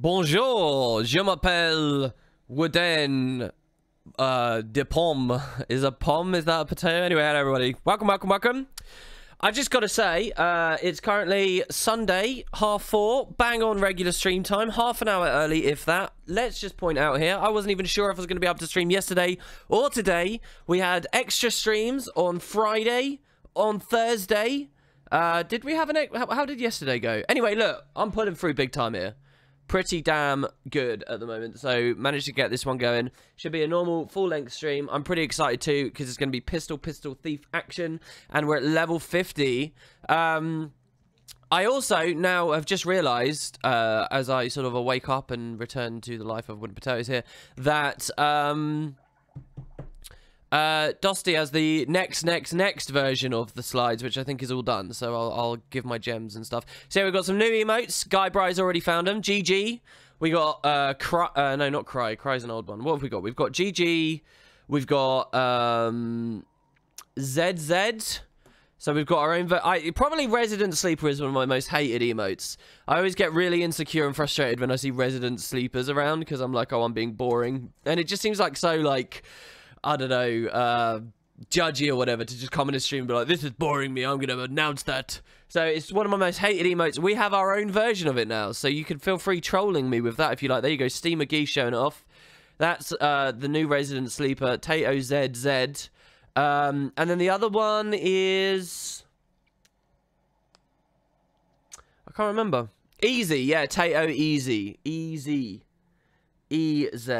Bonjour, je m'appelle Wooden de pomme. Is a pomme, is that a potato? Anyway, hello everybody. Welcome. I just got to say, it's currently Sunday, 4:30, bang on regular stream time, half an hour early, if that. Let's just point out here, I wasn't even sure if I was going to be able to stream yesterday or today. We had extra streams on Friday, on Thursday. Did we have how did yesterday go? Anyway, look, I'm pulling through big time here. Pretty damn good at the moment, so managed to get this one going. Should be a normal full-length stream. I'm pretty excited too because it's going to be pistol thief action, and we're at level 50. I also now have just realized, as I sort of wake up and return to the life of wooden potatoes here, that Dusty has the next version of the slides, which I think is all done. So I'll give my gems and stuff. So we've got some new emotes. Guy Bry's already found them. GG. We got no, not Cry. Cry's an old one. What have we got? We've got GG. We've got ZZ. So we've got our own. Probably Resident Sleeper is one of my most hated emotes. I always get really insecure and frustrated when I see Resident Sleepers around because I'm like, oh, I'm being boring, and it just seems like so like, I don't know, judgy or whatever to just come in a stream and be like, this is boring me, I'm going to announce that. So it's one of my most hated emotes. We have our own version of it now, so you can feel free trolling me with that if you like. There you go, Steve McGee showing it off. That's the new Resident Sleeper, Tato ZZ. And then the other one is, I can't remember. Easy, yeah, Tato Easy. Easy. EZ.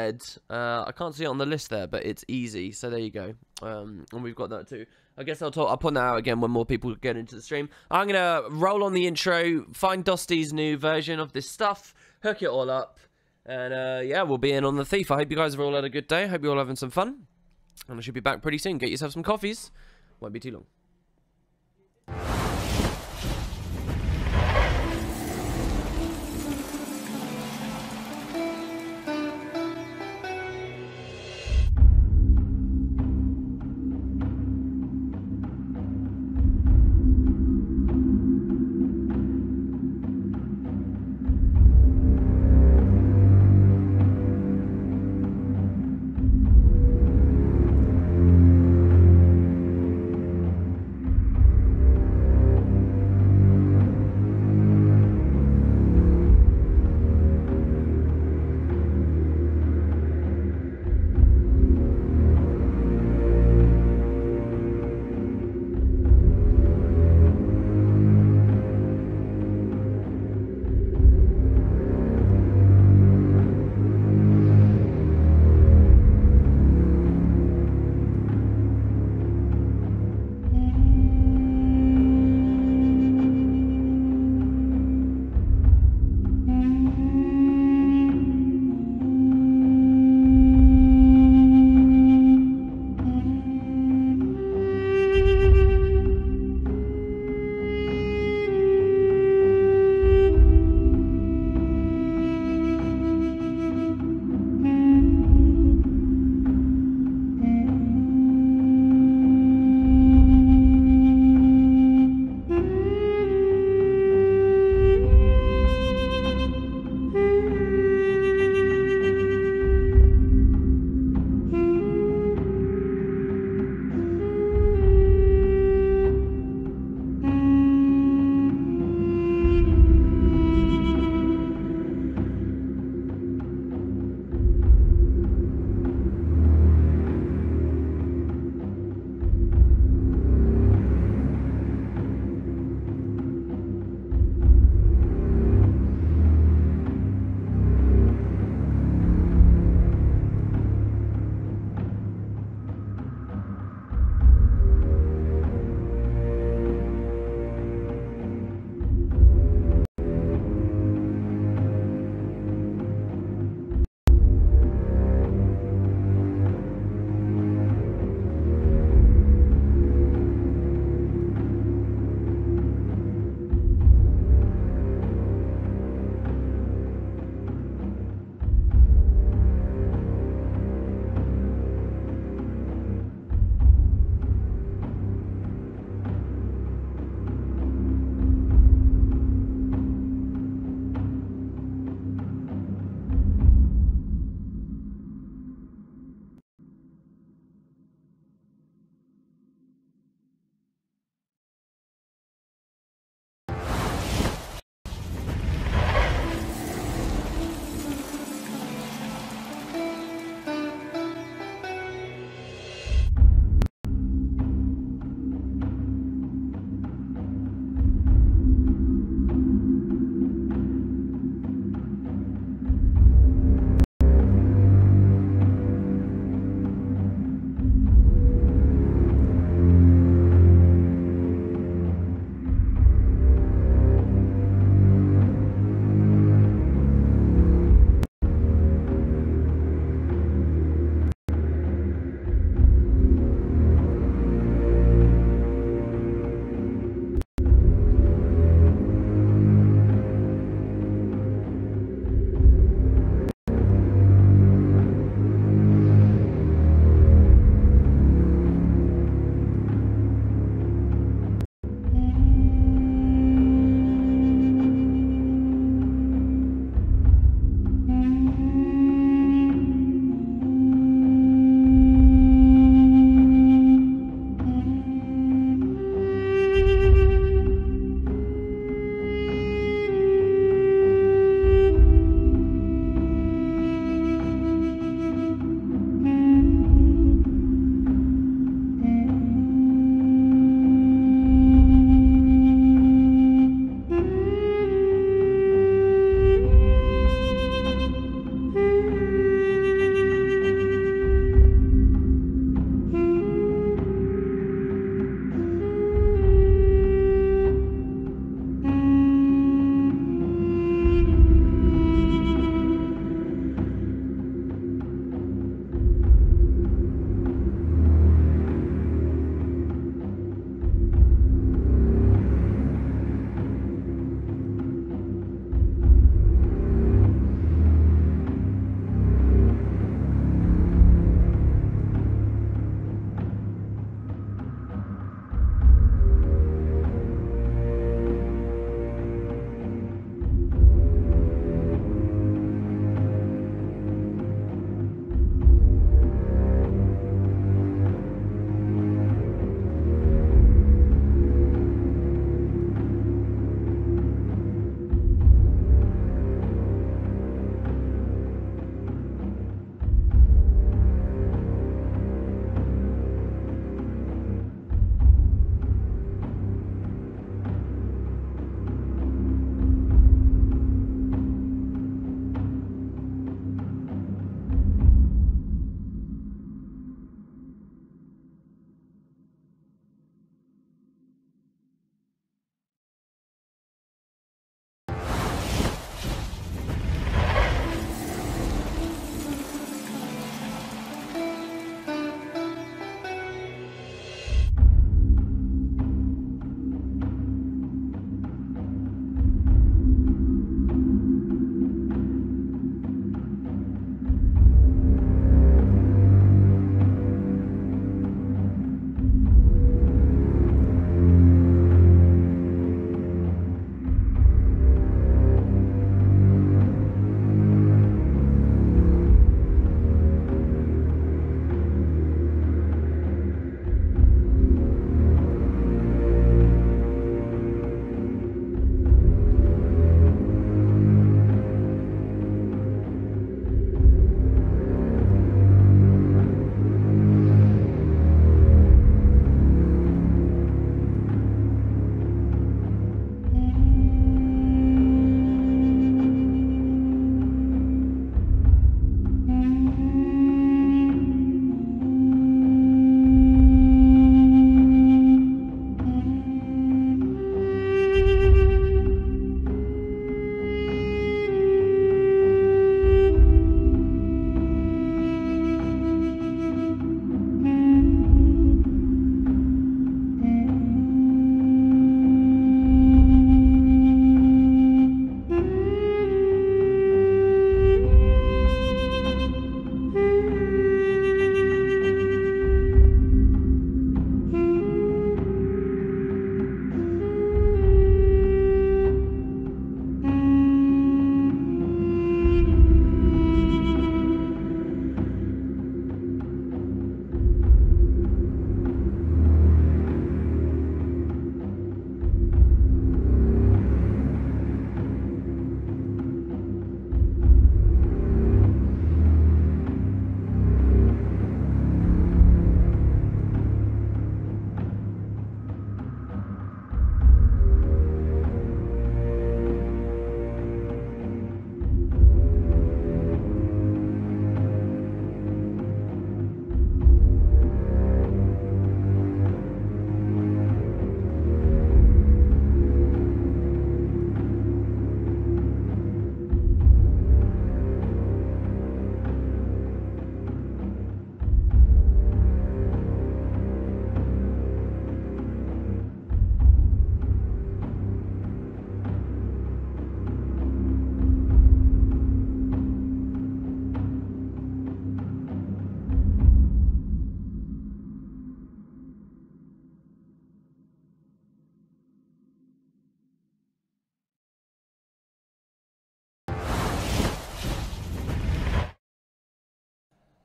I can't see it on the list there, but it's easy. So there you go. And we've got that too. I guess I'll put that out again when more people get into the stream. I'm gonna roll on the intro, find Dusty's new version of this stuff, hook it all up, and yeah, we'll be in on the thief. I hope you guys have all had a good day. I hope you're all having some fun, and I should be back pretty soon. Get yourself some coffees. Won't be too long.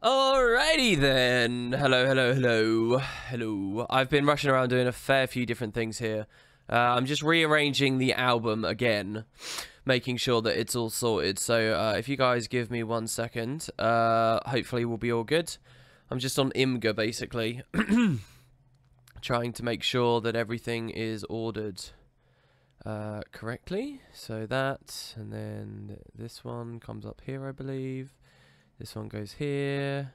Alrighty then. Hello. I've been rushing around doing a fair few different things here. I'm just rearranging the album again, making sure that it's all sorted. So if you guys give me 1 second, hopefully we'll be all good. I'm just on Imgur basically, trying to make sure that everything is ordered correctly. So that, and then this one comes up here, I believe. This one goes here.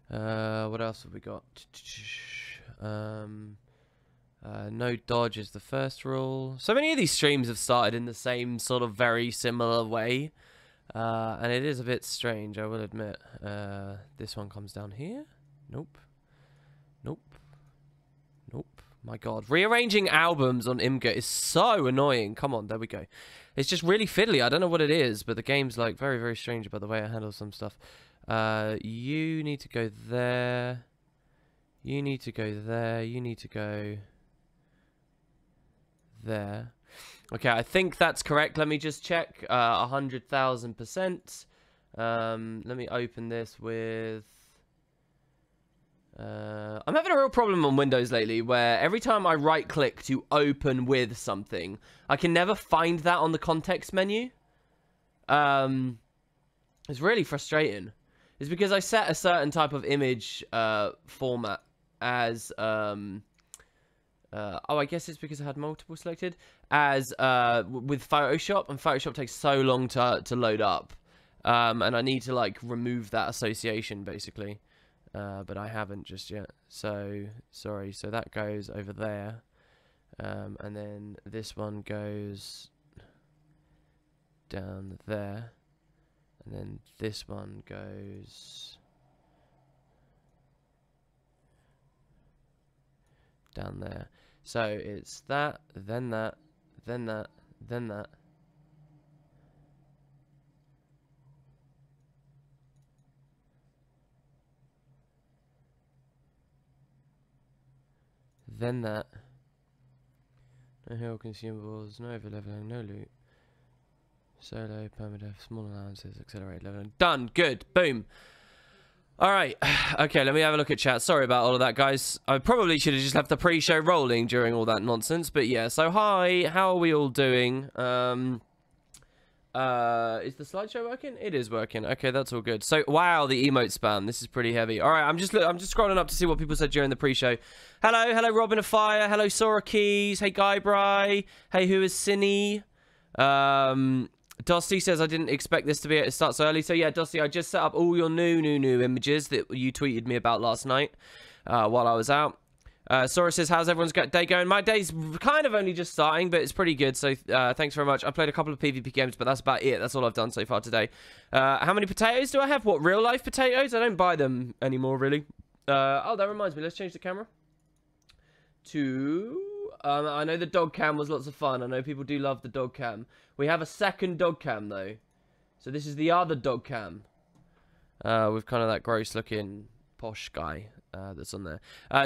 What else have we got? No dodge is the first rule. So many of these streams have started in the same sort of very similar way. And it is a bit strange, I will admit. This one comes down here. Nope. My god. Rearranging albums on Imgur is so annoying. Come on, there we go. It's just really fiddly. I don't know what it is, but the game's like very, very strange about the way it handles some stuff. You need to go there. You need to go there. You need to go there. Okay, I think that's correct. Let me just check. 100,000%. Let me open this with... I'm having a real problem on Windows lately where every time I right click to open with something, I can never find that on the context menu. It's really frustrating. It's because I set a certain type of image format as oh, I guess it's because I had multiple selected as with Photoshop, and Photoshop takes so long to load up, and I need to like remove that association basically. But I haven't just yet, so sorry. So that goes over there, and then this one goes down there, and then this one goes down there. So it's that, then that, then that, then that. Then that. No heal consumables, no overleveling, no loot. Solo, permadeath, small allowances, accelerate leveling. Done! Good! Boom! Alright. Okay, let me have a look at chat. Sorry about all of that, guys. I probably should have just left the pre-show rolling during all that nonsense. But yeah, so hi. How are we all doing? Is the slideshow working? It is working. Okay, that's all good. So, wow, the emote spam. This is pretty heavy. All right, I'm just scrolling up to see what people said during the pre-show. Hello, Robin of Fire. Hello, Sora Keys. Hey, Guy Bry. Hey, who is Cinny? Dusty says I didn't expect this to be. It starts early. So yeah, Dusty, I just set up all your new images that you tweeted me about last night while I was out. Sora says, how's everyone's day going? My day's kind of only just starting, but it's pretty good, so thanks very much. I played a couple of PvP games, but that's about it. That's all I've done so far today. How many potatoes do I have? What, real-life potatoes? I don't buy them anymore, really. Oh, that reminds me. Let's change the camera to... I know the dog cam was lots of fun. I know people do love the dog cam. We have a second dog cam, though. So this is the other dog cam. With kind of that gross-looking posh guy. That's on there.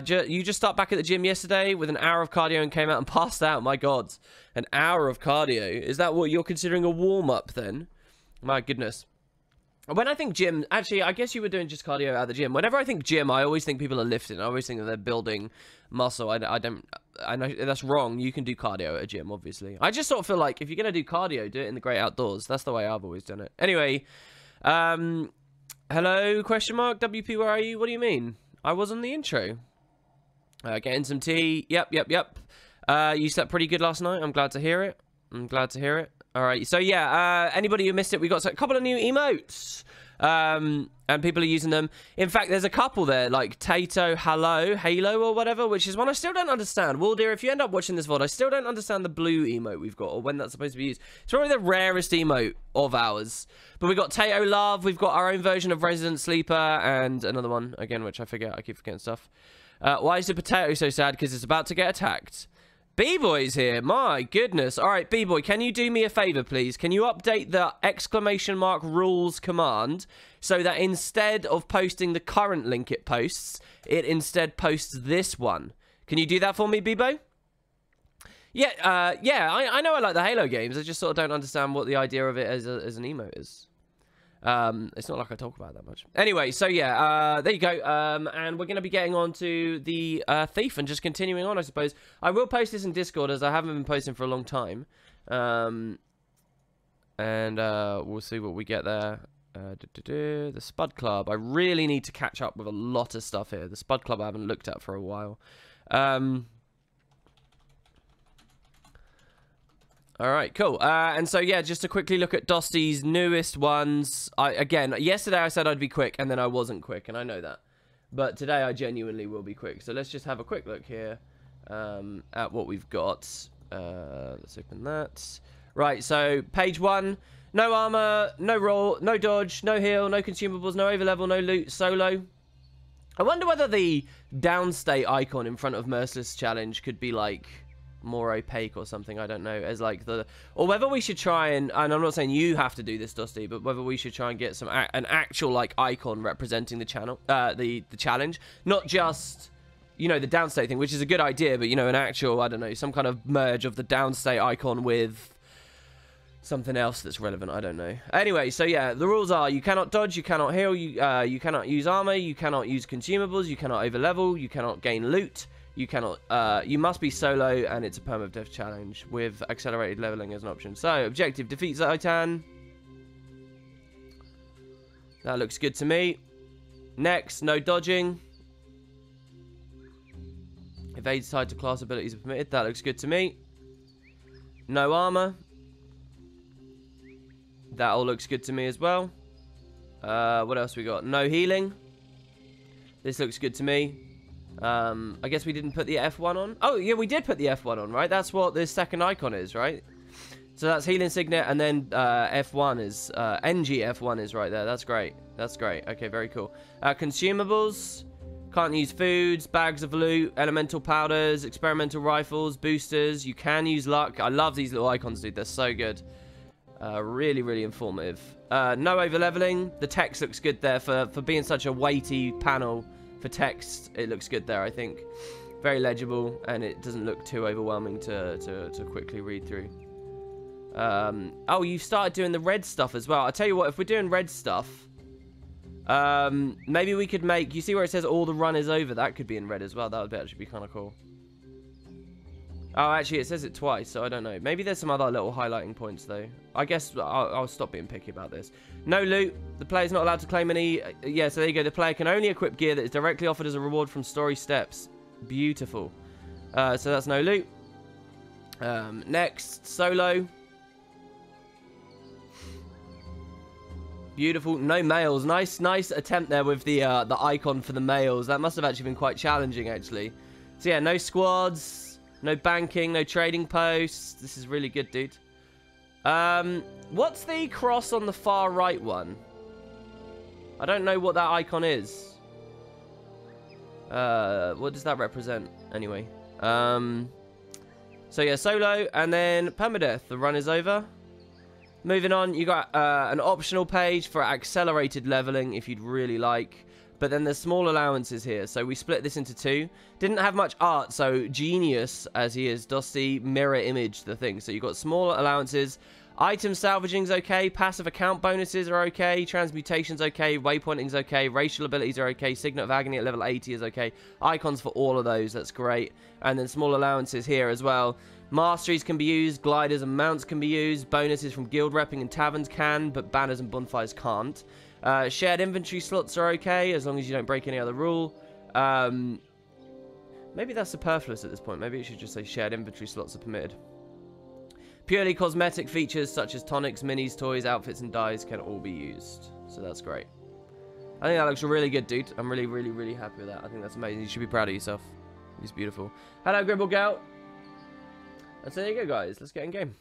You just start back at the gym yesterday with an hour of cardio and came out and passed out. My God, an hour of cardio. Is that what you're considering a warm-up then? My goodness. When I think gym, actually, I guess you were doing just cardio at the gym. Whenever I think gym, I always think people are lifting. I always think that they're building muscle. I know that's wrong. You can do cardio at a gym, obviously. I just sort of feel like if you're going to do cardio, do it in the great outdoors. That's the way I've always done it. Anyway, hello, question mark, WP, where are you? What do you mean? I was on the intro. Getting some tea. Yep. You slept pretty good last night. I'm glad to hear it. All right. So, yeah, anybody who missed it, we got a couple of new emotes. And people are using them. In fact, there's a couple there, like Tato, Halo, or whatever, which is one I still don't understand. Waldir, if you end up watching this VOD, I still don't understand the blue emote we've got, or when that's supposed to be used. It's probably the rarest emote of ours. But we've got Tato Love, we've got our own version of Resident Sleeper, and another one, again, which I forget. I keep forgetting stuff. Why is the potato so sad? Because it's about to get attacked. B-Boy's here. My goodness. All right, B-Boy, can you do me a favor, please? Can you update the ! rules command so that instead of posting the current link it posts, it instead posts this one? Can you do that for me, B-Boy? Yeah, I know I like the Halo games. I just sort of don't understand what the idea of it as an emote is. It's not like I talk about that much. Anyway, so yeah, there you go. And we're going to be getting on to the thief and just continuing on, I suppose. I will post this in Discord, as I haven't been posting for a long time. And we'll see what we get there. The Spud Club. I really need to catch up with a lot of stuff here. The Spud Club I haven't looked at for a while. Alright, cool. And so, yeah, just to quickly look at Dosty's newest ones. Again, yesterday I said I'd be quick, and then I wasn't quick, and I know that. But today I genuinely will be quick. So let's just have a quick look here at what we've got. Let's open that. Right, so page 1. No armor, no roll, no dodge, no heal, no consumables, no overlevel, no loot, solo. I wonder whether the downstate icon in front of Merciless Challenge could be, like, more opaque or something. I don't know, as like the, or whether we should try and I'm not saying you have to do this, Dusty, but whether we should try and get some an actual like icon representing the channel, the challenge, not just, you know, the downstate thing, which is a good idea, but, you know, an actual, I don't know, some kind of merge of the downstate icon with something else that's relevant. I don't know. Anyway, so yeah, the rules are: you cannot dodge, you cannot heal, you cannot use armor, you cannot use consumables, you cannot overlevel, you cannot gain loot. You cannot, you must be solo, and it's a permadeath challenge with accelerated leveling as an option. So, objective, defeat Zaitan. That looks good to me. Next, no dodging. Evades tied to class abilities are permitted. That looks good to me. No armor. That all looks good to me as well. What else we got? No healing. This looks good to me. I guess we didn't put the F1 on. Oh, yeah, we did put the F1 on, right? That's what this second icon is, right? So that's healing signet, and then F1 is, NG F1 is right there. That's great. That's great. Okay, very cool. Consumables. Can't use foods, bags of loot, elemental powders, experimental rifles, boosters. You can use luck. I love these little icons, dude. They're so good. Really, really informative. No overleveling. The text looks good there for being such a weighty panel. For text, it looks good there, I think. Very legible, and it doesn't look too overwhelming to quickly read through. Oh, you've started doing the red stuff as well. I'll tell you what, if we're doing red stuff, maybe we could make... You see where it says all the run is over? That could be in red as well. That would actually be kind of cool. Oh, actually, it says it twice, so I don't know. Maybe there's some other little highlighting points, though. I guess I'll stop being picky about this. No loot. The player's not allowed to claim any... Yeah, so there you go. The player can only equip gear that is directly offered as a reward from story steps. Beautiful. So that's no loot. Next, solo. Beautiful. No males. Nice attempt there with the icon for the males. That must have actually been quite challenging, actually. So yeah, no squads. No banking, no trading posts. This is really good, dude. What's the cross on the far right one? I don't know what that icon is. What does that represent? Anyway. So yeah, solo, and then permadeath. The run is over. Moving on, you got an optional page for accelerated leveling if you'd really like. But then there's small allowances here. So we split this into two. Didn't have much art, so genius, as he is, Dusty, mirror image the thing. So you've got small allowances. Item salvaging's okay. Passive account bonuses are okay. Transmutation's okay. Waypointing's okay. Racial abilities are okay. Signet of Agony at level 80 is okay. Icons for all of those. That's great. And then small allowances here as well. Masteries can be used. Gliders and mounts can be used. Bonuses from guild repping and taverns can, but banners and bonfires can't. Shared inventory slots are okay, as long as you don't break any other rule. Maybe that's superfluous at this point. Maybe it should just say shared inventory slots are permitted. Purely cosmetic features such as tonics, minis, toys, outfits, and dyes can all be used. So that's great. I think that looks really good, dude. I'm really, really, really happy with that. I think that's amazing. You should be proud of yourself. It's beautiful. Hello, Gribble Gout. And so there you go, guys. Let's get in game.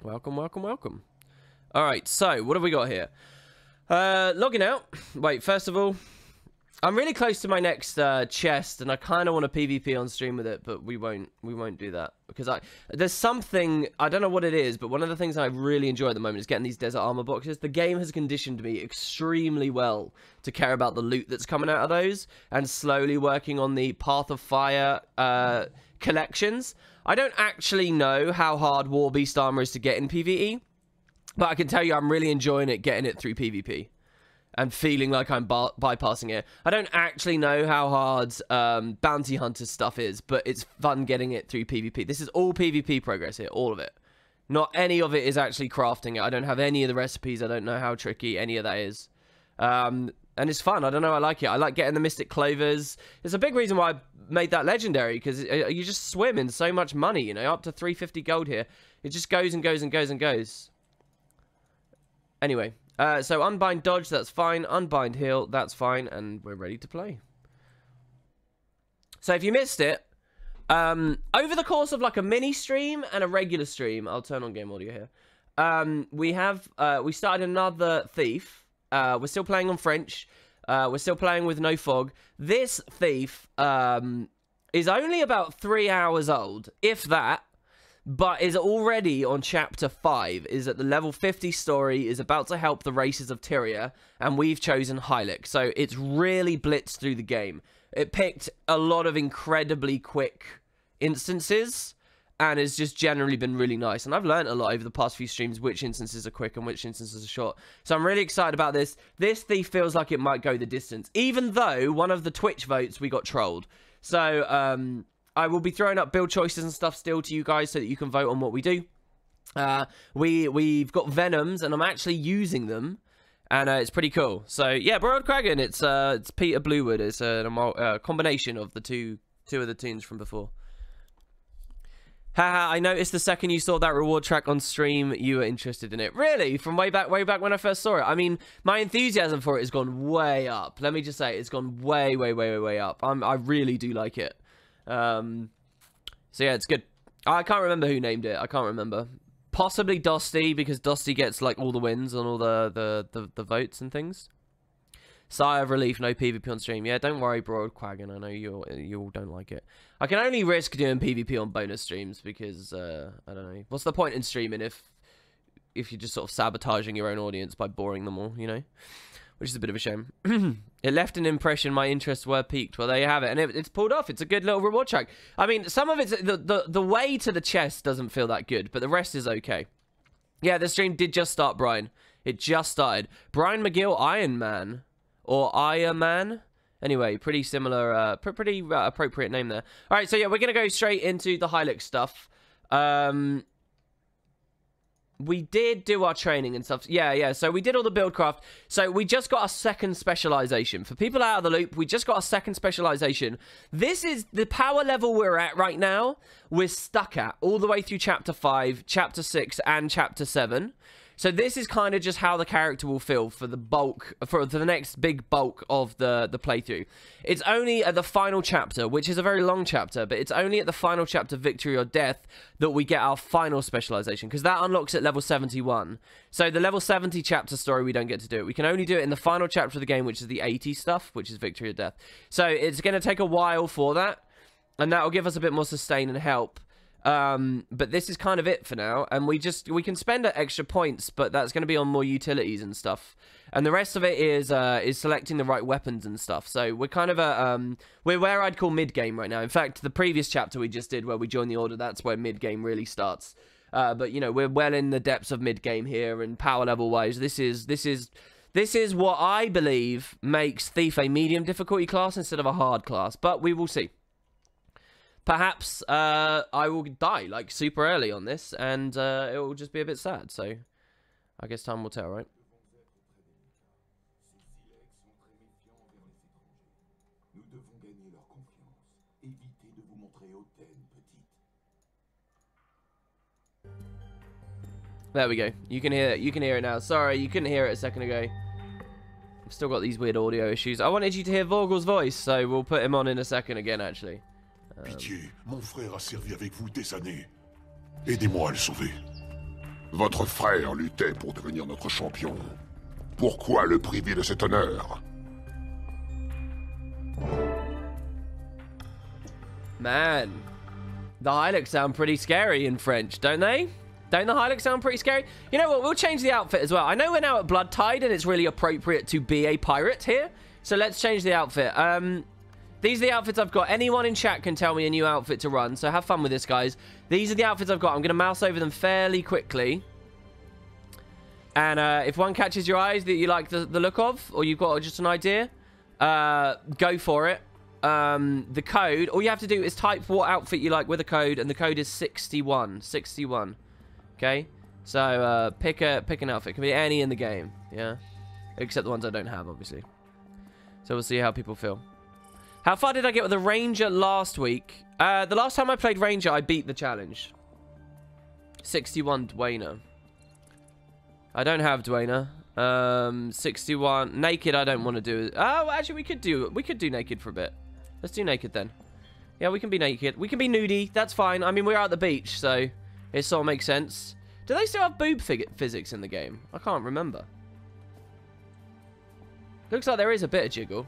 Welcome, welcome, welcome. Alright, so what have we got here? Logging out. Wait, first of all, I'm really close to my next chest, and I kind of want to PvP on stream with it, but we won't do that because there's something, I don't know what it is, but one of the things I really enjoy at the moment is getting these desert armor boxes. The game has conditioned me extremely well to care about the loot that's coming out of those, and slowly working on the Path of Fire collections. I don't actually know how hard War Beast armor is to get in PvE. But I can tell you I'm really enjoying it, getting it through PvP. And feeling like I'm bypassing it. I don't actually know how hard Bounty Hunter stuff is, but it's fun getting it through PvP. This is all PvP progress here, all of it. Not any of it is actually crafting it. I don't have any of the recipes. I don't know how tricky any of that is. And it's fun. I don't know. I like it. I like getting the Mystic Clovers. It's a big reason why I made that legendary, because you just swim in so much money, you know, up to 350 gold here. It just goes and goes and goes and goes. Anyway, so unbind dodge, that's fine. Unbind heal, that's fine. And we're ready to play. So if you missed it, over the course of like a mini stream and a regular stream, I'll turn on game audio here. We started another Thief. We're still playing on French. We're still playing with no fog. This Thief is only about 3 hours old, if that, but is already on chapter 5, is at the level 50 story, is about to help the races of Tyria, and we've chosen Hylic. So it's really blitzed through the game. It picked a lot of incredibly quick instances, and has just generally been really nice. And I've learned a lot over the past few streams which instances are quick and which instances are short. So I'm really excited about this. This Thief feels like it might go the distance, even though one of the Twitch votes we got trolled. So I will be throwing up build choices and stuff still to you guys so that you can vote on what we do. We've got Venoms, and I'm actually using them, and it's pretty cool. So yeah, Broiled Kraken, it's Peter Bluewood. It's a combination of the two of the tunes from before. Haha, I noticed the second you saw that reward track on stream, you were interested in it. Really? From way back when I first saw it? I mean, my enthusiasm for it has gone way up. Let me just say, it's gone way, way, way, way, way up. I really do like it. So yeah, it's good. I can't remember who named it. I can't remember. Possibly Dosty, because Dosty gets like all the wins on all the votes and things. Sigh of relief, no PvP on stream. Yeah, don't worry, Broiled Quaggan. I know you all don't like it. I can only risk doing PvP on bonus streams because I don't know. What's the point in streaming if you're just sort of sabotaging your own audience by boring them all, you know? Which is a bit of a shame. It left an impression my interests were piqued. Well, there you have it. And it's pulled off. It's a good little reward track. I mean, some of it's... The way to the chest doesn't feel that good, but the rest is okay. Yeah, the stream did just start, Brian. It just started. Brian McGill, Iron Man. Or Iron Man. Anyway, pretty similar, pretty appropriate name there. All right, so yeah, we're going to go straight into the Hylic stuff. We did do our training and stuff. Yeah. So we did all the build craft. So we just got a second specialization. For people out of the loop, we just got a second specialization. This is the power level we're at right now. We're stuck at all the way through Chapter 5, Chapter 6, and Chapter 7. So this is kind of just how the character will feel for the bulk, for the next big bulk of the playthrough. It's only at the final chapter, which is a very long chapter, but it's only at the final chapter, Victory or Death, that we get our final specialization, because that unlocks at level 71. So the level 70 chapter story, we don't get to do it. We can only do it in the final chapter of the game, which is the 80 stuff, which is Victory or Death. So it's going to take a while for that, and that will give us a bit more sustain and help. But this is kind of it for now, and we can spend extra points, but that's going to be on more utilities and stuff, and the rest of it is selecting the right weapons and stuff. So we're kind of we're where I'd call mid game right now. In fact, the previous chapter we just did where we joined the order, that's where mid game really starts. But you know, we're well in the depths of mid game here, and power level wise, this is what I believe makes Thief a medium difficulty class instead of a hard class, but we will see. Perhaps I will die, like, super early on this, and it will just be a bit sad, so I guess time will tell, right? There we go. You can hear it now. Sorry, you couldn't hear it a second ago. I've still got these weird audio issues. I wanted you to hear Vorgel's voice, so we'll put him on in a second again, actually. Pitié, mon frère a servi avec vous des années. Aidez-moi à le sauver. Votre frère luttait pour devenir notre champion. Pourquoi le priver de cet honneur? Man, the Hylic sound pretty scary in French, don't they? Don't the Hylic sound pretty scary? You know what, we'll change the outfit as well. I know we're now at Blood Tide, and it's really appropriate to be a pirate here. So let's change the outfit. These are the outfits I've got. Anyone in chat can tell me a new outfit to run, so have fun with this, guys. These are the outfits I've got. I'm going to mouse over them fairly quickly. And if one catches your eyes that you like the look of, or you've got just an idea, go for it. The code, all you have to do is type what outfit you like with a code, and the code is 61. 61. Okay? So, pick an outfit. It can be any in the game, yeah? Except the ones I don't have, obviously. So we'll see how people feel. How far did I get with the Ranger last week? The last time I played Ranger, I beat the challenge. 61 Dwayner. I don't have Dwayner. 61 naked. I don't want to do it. Oh, actually, we could do naked for a bit. Let's do naked then. Yeah, we can be naked. We can be nudie. That's fine. I mean, we're at the beach, so it sort of makes sense. Do they still have boob physics in the game? I can't remember. Looks like there is a bit of jiggle.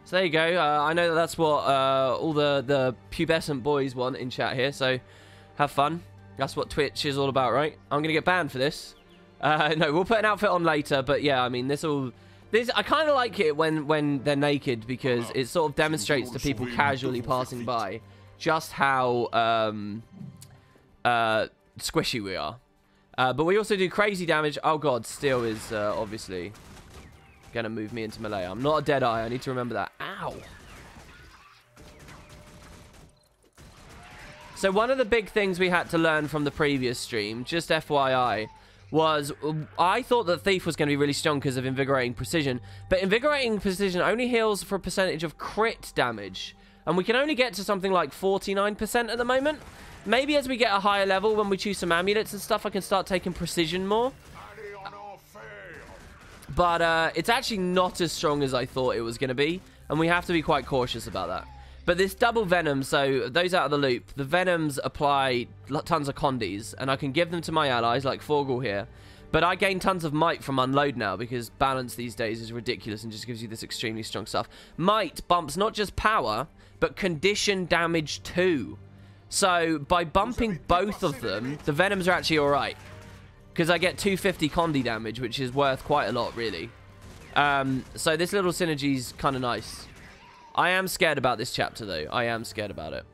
So there you go. I know that's what all the pubescent boys want in chat here. So have fun. That's what Twitch is all about, right? I'm going to get banned for this. No, we'll put an outfit on later. But yeah, I mean, this I kind of like it when they're naked, because it sort of demonstrates to people casually passing by just how squishy we are. But we also do crazy damage. Oh god, steel is obviously gonna move me into melee. I'm not a dead eye. I need to remember that. Ow. So one of the big things we had to learn from the previous stream, just FYI, was I thought that Thief was going to be really strong because of Invigorating Precision. But Invigorating Precision only heals for a percentage of crit damage. And we can only get to something like 49% at the moment. Maybe as we get a higher level, when we choose some amulets and stuff, I can start taking Precision more. But it's actually not as strong as I thought it was going to be. And we have to be quite cautious about that. But this double venom, so those out of the loop, the venoms apply tons of condies. And I can give them to my allies, like Forgal here. But I gain tons of might from unload now, because balance these days is ridiculous and just gives you this extremely strong stuff. Might bumps not just power, but condition damage too. So by bumping both of them, the venoms are actually alright. Because I get 250 condi damage, which is worth quite a lot, really. So this little synergy's kind of nice. I am scared about this chapter, though. I am scared about it.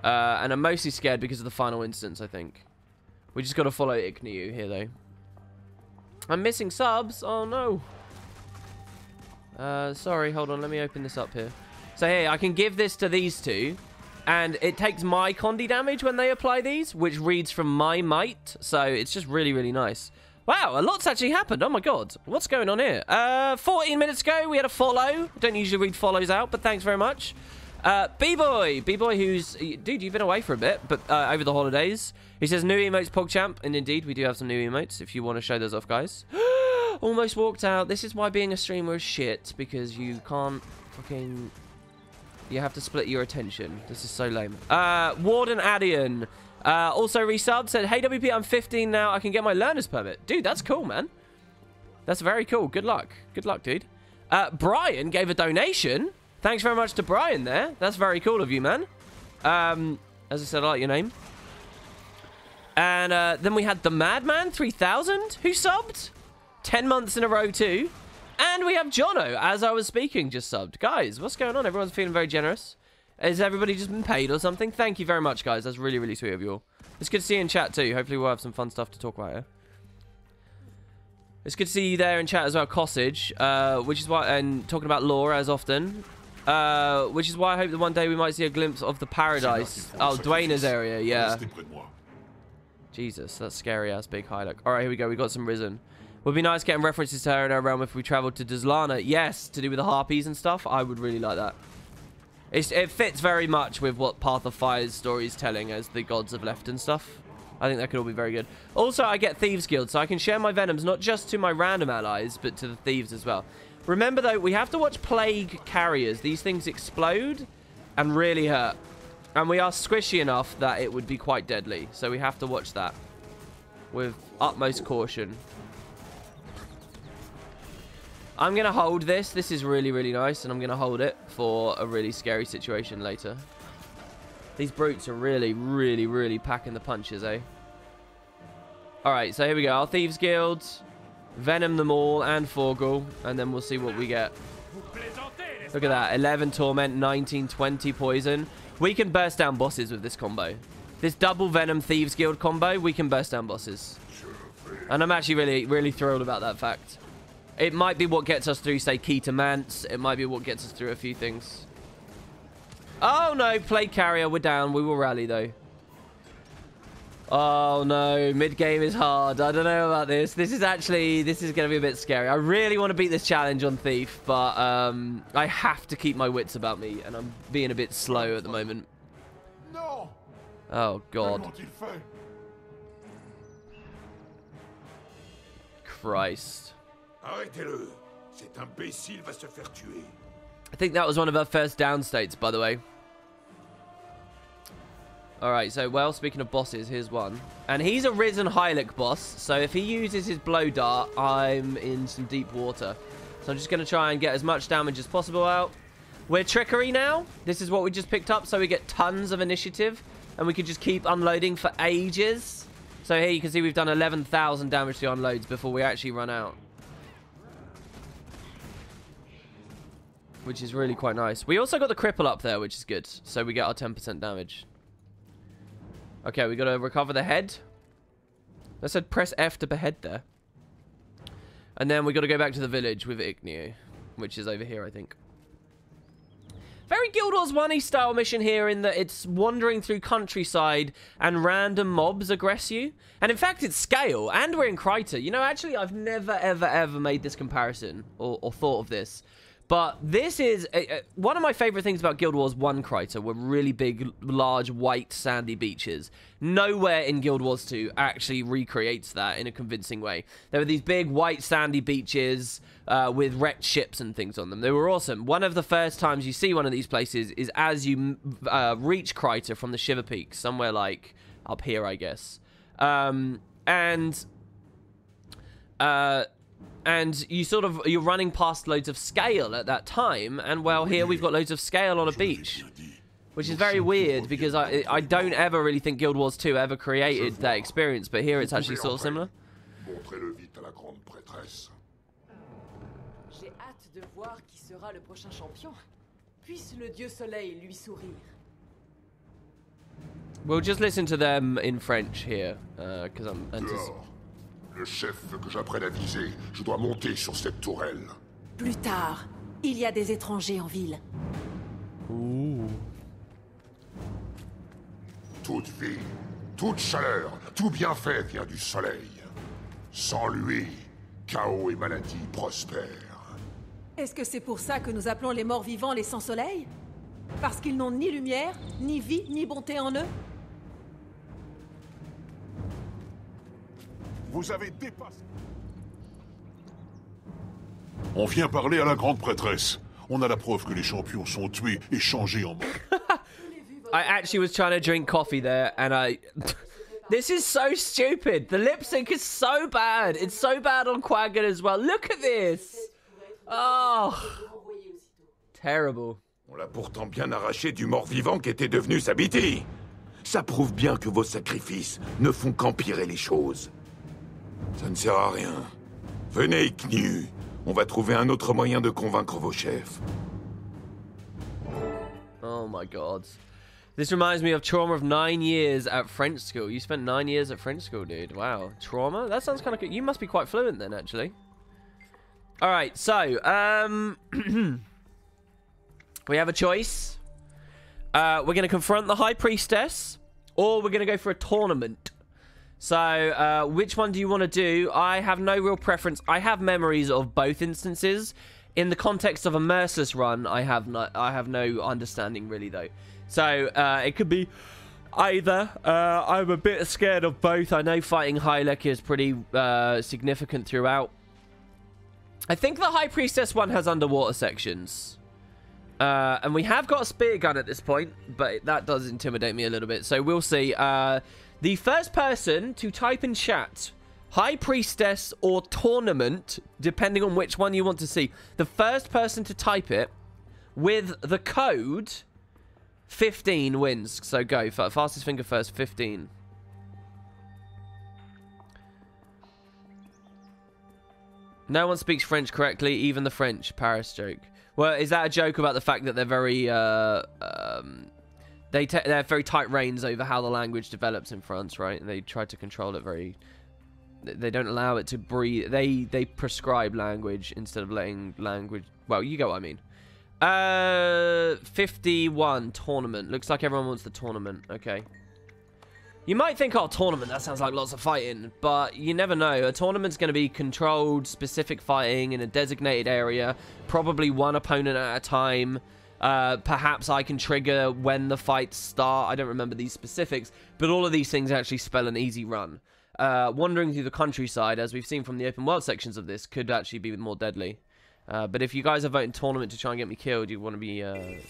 And I'm mostly scared because of the final instance, I think. We just got to follow Ikniu here, though. I'm missing subs. Oh, no. Sorry, hold on. Let me open this up here. So, hey, I can give this to these two. And it takes my condi damage when they apply these, which reads from my might. So it's just really, really nice. Wow, a lot's actually happened. Oh, my God. What's going on here? 14 minutes ago, we had a follow. I don't usually read follows out, but thanks very much. B-Boy. B-Boy who's... Dude, you've been away for a bit, but over the holidays. He says, new emotes, PogChamp. And indeed, we do have some new emotes, if you want to show those off, guys. Almost walked out. This is why being a streamer is shit, because you can't fucking... You have to split your attention. This is so lame. Warden Adian. Also resubbed. Said, hey, WP, I'm 15 now. I can get my learner's permit. Dude, that's cool, man. That's very cool. Good luck. Good luck, dude. Brian gave a donation. Thanks very much to Brian there. That's very cool of you, man. As I said, I like your name. And then we had the Madman 3000 who subbed. 10 months in a row, too. And we have Jono, as I was speaking, just subbed. Guys, what's going on? Everyone's feeling very generous. Has everybody just been paid or something? Thank you very much, guys. That's really, really sweet of you all. It's good to see you in chat, too. Hopefully we'll have some fun stuff to talk about here. It's good to see you there in chat as well, Cossage. Which is why... And talking about lore, as often. Which is why I hope that one day we might see a glimpse of the paradise. Oh, Dwayner's area, yeah. Jesus, that's scary-ass big Hylic. Alright, here we go. We got some Risen. Would be nice getting references to her in our realm if we traveled to Dazlana. Yes, to do with the harpies and stuff. I would really like that. It fits very much with what Path of Fire's story is telling as the gods have left and stuff. I think that could all be very good. Also, I get Thieves Guild, so I can share my venoms not just to my random allies, but to the thieves as well. Remember, though, we have to watch Plague Carriers. These things explode and really hurt. And we are squishy enough that it would be quite deadly. So we have to watch that with utmost caution. I'm going to hold this. This is really, really nice. And I'm going to hold it for a really scary situation later. These brutes are really, really, really packing the punches, eh? Alright, so here we go. Our Thieves Guild. Venom them all and Forgal. And then we'll see what we get. Look at that. 11 Torment, 19, 20 Poison. We can burst down bosses with this combo. This double Venom Thieves Guild combo, we can burst down bosses. And I'm actually really thrilled about that fact. It might be what gets us through, say, key to Mance. It might be what gets us through a few things. Oh, no. Plate carrier. We're down. We will rally, though. Oh, no. Mid-game is hard. I don't know about this. This is going to be a bit scary. I really want to beat this challenge on Thief, but I have to keep my wits about me, and I'm being a bit slow at the moment. Non. Oh, God. Christ. Arrêtez-le. Cet imbécile va se faire tuer. I think that was one of our first down states, by the way. Alright, so, well, speaking of bosses, here's one. And he's a Risen Hylic boss, so if he uses his blow dart, I'm in some deep water. So I'm just going to try and get as much damage as possible out. We're Trickery now. This is what we just picked up, so we get tons of initiative. And we could just keep unloading for ages. So here you can see we've done 11,000 damage to unloads before we actually run out. Which is really quite nice. We also got the cripple up there, which is good. So we get our 10% damage. Okay, we got to recover the head. I said press F to behead there. And then we got to go back to the village with Igneo, which is over here, I think. Very Guild Wars 1-y style mission here in that it's wandering through countryside and random mobs aggress you. And in fact, it's scale. And we're in Kryta. You know, actually, I've never, ever made this comparison or thought of this. But this is... one of my favorite things about Guild Wars 1 Kryta were really big, large, white, sandy beaches. Nowhere in Guild Wars 2 actually recreates that in a convincing way. There were these big, white, sandy beaches with wrecked ships and things on them. They were awesome. One of the first times you see one of these places is as you reach Kryta from the Shiver Peaks, somewhere like up here, I guess. And you're running past loads of scale at that time. And, well, here we've got loads of scale on a beach. Which is very weird, because I don't ever really think Guild Wars 2 ever created that experience. But here it's actually sort of similar. J'ai hâte de voir qui sera le prochain champion. Puisse le dieu soleil lui sourire. We'll just listen to them in French here, because I'm... Le chef veut que j'apprenne à viser. Je dois monter sur cette tourelle. Plus tard, il y a des étrangers en ville. Ouh. Toute vie, toute chaleur, tout bienfait vient du soleil. Sans lui, chaos et maladie prospèrent. Est-ce que c'est pour ça que nous appelons les morts vivants les sans soleil? Parce qu'ils n'ont ni lumière, ni vie, ni bonté en eux? Vous avez dépassé... On vient parler à la grande prêtresse. On a la preuve que les champions sont tués et changés en morts. I actually was trying to drink coffee there, and this is so stupid. The lip sync is so bad. It's so bad on Quaggan as well. Look at this. Oh. Terrible. On l'a pourtant bien arraché du mort-vivant qui était devenu sa bêtise. Ça prouve bien que vos sacrifices ne font qu'empirer les choses. Ça ne sert à rien. Venez, Knu. On va trouver un autre moyen de convaincre vos chefs. Oh my god. This reminds me of trauma of 9 years at French school. You spent 9 years at French school, dude. Wow. Trauma? That sounds kind of good. You must be quite fluent then, actually. Alright, so, we have a choice. We're going to confront the High Priestess, or we're going to go for a tournament. So, which one do you want to do? I have no real preference. I have memories of both instances. In the context of a Merciless run, I have no understanding, really, though. So, it could be either. I'm a bit scared of both. I know fighting Hylic is pretty significant throughout. I think the High Priestess one has underwater sections. And we have got a spear gun at this point, but that does intimidate me a little bit. So we'll see. The first person to type in chat, High Priestess or tournament, depending on which one you want to see. The first person to type it with the code 15 wins. So go. Fastest finger first, 15. No one speaks French correctly, even the French. Paris joke. Well, is that a joke about the fact that they're very, they have very tight reins over how the language develops in France, right? And they try to control it very They don't allow it to breathe. They prescribe language instead of letting language... Well, you get what I mean. 51 tournament. Looks like everyone wants the tournament. Okay. You might think, oh, tournament, that sounds like lots of fighting. But you never know. A tournament's going to be controlled, specific fighting in a designated area. Probably one opponent at a time. Perhaps I can trigger when the fights start. I don't remember these specifics. But all of these things actually spell an easy run. Wandering through the countryside, as we've seen from the open world sections of this, could actually be more deadly. But if you guys are voting tournament to try and get me killed, you want to be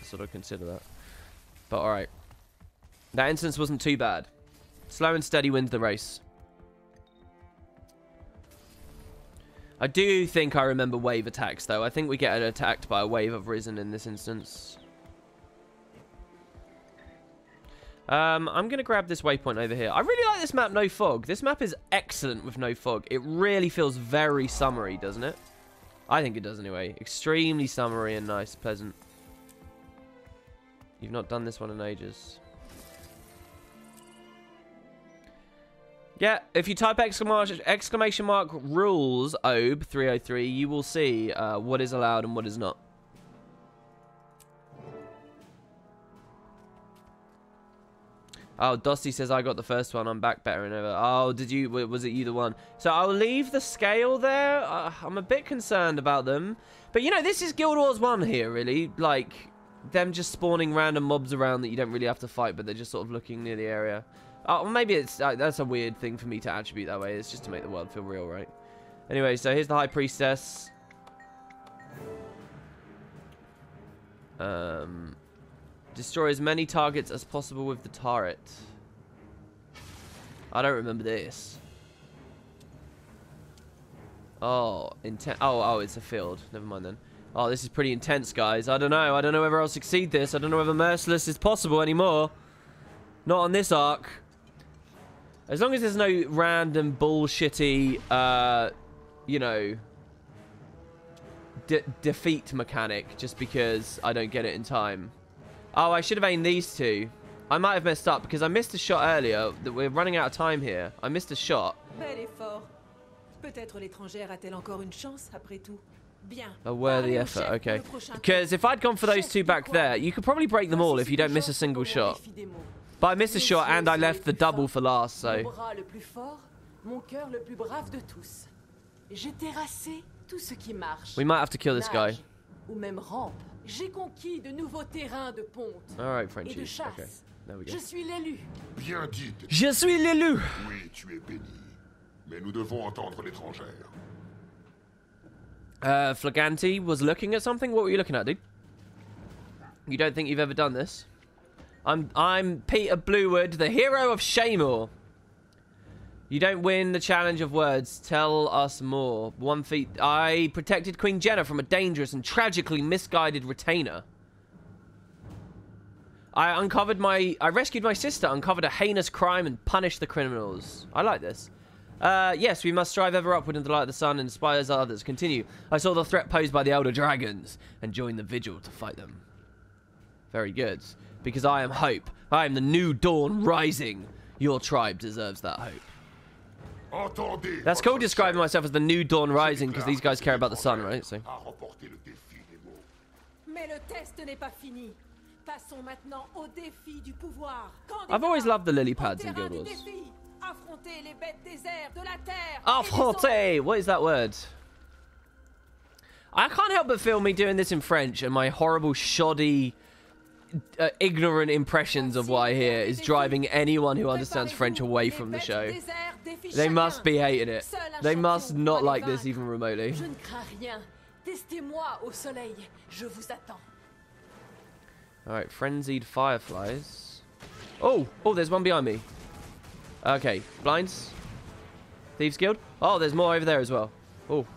sort of consider that. But alright. That instance wasn't too bad. Slow and steady wins the race. I do think I remember wave attacks, though. I think we get attacked by a wave of Risen in this instance. I'm going to grab this waypoint over here. I really like this map, no fog. This map is excellent with no fog. It really feels very summery, doesn't it? I think it does anyway. Extremely summery and nice, pleasant. You've not done this one in ages. Yeah, if you type exclamation mark rules OB 303, you will see what is allowed and what is not. Oh, Dusty says I got the first one. I'm back better than ever. Oh, did you? Was it you the one? So I'll leave the scale there. I'm a bit concerned about them. But, you know, this is Guild Wars 1 here, really. Like, them just spawning random mobs around that you don't really have to fight, but they're just sort of looking near the area. Oh, maybe it's that's a weird thing for me to attribute that way. It's just to make the world feel real, right? Anyway, so here's the High Priestess. Destroy as many targets as possible with the turret. I don't remember this. Oh, oh, it's a field. Never mind then. Oh, this is pretty intense, guys. I don't know. I don't know whether I'll succeed this. I don't know whether Merciless is possible anymore. Not on this arc. As long as there's no random bullshitty, you know, defeat mechanic just because I don't get it in time. Oh, I should have aimed these two. I might have messed up because I missed a shot earlier. We're running out of time here. I missed a shot. Bel effort. Peut-être l'étrangère a-t-elle encore une chance après tout. Bien. A worthy effort, okay. Because if I'd gone for those two back there, you could probably break them all if you don't miss a single shot. But I missed a shot and I left the double for last, so. We might have to kill this guy. J'ai conquis de nouveaux terrains de ponte. Alright, Frenchie. Okay, there we go. Je suis l'élu. Bien dit. Je suis l'élu. Oui, tu es béni. Mais nous devons entendre l'étrangère. Flaganti was looking at something? What were you looking at, dude? You don't think you've ever done this? I'm Peter Bluewood, the hero of Shaymore. You don't win the challenge of words. Tell us more. 1 feat. I protected Queen Jenna from a dangerous and tragically misguided retainer. I rescued my sister, uncovered a heinous crime, and punished the criminals. I like this. Yes, we must strive ever upward in the light of the sun and inspire others. Continue. I saw the threat posed by the Elder Dragons and joined the vigil to fight them. Very good. Because I am hope. I am the new dawn rising. Your tribe deserves that hope. That's cool describing myself as the new dawn rising because these guys care about the sun, right? So. I've always loved the lily pads in Guild Wars. Affronter! What is that word? I can't help but feel me doing this in French and my horrible, shoddy, ignorant impressions of what I hear is driving anyone who understands French away from the show. They must be hating it. They must not like this even remotely. Alright, frenzied fireflies. Oh, there's one behind me. Okay, blinds. Thieves Guild. Oh, there's more over there as well. Oh.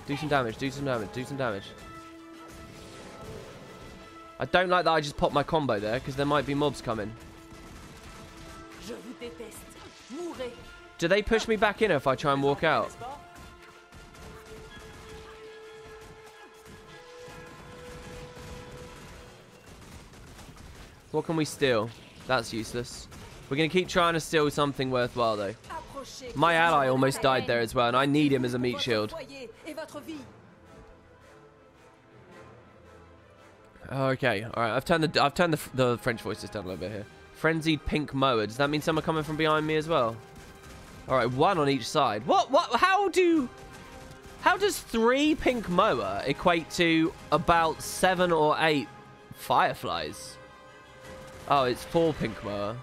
Do some damage, do some damage, do some damage. I don't like that I just popped my combo there, because there might be mobs coming. Do they push me back in if I try and walk out? What can we steal? That's useless. We're going to keep trying to steal something worthwhile, though. My ally almost died there as well, and I need him as a meat shield. Okay, all right. I've turned the French voices down a little bit here. Frenzied pink mower. Does that mean someone coming from behind me as well? All right, one on each side. What? How does 3 pink mower equate to about 7 or 8 fireflies? Oh, it's 4 pink mower.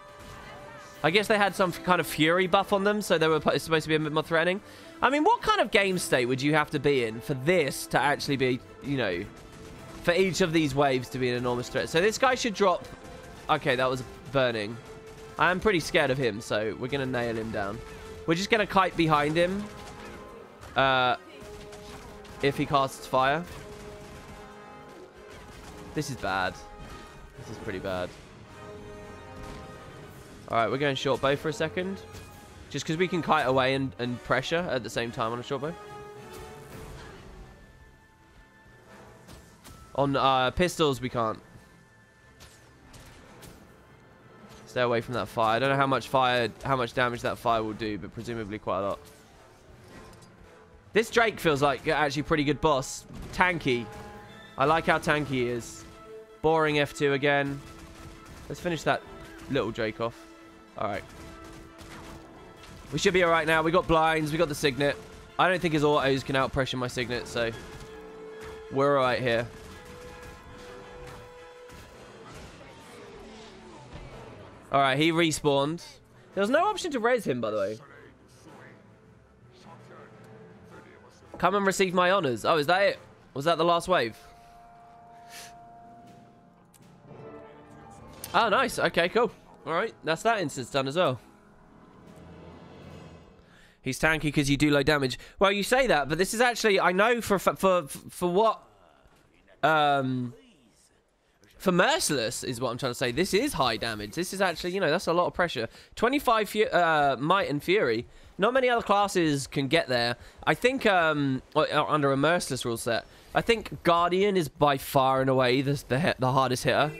I guess they had some kind of fury buff on them, so they were supposed to be a bit more threatening. I mean, what kind of game state would you have to be in for this to actually be, you know, for each of these waves to be an enormous threat? So this guy should drop... Okay, that was burning. I am pretty scared of him, so we're going to nail him down. We're just going to kite behind him. If he casts fire. This is bad. This is pretty bad. Alright, we're going short bow for a second. Just because we can kite away and pressure at the same time on a short bow. On pistols, we can't. Stay away from that fire. I don't know how much damage that fire will do, but presumably quite a lot. This Drake feels like actually pretty good boss. Tanky. I like how tanky he is. Boring F2 again. Let's finish that little Drake off. Alright. We should be alright now. We got blinds. We got the signet. I don't think his autos can out-pressure my signet, so we're alright here. Alright, he respawned. There was no option to res him, by the way. Come and receive my honors. Oh, is that it? Was that the last wave? Oh, nice. Okay, cool. Alright, that's that instance done as well. He's tanky because you do low damage. Well, you say that, but this is actually... I know for what... For Merciless is what I'm trying to say. This is high damage. This is actually, you know, that's a lot of pressure. 25 Might and Fury. Not many other classes can get there. I think under a Merciless rule set, I think Guardian is by far and away the hardest hitter.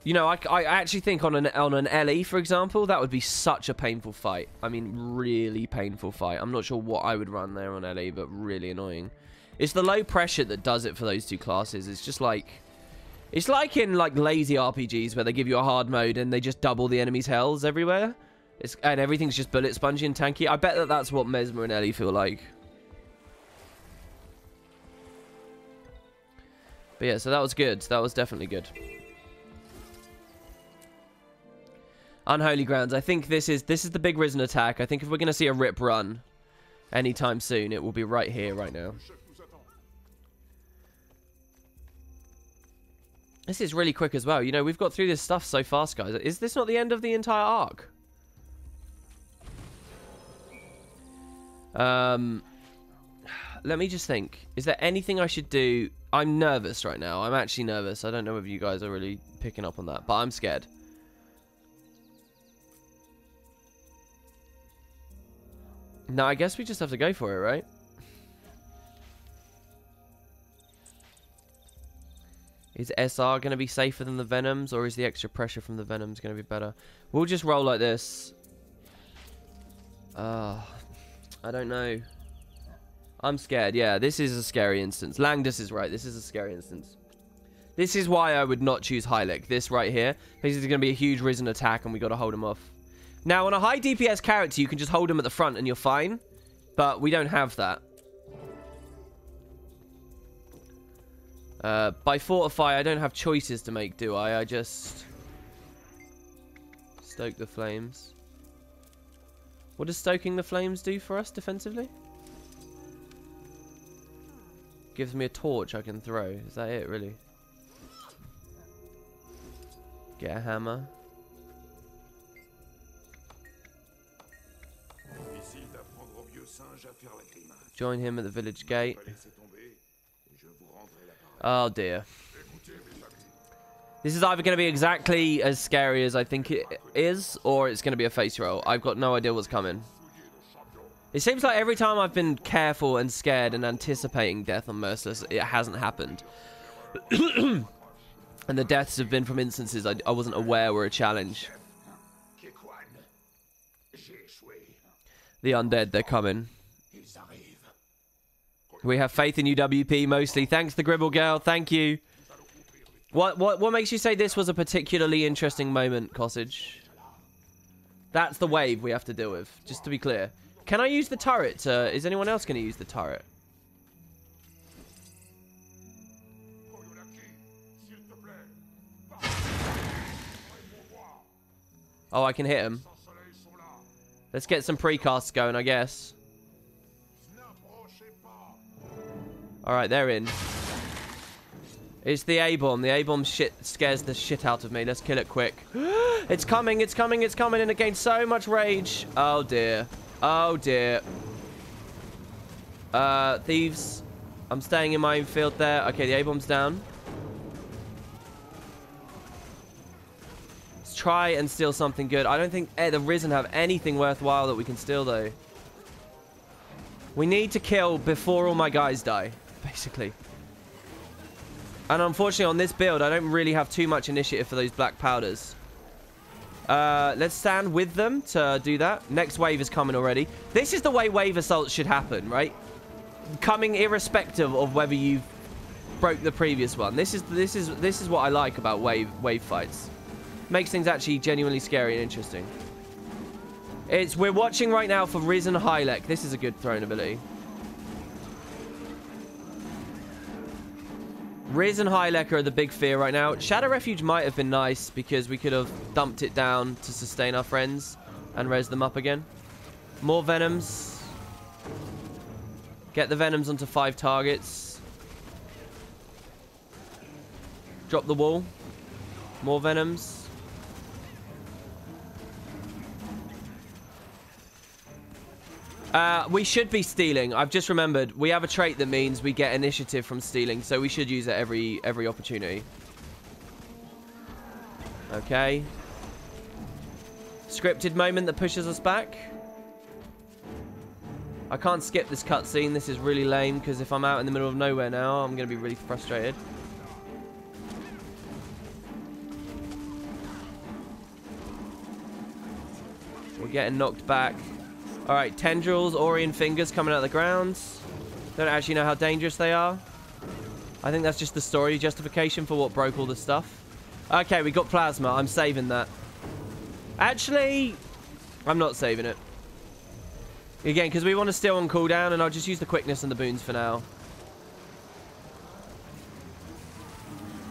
You know, I actually think on an LE, for example, that would be such a painful fight. I mean, really painful fight. I'm not sure what I would run there on LE, but really annoying. It's the low pressure that does it for those two classes. It's just like... It's like in, like, lazy RPGs where they give you a hard mode and they just double the enemy's health everywhere. And everything's just bullet spongy and tanky. I bet that's what Mesmer and Ellie feel like. But yeah, so that was good. That was definitely good. Unholy Grounds. I think this is the big Risen attack. I think if we're going to see a rip run anytime soon, it will be right here, right now. This is really quick as well. You know, we've got through this stuff so fast, guys. Is this not the end of the entire arc? Let me just think. Is there anything I should do? I'm nervous right now. I'm actually nervous. I don't know if you guys are really picking up on that, but I'm scared. No, I guess we just have to go for it, right? Is SR going to be safer than the Venoms, or is the extra pressure from the Venoms going to be better? We'll just roll like this. I don't know. I'm scared. Yeah, this is a scary instance. Langdus is right. This is a scary instance. This is why I would not choose Hylic. This right here. This is going to be a huge Risen attack, and we got to hold him off. Now, on a high DPS character, you can just hold him at the front, and you're fine. But we don't have that. By Fortify, I don't have choices to make, do I? I just stoke the flames. What does stoking the flames do for us defensively? Gives me a torch I can throw. Is that it, really? Get a hammer. Join him at the village gate. Oh dear. This is either going to be exactly as scary as I think it is, or it's going to be a face roll. I've got no idea what's coming. It seems like every time I've been careful and scared and anticipating death on Merciless, it hasn't happened. And the deaths have been from instances I wasn't aware were a challenge. The undead, they're coming. We have faith in you, WP, mostly. Thanks, the Gribble Girl. Thank you. What makes you say this was a particularly interesting moment, Cossage? That's the wave we have to deal with, just to be clear. Can I use the turret? Is anyone else going to use the turret? Oh, I can hit him. Let's get some precasts going, I guess. Alright, they're in. It's the A-bomb. The A-bomb shit scares the shit out of me. Let's kill it quick. It's coming, it's coming, it's coming, and it gains so much rage. Oh, dear. Oh, dear. Thieves. I'm staying in my own field there. Okay, the A-bomb's down. Let's try and steal something good. I don't think the Risen have anything worthwhile that we can steal, though. We need to kill before all my guys die, basically. And unfortunately, on this build, I don't really have too much initiative for those black powders. Let's stand with them to do that. Next wave is coming already. This is the way wave assaults should happen, right? Coming irrespective of whether you've broke the previous one. This is what I like about wave fights. Makes things actually genuinely scary and interesting. We're watching right now for Risen Hylek. This is a good throwing ability. Riz and Hylek are the big fear right now. Shadow Refuge might have been nice because we could have dumped it down to sustain our friends and res them up again. More Venoms. Get the Venoms onto 5 targets. Drop the wall. More Venoms. We should be stealing. I've just remembered. We have a trait that means we get initiative from stealing, so we should use it every opportunity. Okay. Scripted moment that pushes us back. I can't skip this cutscene. This is really lame, because if I'm out in the middle of nowhere now, I'm going to be really frustrated. We're getting knocked back. Alright, tendrils, Orion fingers coming out of the ground. Don't actually know how dangerous they are. I think that's just the story justification for what broke all the stuff. Okay, we got plasma. I'm saving that. Actually, I'm not saving it. Again, because we want to steal on cooldown, and I'll just use the quickness and the boons for now.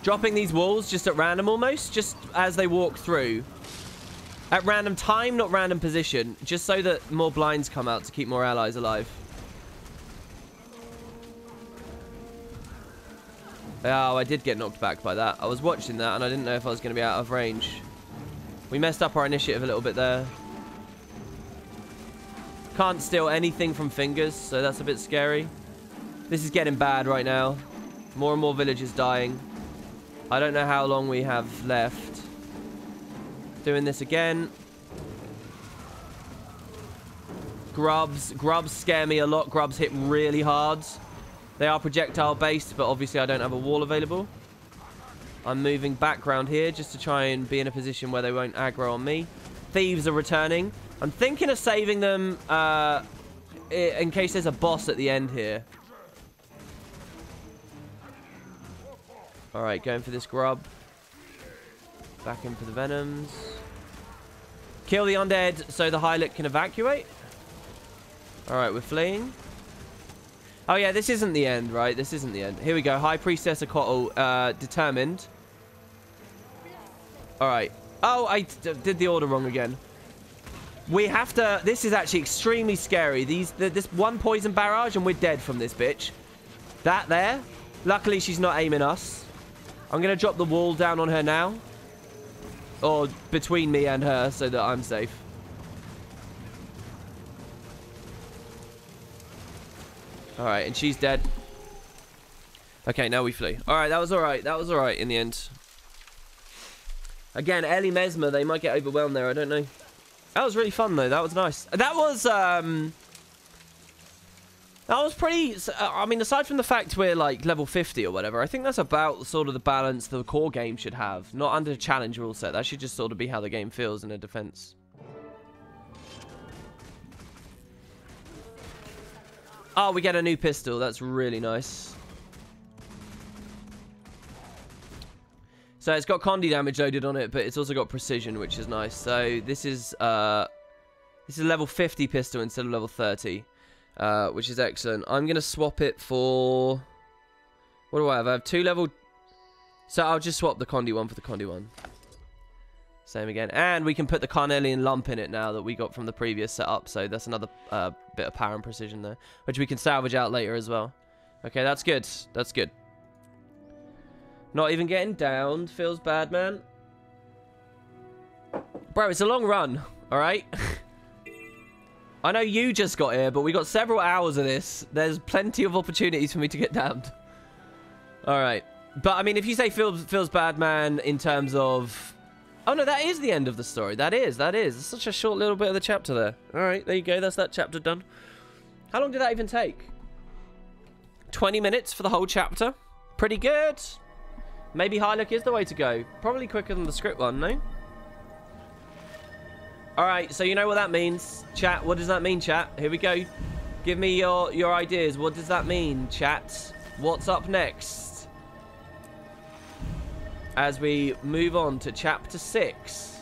Dropping these walls just at random almost, just as they walk through. At random time, not random position. Just so that more blinds come out to keep more allies alive. Oh, I did get knocked back by that. I was watching that and I didn't know if I was going to be out of range. We messed up our initiative a little bit there. Can't steal anything from fingers, so that's a bit scary. This is getting bad right now. More and more villagers dying. I don't know how long we have left. Doing this again. Grubs. Grubs scare me a lot. Grubs hit really hard. They are projectile based, but obviously I don't have a wall available. I'm moving back around here just to try and be in a position where they won't aggro on me. Thieves are returning. I'm thinking of saving them in case there's a boss at the end here. Alright, going for this grub. Back in for the Venoms. Kill the undead so the Hylek can evacuate. Alright, we're fleeing. Oh yeah, this isn't the end, right? This isn't the end. Here we go. High Priestess Akotl, determined. Alright. Oh, I did the order wrong again. We have to... This is actually extremely scary. This one poison barrage and we're dead from this bitch. That there. Luckily, she's not aiming us. I'm going to drop the wall down on her now. Or between me and her so that I'm safe. Alright, and she's dead. Okay, now we flee. Alright, that was alright. That was alright in the end. Again, Ellie Mesmer, they might get overwhelmed there. I don't know. That was really fun, though. That was nice. That was pretty... I mean, aside from the fact we're, like, level 50 or whatever, I think that's about sort of the balance the core game should have. Not under challenge rule set. That should just sort of be how the game feels in a defense. Oh, we get a new pistol. That's really nice. So it's got Condi damage loaded on it, but it's also got precision, which is nice. So this is a level 50 pistol instead of level 30, which is excellent. I'm going to swap it for... What do I have? I have 2 level... So I'll just swap the Condi one for the Condi one. Same again. And we can put the Carnelian lump in it now that we got from the previous setup. So that's another bit of power and precision there, which we can salvage out later as well. Okay, that's good. That's good. Not even getting downed. Feels bad, man. Bro, it's a long run. All right? I know you just got here, but we got several hours of this. There's plenty of opportunities for me to get downed. All right. But, I mean, if you say feels bad, man, in terms of... Oh, no, that is the end of the story. That is. It's such a short little bit of the chapter there. All right, there you go. That's that chapter done. How long did that even take? 20 minutes for the whole chapter. Pretty good. Maybe high look is the way to go. Probably quicker than the script one, no? All right, so you know what that means. Chat, what does that mean, chat? Here we go. Give me your ideas. What does that mean, chat? What's up next? As we move on to chapter 6.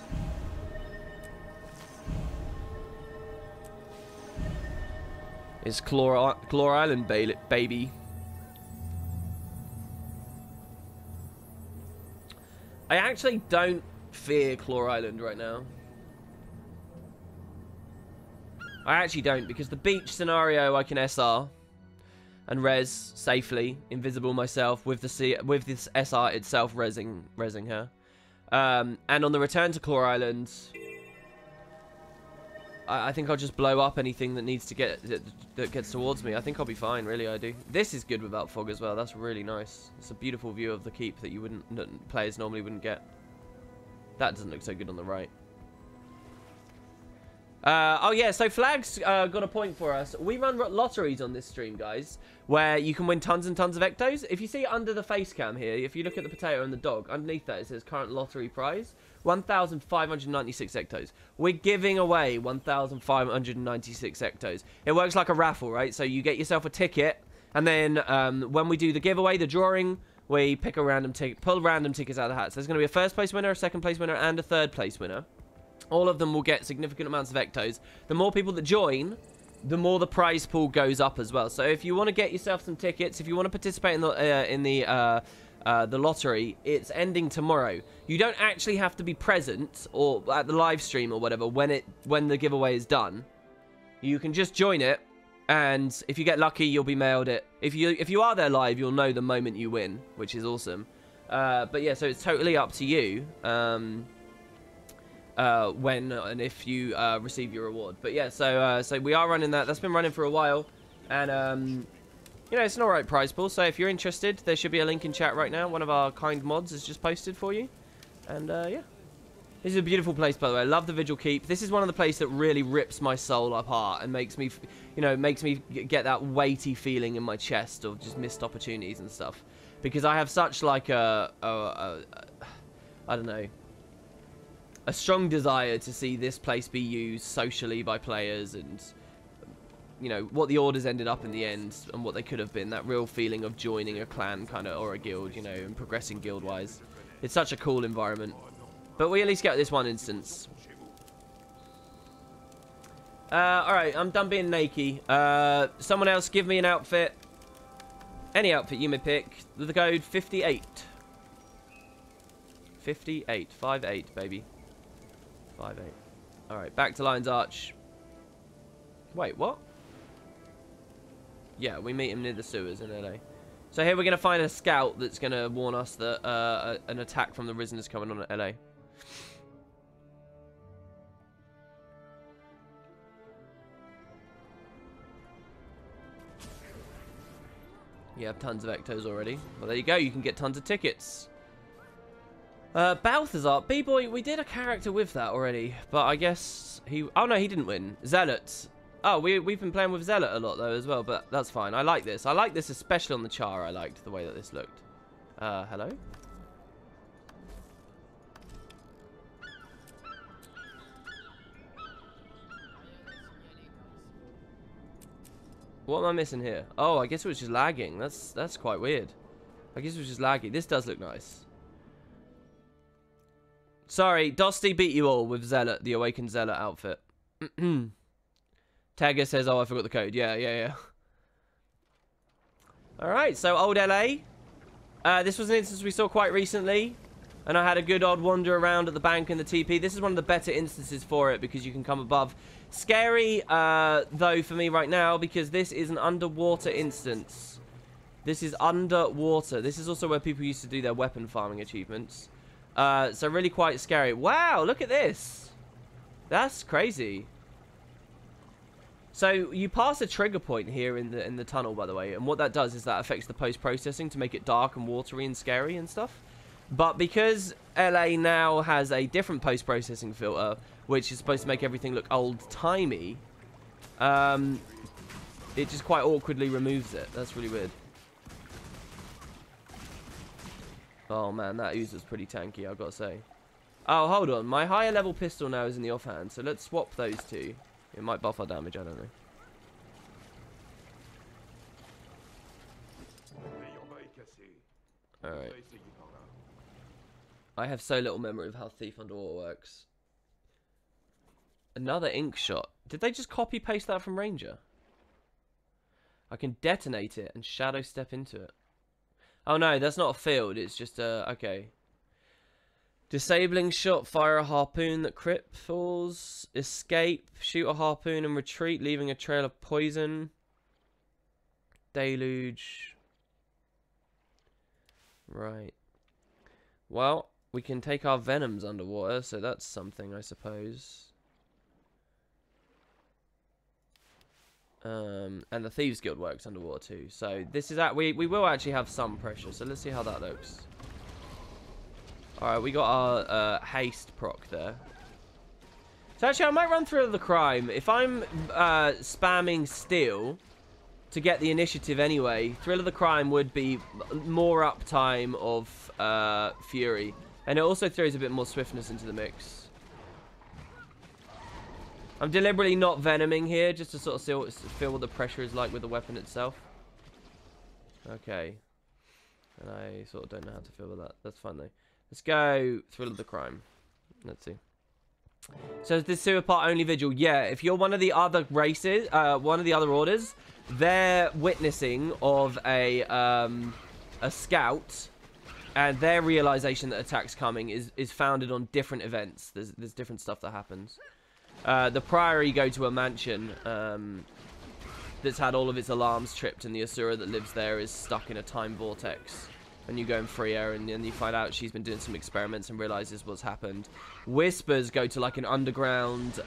It's Claw Island, baby. I actually don't fear Claw Island right now. I actually don't, because the beach scenario I can SR and res safely, invisible myself with this SR itself resing her. And on the return to Claw Island, I think I'll just blow up anything that needs to that gets towards me. I think I'll be fine, really. I do. This is good without fog as well. That's really nice. It's a beautiful view of the keep that players normally wouldn't get. That doesn't look so good on the right. Oh yeah, so Flag's got a point for us. We run lotteries on this stream, guys, where you can win tons and tons of ectos. If you see under the face cam here, if you look at the potato and the dog, underneath that it says current lottery prize, 1,596 ectos. We're giving away 1,596 ectos. It works like a raffle, right? So you get yourself a ticket, and then when we do the giveaway, the drawing, we pick a random ticket, pull random tickets out of the hats. There's going to be a first place winner, a second place winner, and a third place winner. All of them will get significant amounts of ectos. The more people that join, the more the prize pool goes up as well. So if you want to get yourself some tickets, if you want to participate in the lottery, it's ending tomorrow. You don't actually have to be present or at the live stream or whatever when the giveaway is done. You can just join it, and if you get lucky, you'll be mailed it. If you are there live, you'll know the moment you win, which is awesome. But yeah, so it's totally up to you. When and if you receive your reward. But yeah, so we are running that. That's been running for a while, and you know, it's an alright prize pool. So if you're interested, there should be a link in chat right now. One of our kind mods has just posted for you, and yeah, this is a beautiful place, by the way. I love the Vigil Keep. This is one of the places that really rips my soul apart and makes me, you know, makes me get that weighty feeling in my chest of just missed opportunities and stuff, because I have such like I don't know, a strong desire to see this place be used socially by players, and you know what the orders ended up in the end and what they could have been. That real feeling of joining a clan kind of, or a guild, you know, and progressing guild wise. It's such a cool environment. But we at least get this one instance. Alright, I'm done being naked. Someone else give me an outfit. Any outfit you may pick. With the code 58. 58. 58, baby. 58. Alright, back to Lion's Arch. Wait, what? Yeah, we meet him near the sewers in LA. So here we're going to find a scout that's going to warn us that an attack from the Risen is coming on at LA. You have tons of ectos already. Well, there you go. You can get tons of tickets. Balthazar. B-Boy, we did a character with that already. But I guess he... Oh, no, he didn't win. Zealot. Oh, we've been playing with Zealot a lot, though, as well. But that's fine. I like this. I like this, especially on the Char. I liked the way that this looked. Hello? What am I missing here? Oh, I guess it was just lagging. That's quite weird. I guess it was just lagging. This does look nice. Sorry, Dosty beat you all with Zealot, the Awakened Zealot outfit. Tagger says, oh, I forgot the code. Yeah. Alright, so old LA. This was an instance we saw quite recently. And I had a good odd wander around at the bank and the TP. This is one of the better instances for it because you can come above. Scary, though, for me right now because this is an underwater instance. This is underwater. This is also where people used to do their weapon farming achievements. So really quite scary. Wow, look at this. That's crazy. So you pass a trigger point here in the tunnel, by the way, and what that does is that affects the post-processing to make it dark and watery and scary and stuff. But because LA now has a different post-processing filter, which is supposed to make everything look old-timey, it just quite awkwardly removes it. That's really weird. Oh man, that user's pretty tanky, I've got to say. Oh, hold on. My higher level pistol now is in the offhand, so let's swap those two. It might buff our damage, I don't know. Alright. I have so little memory of how Thief Underwater works. Another ink shot. Did they just copy paste that from Ranger? I can detonate it and shadow step into it. Oh no, that's not a field, it's just a... okay. Disabling shot, fire a harpoon that cripples. Escape, shoot a harpoon and retreat, leaving a trail of poison. Deluge. Right. Well, we can take our venoms underwater, so that's something, I suppose. And the Thieves Guild works underwater too. So this is we will actually have some pressure. So let's see how that looks. All right, we got our haste proc there. So actually, I might run through the crime if I'm spamming steel to get the initiative anyway. Thrill of the Crime would be more uptime of Fury, and it also throws a bit more swiftness into the mix. I'm deliberately not venoming here, just to sort of feel what the pressure is like with the weapon itself. Okay. And I sort of don't know how to feel with that. That's fun, though. Let's go Thrill of the Crime. Let's see. So is this sewer part only vigil? Yeah, if you're one of the other races, one of the other orders, their witnessing of a scout and their realization that attack's coming is founded on different events. There's different stuff that happens. The Priory go to a mansion that's had all of its alarms tripped, and the Asura that lives there is stuck in a time vortex. And you go and free her, and then you find out she's been doing some experiments and realizes what's happened. Whispers go to like an underground,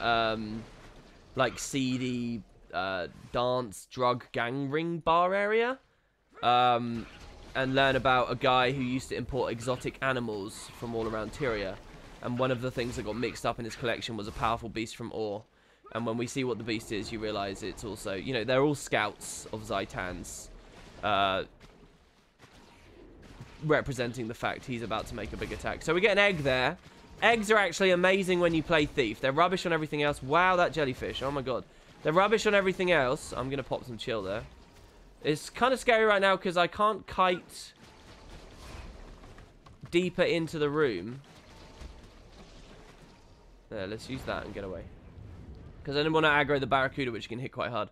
like seedy dance drug gang ring bar area, and learn about a guy who used to import exotic animals from all around Tyria. And one of the things that got mixed up in his collection was a powerful beast from Ore. And when we see what the beast is, you realize it's also, you know, they're all scouts of Zaitan's, representing the fact he's about to make a big attack. So we get an egg there. Eggs are actually amazing when you play Thief. They're rubbish on everything else. Wow, that jellyfish. Oh my god. They're rubbish on everything else. I'm going to pop some chill there. It's kind of scary right now because I can't kite deeper into the room. There, let's use that and get away. Because I didn't want to aggro the Barracuda, which can hit quite hard.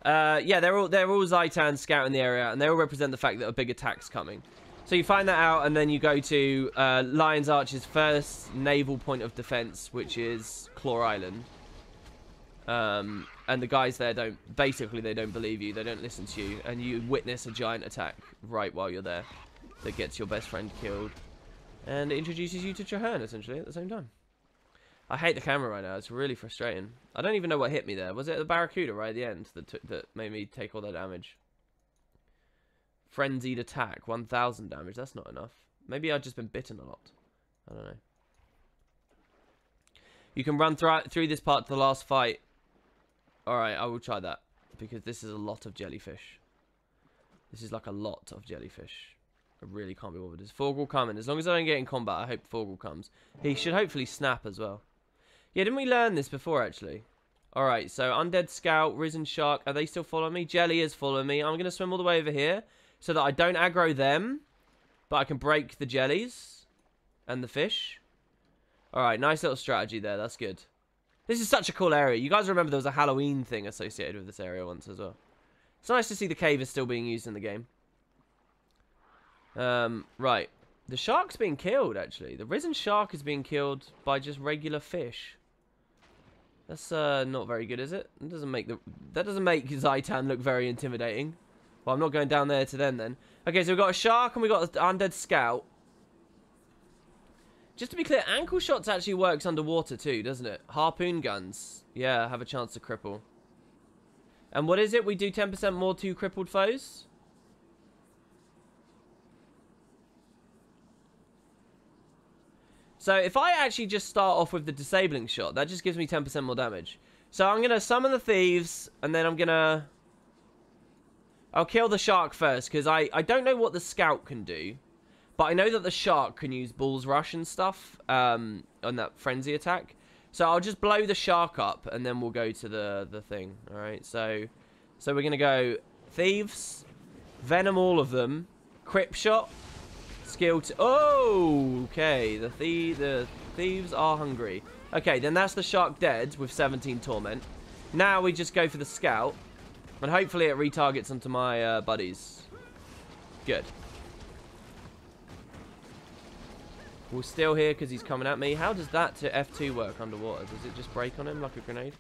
Yeah, they're all Zaitan scouting the area, and they all represent the fact that a big attack's coming. So you find that out, and then you go to Lion's Arch's first naval point of defense, which is Claw Island. And the guys there don't believe you, they don't listen to you, and you witness a giant attack right while you're there that gets your best friend killed, and it introduces you to Chahern essentially at the same time. I hate the camera right now. It's really frustrating. I don't even know what hit me there. Was it the Barracuda right at the end that made me take all that damage? Frenzied attack. 1,000 damage. That's not enough. Maybe I've just been bitten a lot. I don't know. You can run through this part to the last fight. Alright, I will try that. Because this is a lot of jellyfish. This is like a lot of jellyfish. I really can't be bothered. Is Forgal coming? As long as I don't get in combat, I hope Forgal comes. He should hopefully snap as well. Yeah, didn't we learn this before, actually? Alright, so Undead Scout, Risen Shark. Are they still following me? Jelly is following me. I'm going to swim all the way over here so that I don't aggro them. But I can break the jellies and the fish. Alright, nice little strategy there. That's good. This is such a cool area. You guys remember there was a Halloween thing associated with this area once as well. It's nice to see the cave is still being used in the game. Right. The shark's being killed, actually. The Risen Shark is being killed by just regular fish. That's not very good, is it? That doesn't make Zaitan look very intimidating. Well, I'm not going down there to them then. Okay, so we've got a shark and we've got an Undead Scout. Just to be clear, ankle shots actually works underwater too, doesn't it? Harpoon guns. Yeah, have a chance to cripple. And what is it? We do 10% more to crippled foes? So if I actually just start off with the disabling shot, that just gives me 10% more damage. So I'm going to summon the thieves, and then I'm going to... I'll kill the shark first, because I don't know what the scout can do. But I know that the shark can use Bull's Rush and stuff on that frenzy attack. So I'll just blow the shark up, and then we'll go to the thing. Alright, so we're going to go thieves, venom all of them, crip shot, skill to... Oh, okay. The thieves are hungry. Okay, then that's the shark dead with 17 torment. Now we just go for the scout. And hopefully it retargets onto my buddies. Good. We're still here because he's coming at me. How does that to F2 work underwater? Does it just break on him like a grenade?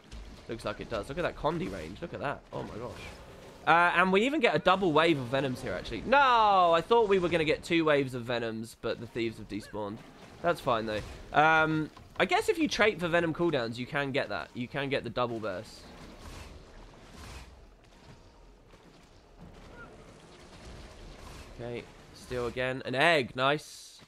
Looks like it does. Look at that Condi range. Look at that. Oh my gosh. And we even get a double wave of Venoms here, actually. No! I thought we were going to get 2 waves of Venoms, but the Thieves have despawned. That's fine, though. I guess if you trait for Venom cooldowns, you can get that. You can get the double burst. Okay. Steal again. An egg. Nice.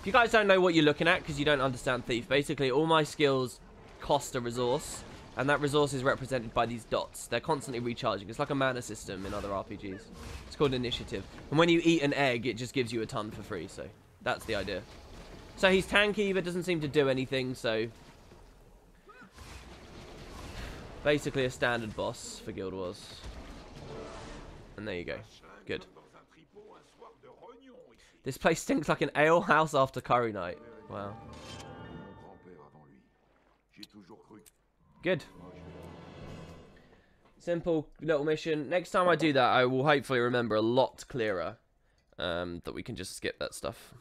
If you guys don't know what you're looking at, because you don't understand Thief, basically all my skills cost a resource. And that resource is represented by these dots. They're constantly recharging. It's like a mana system in other RPGs. It's called Initiative. And when you eat an egg, it just gives you a ton for free. So that's the idea. So he's tanky, but doesn't seem to do anything. So basically a standard boss for Guild Wars. And there you go. Good. This place stinks like an ale house after curry night. Wow. Good. Simple little mission. Next time I do that, I will hopefully remember a lot clearer that we can just skip that stuff.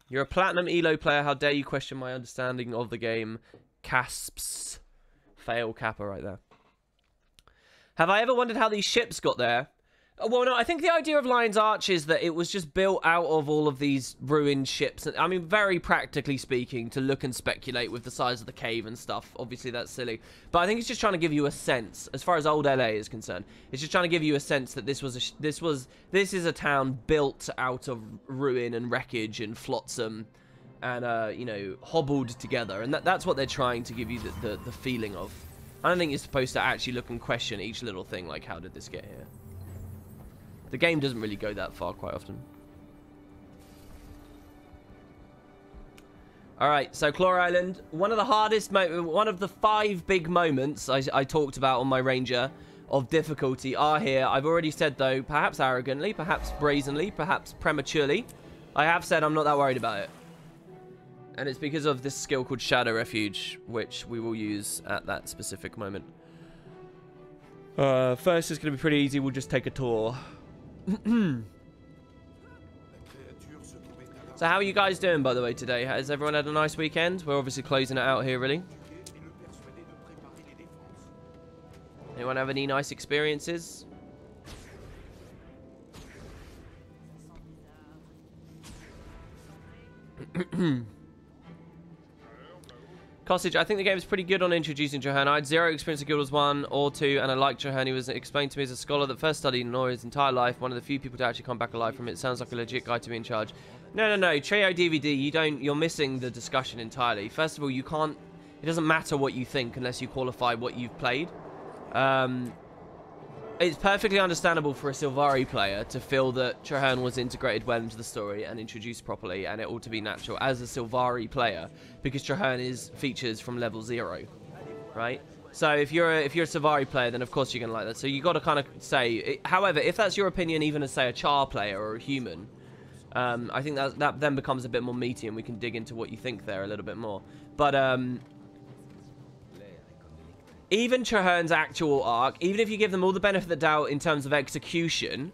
You're a platinum ELO player. How dare you question my understanding of the game? Casps. Fail Kappa right there. Have I ever wondered how these ships got there? Well, no, I think the idea of Lion's Arch is that it was just built out of all of these ruined ships. I mean, very practically speaking, to look and speculate with the size of the cave and stuff. Obviously, that's silly. But I think it's just trying to give you a sense, as far as old LA is concerned. It's just trying to give you a sense that this is a town built out of ruin and wreckage and flotsam and, you know, hobbled together. And that's what they're trying to give you the feeling of. I don't think you're supposed to actually look and question each little thing, like, how did this get here? The game doesn't really go that far quite often. Alright, so Claw Island. One of the hardest, one of the 5 big moments I talked about on my Ranger of difficulty are here. I've already said, though, perhaps arrogantly, perhaps brazenly, perhaps prematurely, I have said I'm not that worried about it. And it's because of this skill called Shadow Refuge, which we will use at that specific moment. First, it's going to be pretty easy. We'll just take a tour. So how are you guys doing, by the way, today? Has everyone had a nice weekend? We're obviously closing it out here, really. Anyone have any nice experiences? Costage, I think the game is pretty good on introducing Johann. I had 0 experience of Guild Wars 1 or 2, and I liked Johann. He was explained to me as a scholar that first studied in Nora his entire life, one of the few people to actually come back alive from it. Sounds like a legit guy to be in charge. No. Trio DVD, you're missing the discussion entirely. First of all, you can't... It doesn't matter what you think unless you qualify what you've played. it's perfectly understandable for a Sylvari player to feel that Trahearne was integrated well into the story and introduced properly, and it ought to be natural as a Sylvari player, because Trahearne is features from level 0, right? So if you're a Sylvari player, then of course you're gonna like that. So you got to kind of say. However, if that's your opinion, even as say a Char player or a human, I think that then becomes a bit more meaty, and we can dig into what you think there a little bit more. But even Trahearne's actual arc, even if you give them all the benefit of the doubt in terms of execution,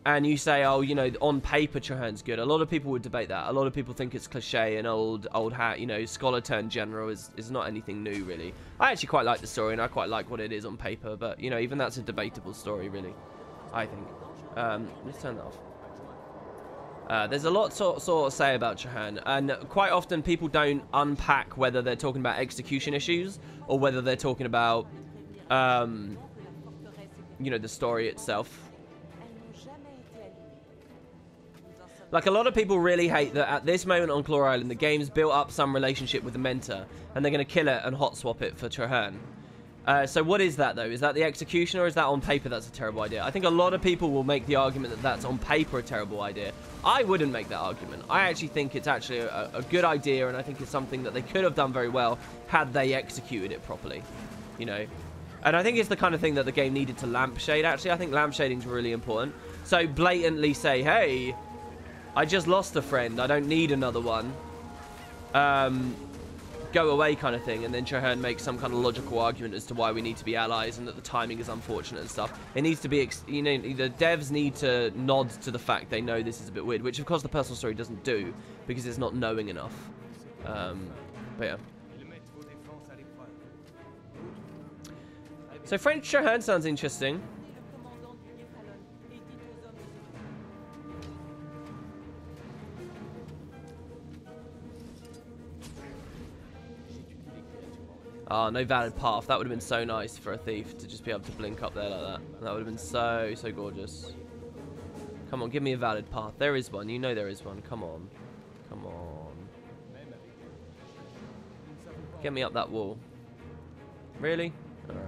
and you say, oh, you know, on paper Trahearne's good, a lot of people would debate that. A lot of people think it's cliche and old hat, you know, scholar turned general is not anything new, really. I actually quite like the story, and I quite like what it is on paper, but, you know, even that's a debatable story, really, I think. Let's turn that off. There's a lot sort of say about Trahearne, and quite often people don't unpack whether they're talking about execution issues or whether they're talking about, you know, the story itself. Like, a lot of people really hate that at this moment on Claw Island, the game's built up some relationship with the mentor, and they're going to kill it and hot swap it for Trahearne. So what is that, though? Is that the execution, or is that on paper that's a terrible idea? I think a lot of people will make the argument that that's on paper a terrible idea. I wouldn't make that argument. I actually think it's actually a good idea, and I think it's something that they could have done very well had they executed it properly, you know? And I think it's the kind of thing that the game needed to lampshade, actually. I think lampshading's really important. So blatantly say, hey, I just lost a friend, I don't need another one. Go away kind of thing, and then Trahearne makes some kind of logical argument as to why we need to be allies and that the timing is unfortunate and stuff. It needs to be, you know, the devs need to nod to the fact they know this is a bit weird, which of course the personal story doesn't do because it's not knowing enough. But yeah. So French Trahearne sounds interesting. Oh, no valid path. That would have been so nice for a thief to just be able to blink up there like that. That would have been so, so gorgeous. Come on, give me a valid path. There is one. You know there is one. Come on. Come on. Get me up that wall. Really? Alright.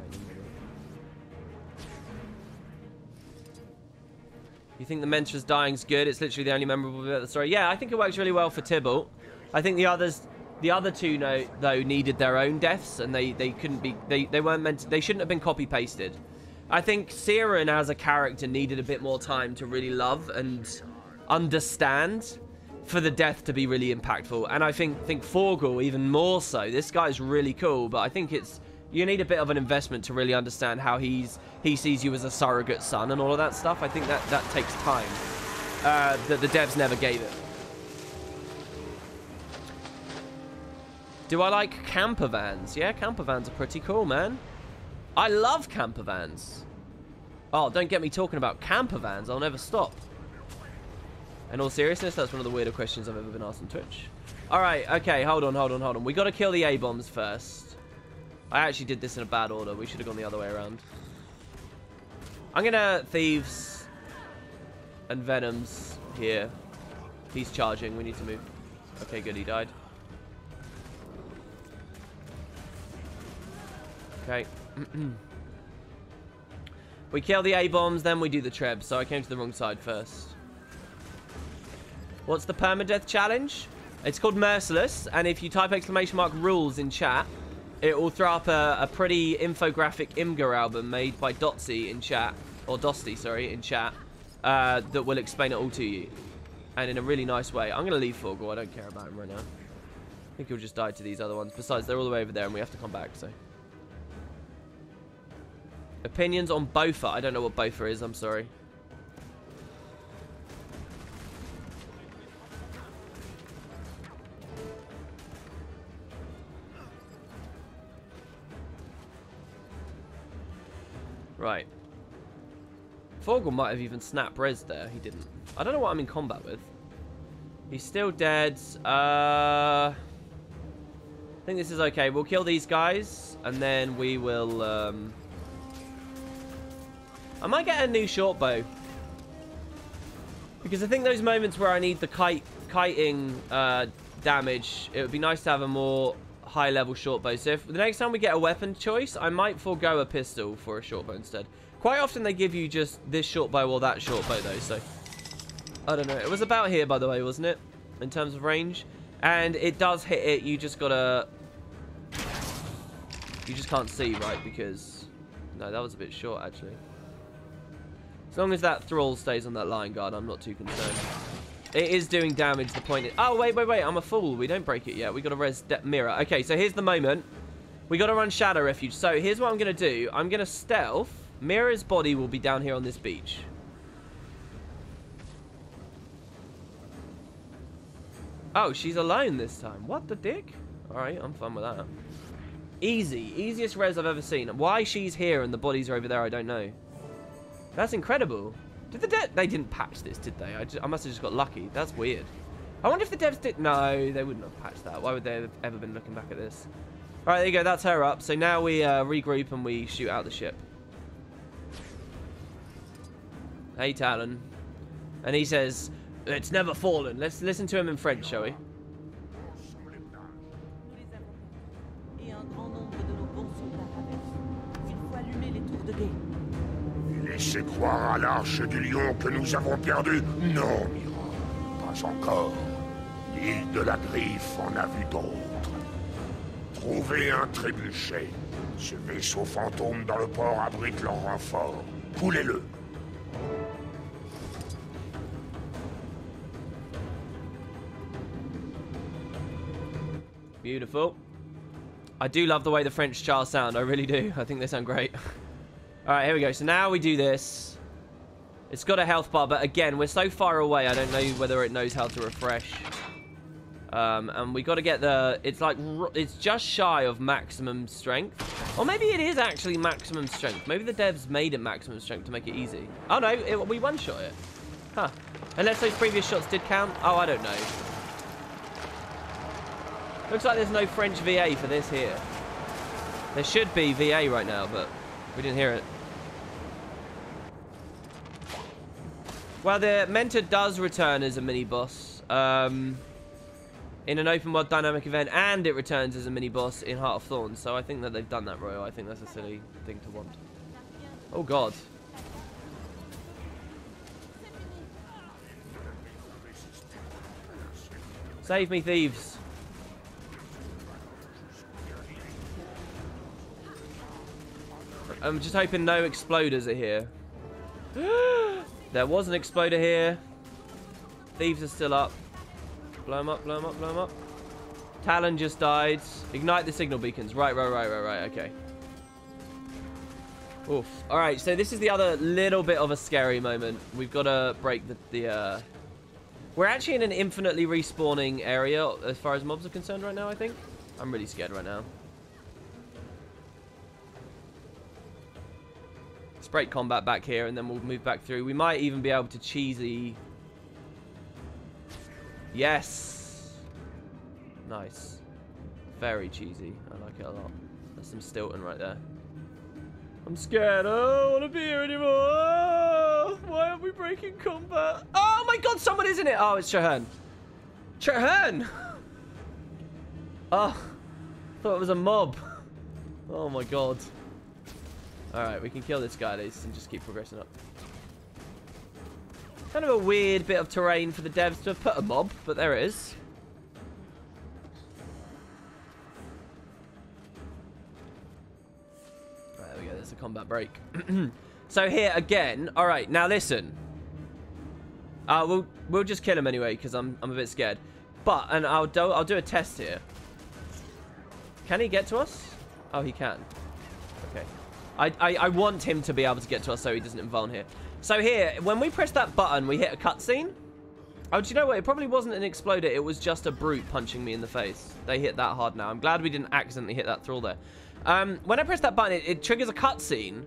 You think the Mentor's dying's good? It's literally the only memorable bit of the story. Yeah, I think it works really well for Tybalt. I think the other two, though, needed their own deaths, and they couldn't be. They weren't meant to, they shouldn't have been copy pasted. I think Siren as a character needed a bit more time to really love and understand for the death to be really impactful. And I think Forgul even more so. This guy's really cool, but I think you need a bit of an investment to really understand how he sees you as a surrogate son and all of that stuff. I think that takes time that the devs never gave it. Do I like camper vans? Yeah, camper vans are pretty cool, man. I love camper vans. Oh, don't get me talking about camper vans. I'll never stop. In all seriousness, that's one of the weirder questions I've ever been asked on Twitch. Alright, okay, hold on. We gotta kill the A-bombs first. I actually did this in a bad order. We should have gone the other way around. I'm gonna Thieves and Venoms here. He's charging. We need to move. Okay, good. He died. Okay. We kill the A-bombs, then we do the Trebs. So I came to the wrong side first. What's the permadeath challenge? It's called Merciless, and if you type !rules in chat, it will throw up a pretty infographic Imgur album made by Dotsy in chat, or Dosty, sorry, in chat, that will explain it all to you, and in a really nice way. I'm gonna leave Forgul. I don't care about him right now. I think he'll just die to these other ones. Besides, they're all the way over there, and we have to come back. So, opinions on Bofa? I don't know what Bofa is. I'm sorry. Right. Forgul might have even snap res there. He didn't. I don't know what I'm in combat with. He's still dead. I think this is okay. We'll kill these guys, and then we will... I might get a new short bow. Because I think those moments where I need the kiting damage, it would be nice to have a more high-level short bow. So if the next time we get a weapon choice, I might forego a pistol for a short bow instead. Quite often they give you just this short bow or that short bow, though, so... I don't know. It was about here, by the way, wasn't it? In terms of range. And it does hit it. You just gotta... You just can't see, right? Because... No, that was a bit short, actually. As long as that thrall stays on that line guard, I'm not too concerned. It is doing damage. The point is... Oh, wait. I'm a fool. We don't break it yet. We got to res mirror. Okay, so here's the moment. We got to run Shadow Refuge. So here's what I'm going to do. I'm going to stealth. Mirror's body will be down here on this beach. Oh, she's alone this time. What the dick? Alright, I'm fine with that. Easy. Easiest res I've ever seen. Why she's here and the bodies are over there, I don't know. That's incredible. Did the they didn't patch this, did they? I must have just got lucky. That's weird. I wonder if the devs did... No, they wouldn't have patched that. Why would they have ever been looking back at this? Alright, there you go. That's her up. So now we regroup and we shoot out the ship. Hey, Talon. And he says, it's never fallen. Let's listen to him in French, shall we? Laissez croire à l'Arche du Lion que nous avons perdu? Non, Mira, pas encore. L'île de la Griffe en a vu d'autres. Trouvez un trébuchet. Ce vaisseau fantôme dans le port abrite leur renfort. Coulez-le. Beautiful. I do love the way the French chars sound. I really do. I think they sound great. Alright, here we go. So now we do this. It's got a health bar, but again, we're so far away, I don't know whether it knows how to refresh. And we got to get the... It's like... It's just shy of maximum strength. Or maybe it is actually maximum strength. Maybe the devs made it maximum strength to make it easy. Oh, no. We one-shot it. Huh. Unless those previous shots did count. Oh, I don't know. Looks like there's no French VA for this here. There should be VA right now, but we didn't hear it. Well, the Mentor does return as a mini-boss in an open world dynamic event, and it returns as a mini-boss in Heart of Thorns, so I think that they've done that, Royal. I think that's a silly thing to want. Oh, God. Save me, thieves. I'm just hoping no exploders are here. There was an exploder here. Thieves are still up. Blow them up, blow them up, blow them up. Talon just died. Ignite the signal beacons. Right, okay. Oof. Alright, so this is the other little bit of a scary moment. We've got to break the We're actually in an infinitely respawning area as far as mobs are concerned right now, I think. I'm really scared right now. Let's break combat back here, and then we'll move back through. We might even be able to cheesy... Yes! Nice. Very cheesy. I like it a lot. There's some Stilton right there. I'm scared. I don't want to be here anymore. Oh, why are we breaking combat? Oh my god, someone is in it. Oh, it's Chahern. Chahern! Oh, thought it was a mob. Oh my god. Alright, we can kill this guy at least and just keep progressing up. Kind of a weird bit of terrain for the devs to have put a mob, but there it is. Right, there we go. There's a combat break. So here again. All right, now listen. We'll just kill him anyway because I'm a bit scared. But I'll do a test here. Can he get to us? Oh, he can. Okay. I want him to be able to get to us so he doesn't invuln here. So here, when we press that button, we hit a cutscene. Oh, do you know what? It probably wasn't an exploder. It was just a brute punching me in the face. They hit that hard now. I'm glad we didn't accidentally hit that thrall there. When I press that button, it triggers a cutscene.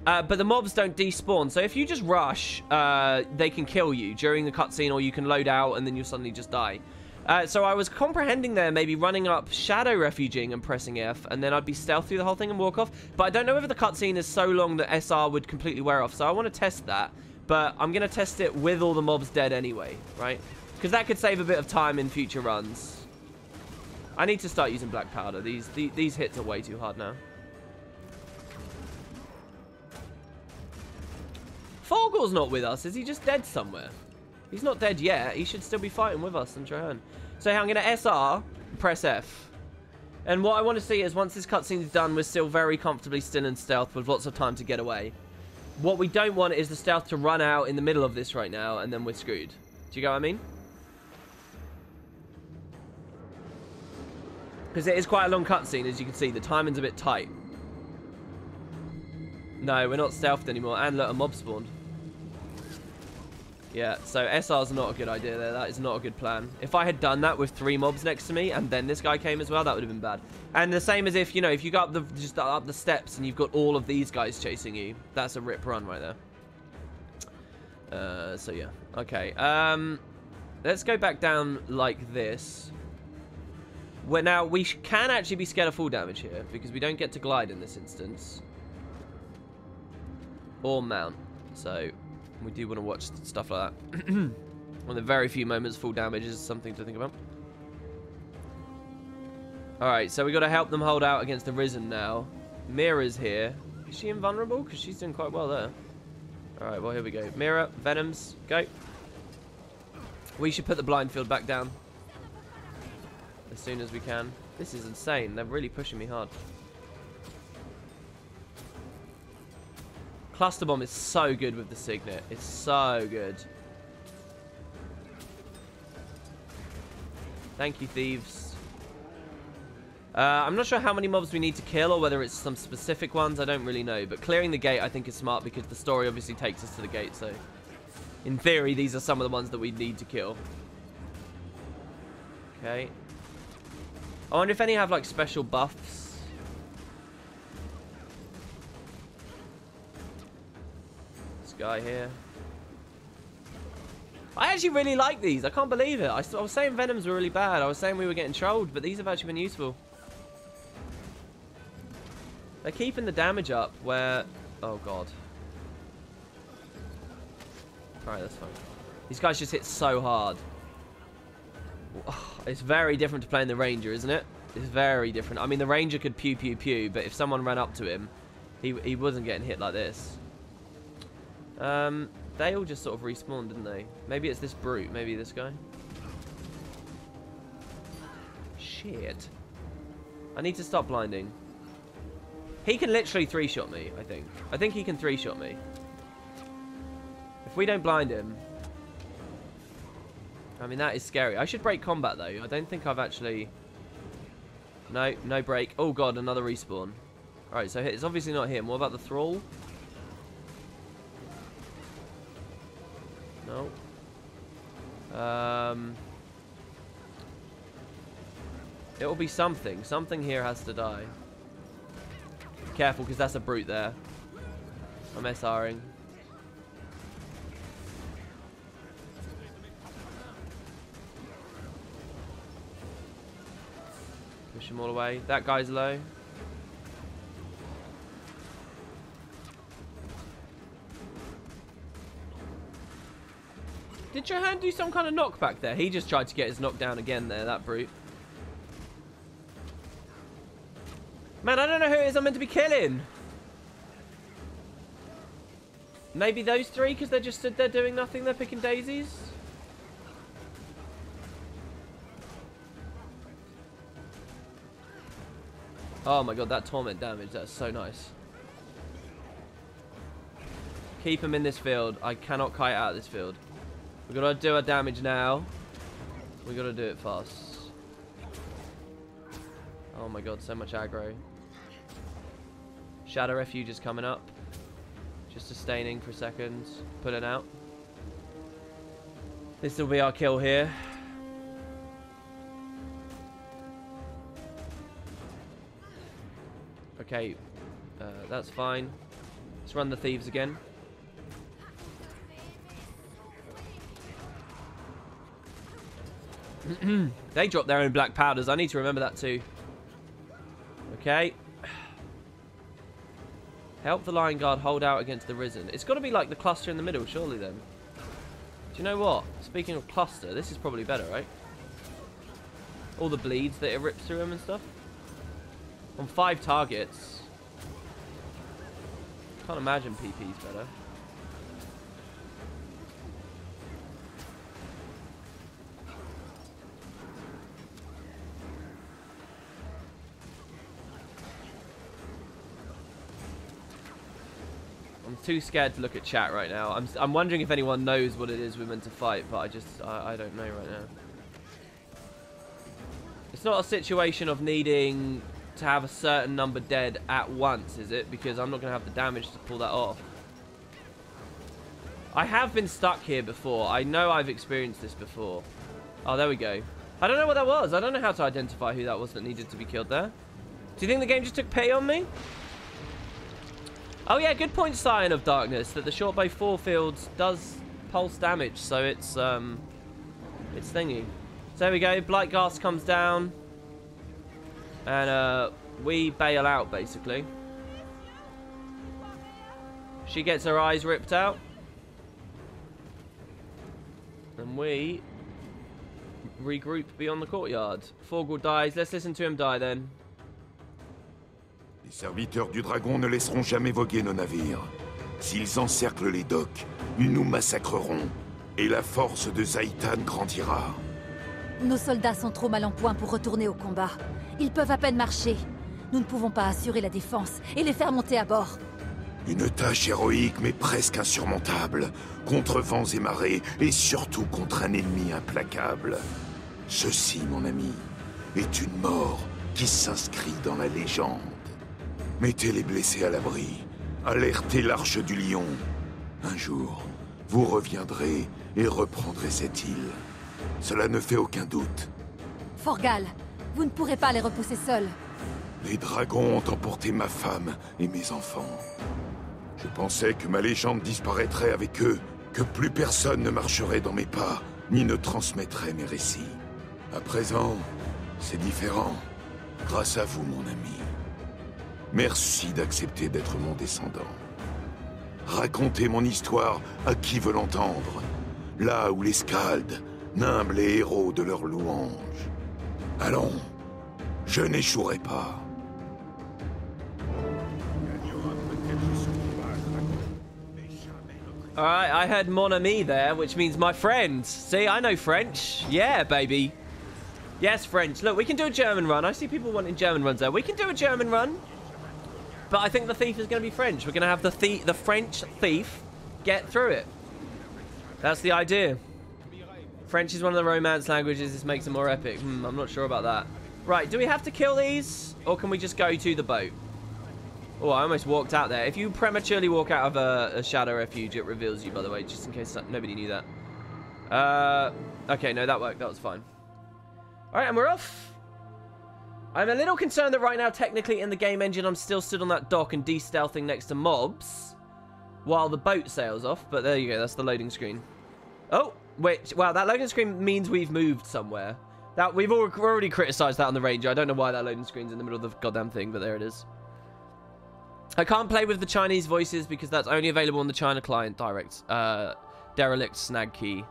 But the mobs don't despawn. So if you just rush, they can kill you during the cutscene, or you can load out and then you'll suddenly just die. So I was comprehending there, maybe running up, shadow refuging and pressing F, and then I'd be stealth through the whole thing and walk off. But I don't know whether the cutscene is so long that SR would completely wear off. So I want to test that, but I'm going to test it with all the mobs dead anyway, right? Because that could save a bit of time in future runs. I need to start using black powder. These hits are way too hard now. Thorgor's not with us. Is he just dead somewhere? He's not dead yet. He should still be fighting with us in Trahan. So I'm going to SR, press F. And what I want to see is once this cutscene is done, we're still very comfortably still in stealth with lots of time to get away. What we don't want is the stealth to run out in the middle of this right now, and then we're screwed. Do you get what I mean? Because it is quite a long cutscene, as you can see. The timing's a bit tight. No, we're not stealthed anymore. And look, a mob spawned. Yeah, so SR's not a good idea there. That is not a good plan. If I had done that with 3 mobs next to me and then this guy came as well, that would have been bad. And the same as if, you know, if you go up just up the steps and you've got all of these guys chasing you, that's a rip run right there. So yeah. Okay. Let's go back down like this. Now, we can actually be scared of full damage here because we don't get to glide in this instance. Or mount. So we do want to watch stuff like that. One of the very few moments full damage is something to think about. Alright, so we got to help them hold out against the Risen now. Mira's here. Is she invulnerable? Because she's doing quite well there. Alright, well, here we go. Mira, Venoms, go. We should put the blind field back down as soon as we can. This is insane. They're really pushing me hard. Cluster Bomb is so good with the Signet. It's so good. Thank you, thieves. I'm not sure how many mobs we need to kill or whether it's some specific ones. I don't really know. But clearing the gate, I think, is smart because the story obviously takes us to the gate. So, in theory, these are some of the ones that we need to kill. Okay. I wonder if any have, like, special buffs. Guy here. I actually really like these. I can't believe it. I was saying Venoms were really bad. I was saying we were getting trolled, but these have actually been useful. They're keeping the damage up where... Oh, God. Alright, that's fine. These guys just hit so hard. It's very different to playing the Ranger, isn't it? It's very different. I mean, the Ranger could pew, pew, pew, but if someone ran up to him, he wasn't getting hit like this. They all just sort of respawned, didn't they? Maybe it's this brute. Maybe this guy. Shit. I need to stop blinding. He can literally 3-shot me, I think. I think he can 3-shot me. If we don't blind him... I mean, that is scary. I should break combat, though. I don't think I've actually... No, no break. Oh, God, another respawn. Alright, so it's obviously not him. What about the Thrall? No. It will be something. Something here has to die. Be careful, because that's a brute there. I'm SRing. Push him all away. That guy's low. Did Johan do some kind of knockback there? He just tried to get his knockdown again there, that brute. Man, I don't know who it is I'm meant to be killing. Maybe those 3, because they're just stood there doing nothing. They're picking daisies. Oh my god, that torment damage. That's so nice. Keep him in this field. I cannot kite out of this field. We've got to do our damage now. We've got to do it fast. Oh my god, so much aggro. Shadow Refuge is coming up. Just sustaining for a second. Pulling out. This will be our kill here. Okay, that's fine. Let's run the thieves again. They drop their own black powders. I need to remember that too. Okay. Help the Lion Guard hold out against the Risen. It's got to be like the cluster in the middle, surely then. Do you know what? Speaking of cluster, this is probably better, right? All the bleeds that it rips through them and stuff. On 5 targets. Can't imagine PP's better. I'm too scared to look at chat right now. I'm wondering if anyone knows what it is we're meant to fight, but I don't know right now. It's not a situation of needing to have a certain number dead at once, is it? Because I'm not going to have the damage to pull that off. I have been stuck here before. I know I've experienced this before. Oh, there we go. I don't know what that was. I don't know how to identify who that was that needed to be killed there. Do you think the game just took pity on me? Oh yeah, good point, Scion of Darkness, that the shortbow 4 fields does pulse damage, so it's thingy. So there we go, Blightghast comes down, and we bail out, basically. She gets her eyes ripped out, and we regroup beyond the courtyard. Forgul dies, let's listen to him die then. Les serviteurs du dragon ne laisseront jamais voguer nos navires. S'ils encerclent les docks, ils nous massacreront. Et la force de Zaitan grandira. Nos soldats sont trop mal en point pour retourner au combat. Ils peuvent à peine marcher. Nous ne pouvons pas assurer la défense et les faire monter à bord. Une tâche héroïque mais presque insurmontable. Contre vents et marées et surtout contre un ennemi implacable. Ceci, mon ami, est une mort qui s'inscrit dans la légende. Mettez les blessés à l'abri. Alertez l'Arche du Lion. Un jour, vous reviendrez et reprendrez cette île. Cela ne fait aucun doute. Forgal, vous ne pourrez pas les repousser seuls. Les dragons ont emporté ma femme et mes enfants. Je pensais que ma légende disparaîtrait avec eux, que plus personne ne marcherait dans mes pas, ni ne transmettrait mes récits. À présent, c'est différent. Grâce à vous, mon ami. Merci d'accepter d'être mon descendant. Racontez mon histoire à qui veut l'entendre, là où les Skalds nimblent les héros de leurs louanges. Allons, je n'échouerai pas. Alright, I heard mon ami there, which means my friend. See, I know French. Yeah, baby. Yes, French. Look, we can do a German run. I see people wanting German runs there. We can do a German run. But I think the thief is going to be French. We're going to have the French thief get through it. That's the idea. French is one of the Romance languages. This makes it more epic. I'm not sure about that. Right, do we have to kill these? Or can we just go to the boat? Oh, I almost walked out there. If you prematurely walk out of a shadow refuge, it reveals you, by the way, just in case nobody knew that. Okay, no, that worked. That was fine. All right, and we're off. I'm a little concerned that right now, technically, in the game engine, I'm still stood on that dock and de-stealthing next to mobs while the boat sails off. But there you go. That's the loading screen. Oh, wait. Wow, that loading screen means we've moved somewhere. That we've already criticised that on the Ranger. I don't know why that loading screen's in the middle of the goddamn thing, but there it is. I can't play with the Chinese voices because that's only available on the China client direct. Derelict snag key.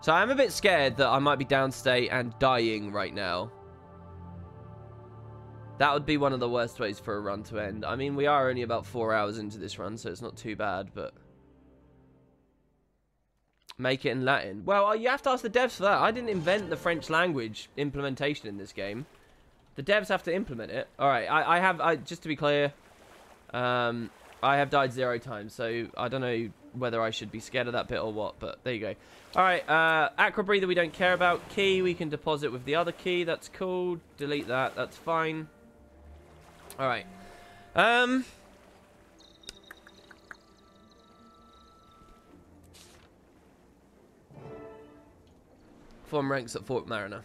So I'm a bit scared that I might be downstate and dying right now. That would be one of the worst ways for a run to end. I mean, we are only about 4 hours into this run, so it's not too bad, but... Make it in Latin. Well, you have to ask the devs for that. I didn't invent the French language implementation in this game. The devs have to implement it. Alright, just to be clear, I have died 0 times, so I don't know whether I should be scared of that bit or what, but there you go. Alright, Aqua Breather we don't care about. Key we can deposit with the other key, that's cool. Delete that, that's fine. Alright. Form ranks at Fort Mariner.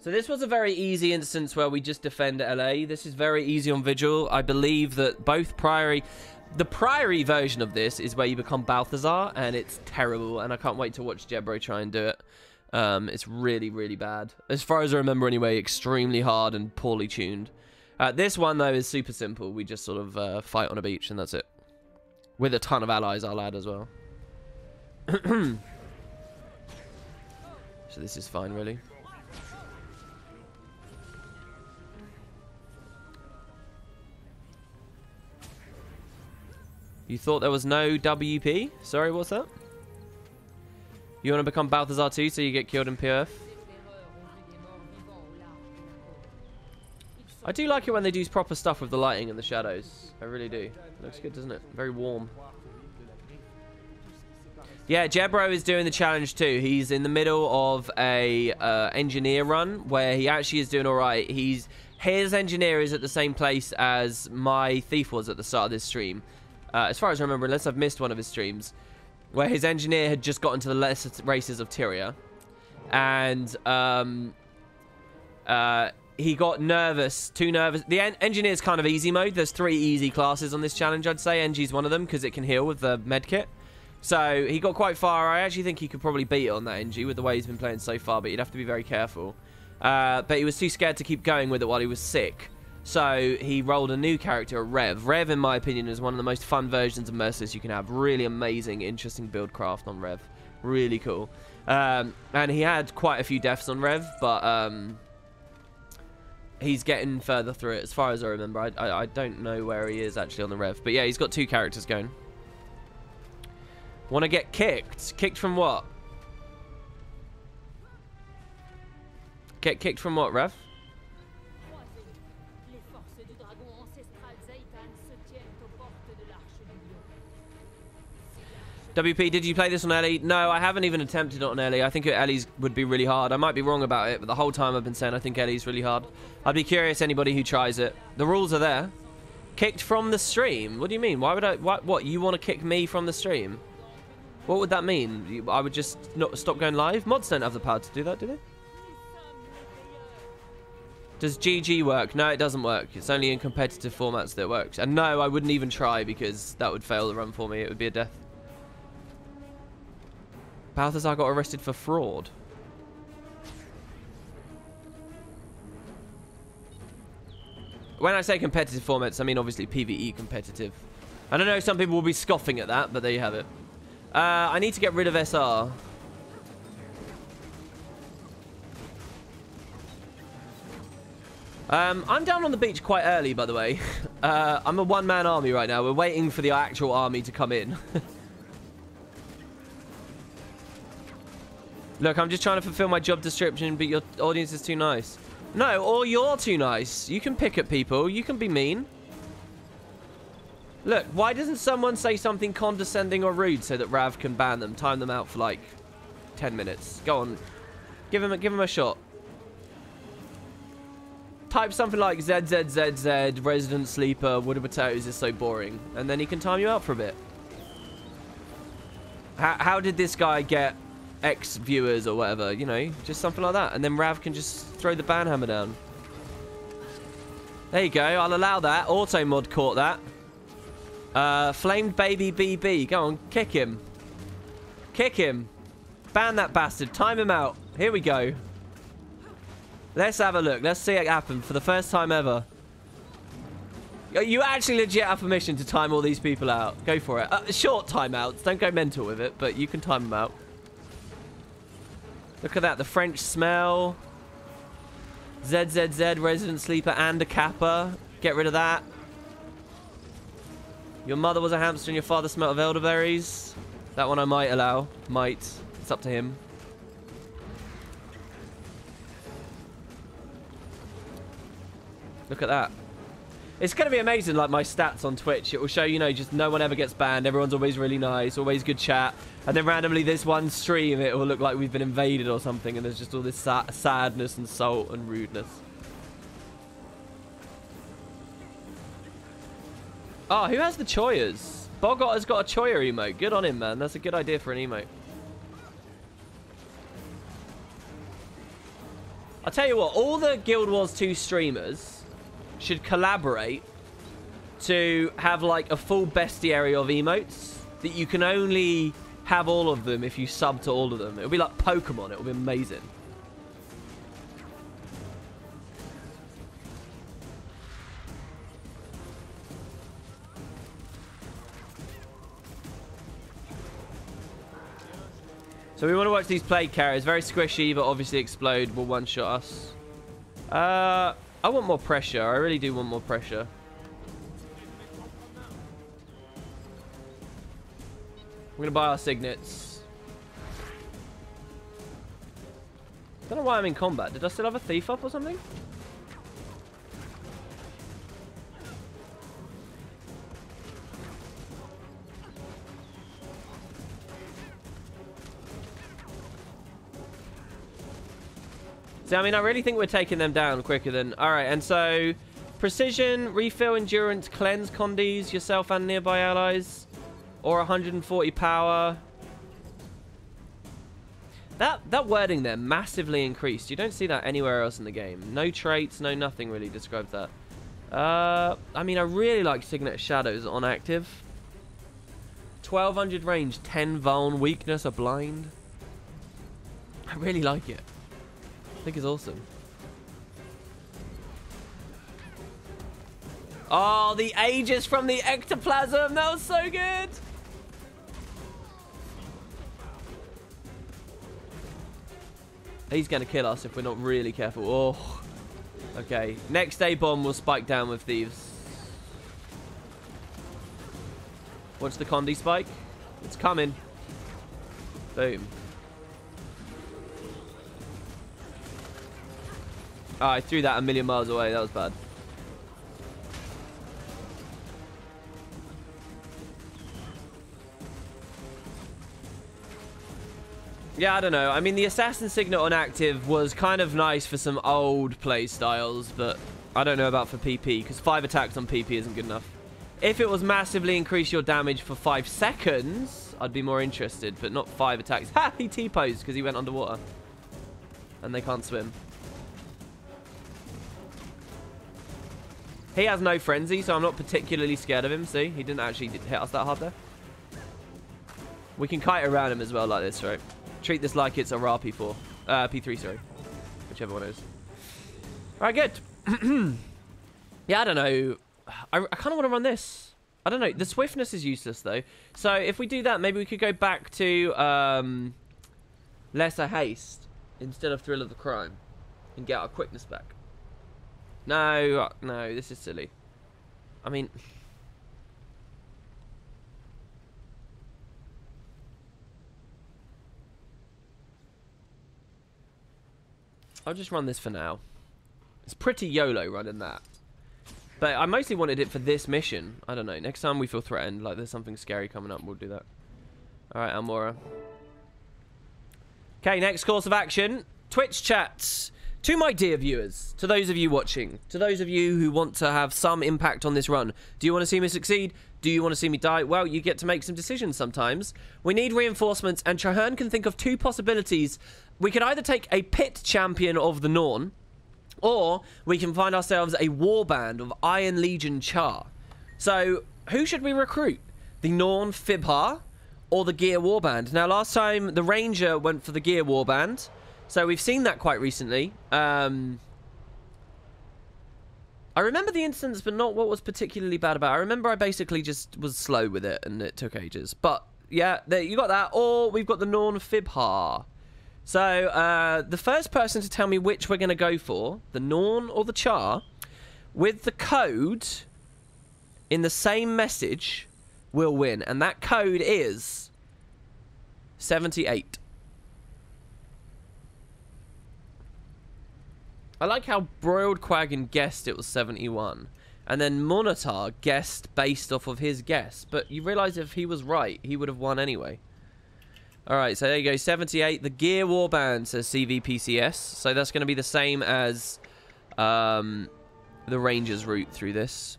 So this was a very easy instance where we just defend LA. This is very easy on Vigil. I believe that both Priory... The Priory version of this is where you become Balthazar, and it's terrible, and I can't wait to watch Jebro try and do it. It's really, really bad. As far as I remember anyway, extremely hard and poorly tuned. This one, though, is super simple. We just sort of fight on a beach, and that's it. With a ton of allies, I'll add as well. So this is fine, really. You thought there was no WP? Sorry, what's that? You want to become Balthazar too, so you get killed in PF? I do like it when they do proper stuff with the lighting and the shadows. I really do. It looks good, doesn't it? Very warm. Yeah, Jebro is doing the challenge too. He's in the middle of a engineer run where he actually is doing all right. His engineer is at the same place as my thief was at the start of this stream. As far as I remember, unless I've missed one of his streams, where his engineer had just gotten to the lesser races of Tyria. And he got nervous, too nervous. The engineer's kind of easy mode. There's 3 easy classes on this challenge, I'd say. Engi's one of them because it can heal with the medkit. So he got quite far. I actually think he could probably beat it on that Engi with the way he's been playing so far, but you'd have to be very careful. But he was too scared to keep going with it while he was sick. So he rolled a new character, Rev. Rev, in my opinion, is one of the most fun versions of Merciless you can have. Really amazing, interesting build craft on Rev. Really cool. And he had quite a few deaths on Rev, but he's getting further through it, as far as I remember. I don't know where he is actually on the Rev. But yeah, he's got 2 characters going. Want to get kicked? Kicked from what? Get kicked from what, Rev? WP, did you play this on Ellie? No, I haven't even attempted it on Ellie. I think Ellie's would be really hard. I might be wrong about it, but the whole time I've been saying I think Ellie's really hard. I'd be curious anybody who tries it. The rules are there. Kicked from the stream? What do you mean? Why would I... What? You want to kick me from the stream? What would that mean? I would just not stop going live? Mods don't have the power to do that, do they? Does GG work? No, it doesn't work. It's only in competitive formats that it works. And no, I wouldn't even try because that would fail the run for me. It would be a death. Balthazar got arrested for fraud. When I say competitive formats, I mean obviously PvE competitive. I don't know, some people will be scoffing at that, but there you have it. I need to get rid of SR. I'm down on the beach quite early, by the way. I'm a one-man army right now. We're waiting for the actual army to come in. Look, I'm just trying to fulfill my job description, but your audience is too nice. No, or you're too nice. You can pick at people. You can be mean. Look, why doesn't someone say something condescending or rude so that Rav can ban them? Time them out for like 10 minutes. Go on. Give him a shot. Type something like ZZZZ, Resident Sleeper, Wood of Potatoes is so boring. And then he can time you out for a bit. How did this guy get X viewers or whatever? You know, just something like that. And then Rav can just throw the ban hammer down. There you go. I'll allow that. Auto mod caught that. Flamed baby BB. Go on, kick him. Kick him. Ban that bastard. Time him out. Here we go. Let's have a look. Let's see it happen for the first time ever. You actually legit have permission to time all these people out. Go for it. Short timeouts. Don't go mental with it, but you can time them out. Look at that. The French smell. ZZZ, Resident Sleeper, and a Kappa. Get rid of that. Your mother was a hamster and your father smelt of elderberries. That one I might allow. Might. It's up to him. Look at that. It's going to be amazing, like my stats on Twitch. It will show, you know, just no one ever gets banned. Everyone's always really nice. Always good chat. And then randomly this one stream, it will look like we've been invaded or something. And there's just all this sadness and salt and rudeness. Oh, who has the Choyas? Bogot has got a Choya emote. Good on him, man. That's a good idea for an emote. I'll tell you what. All the Guild Wars 2 streamers should collaborate to have like a full bestiary of emotes that you can only have all of them if you sub to all of them. It'll be like Pokemon. It'll be amazing. So we want to watch these plague carriers. Very squishy, but obviously explode will one-shot us. I want more pressure. I really do want more pressure. We're going to buy our signets. Don't know why I'm in combat. Did I still have a thief up or something? See, I mean, I really think we're taking them down quicker than... Alright, and so... Precision, refill, endurance, cleanse condies, yourself and nearby allies. Or 140 power. That wording there, massively increased. You don't see that anywhere else in the game. No traits, no nothing really describes that. I mean, I really like Signet Shadows on active. 1200 range, 10 vuln, weakness, a blind. I really like it. I think it's awesome. Oh, the Aegis from the ectoplasm. That was so good. He's going to kill us if we're not really careful. Oh. Okay. Next day bomb will spike down with thieves. What's the Condi spike? It's coming. Boom. Oh, I threw that a million miles away. That was bad. Yeah, I don't know. I mean, the Assassin Signet on active was kind of nice for some old play styles, but I don't know about for PP, because 5 attacks on PP isn't good enough. If it was massively increase your damage for 5 seconds, I'd be more interested, but not 5 attacks. Ha! He T-posed because he went underwater. And they can't swim. He has no frenzy, so I'm not particularly scared of him. See? He didn't actually hit us that hard there. We can kite around him as well like this, right? Treat this like it's a raw P4. P3, sorry. Whichever one it is. Alright, good. Yeah, I don't know. I kind of want to run this. I don't know. The swiftness is useless, though. So, if we do that, maybe we could go back to lesser haste instead of thrill of the crime and get our quickness back. No, no, this is silly. I mean... I'll just run this for now. It's pretty YOLO running that. But I mostly wanted it for this mission. I don't know. Next time we feel threatened, like there's something scary coming up, we'll do that. Alright, Almora. Okay, next course of action. Twitch chats. To my dear viewers, to those of you watching, to those of you who want to have some impact on this run, do you want to see me succeed? Do you want to see me die? Well, you get to make some decisions sometimes. We need reinforcements, and Traherne can think of 2 possibilities. We could either take a pit champion of the Norn, or we can find ourselves a warband of Iron Legion Char. So, who should we recruit? The Norn Fibhar or the Gear Warband? Now, last time the Ranger went for the Gear Warband, so we've seen that quite recently. I remember the instance, but not what was particularly bad about it. I remember I basically just was slow with it, and it took ages. But, yeah, there, you got that. Or we've got the Norn Fibhar. So, the first person to tell me which we're going to go for, the Norn or the Char, with the code in the same message, will win. And that code is 78. I like how Broiled Quaggan guessed it was 71. And then Monotar guessed based off of his guess. But you realise if he was right, he would have won anyway. Alright, so there you go. 78. The Gear Warband says CVPCS. So that's going to be the same as the Ranger's route through this.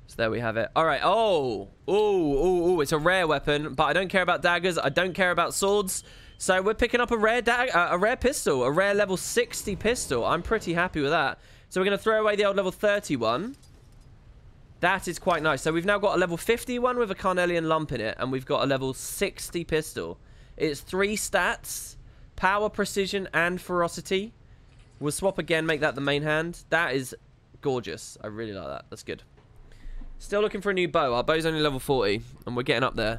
So there we have it. Alright. Oh. Ooh. It's a rare weapon. But I don't care about daggers. I don't care about swords. So we're picking up a rare pistol. A rare level 60 pistol. I'm pretty happy with that. So we're going to throw away the old level 31. That is quite nice. So we've now got a level 51 with a Carnelian lump in it. And we've got a level 60 pistol. It's 3 stats. Power, precision, and ferocity. We'll swap again, make that the main hand. That is gorgeous. I really like that. That's good. Still looking for a new bow. Our bow's only level 40. And we're getting up there.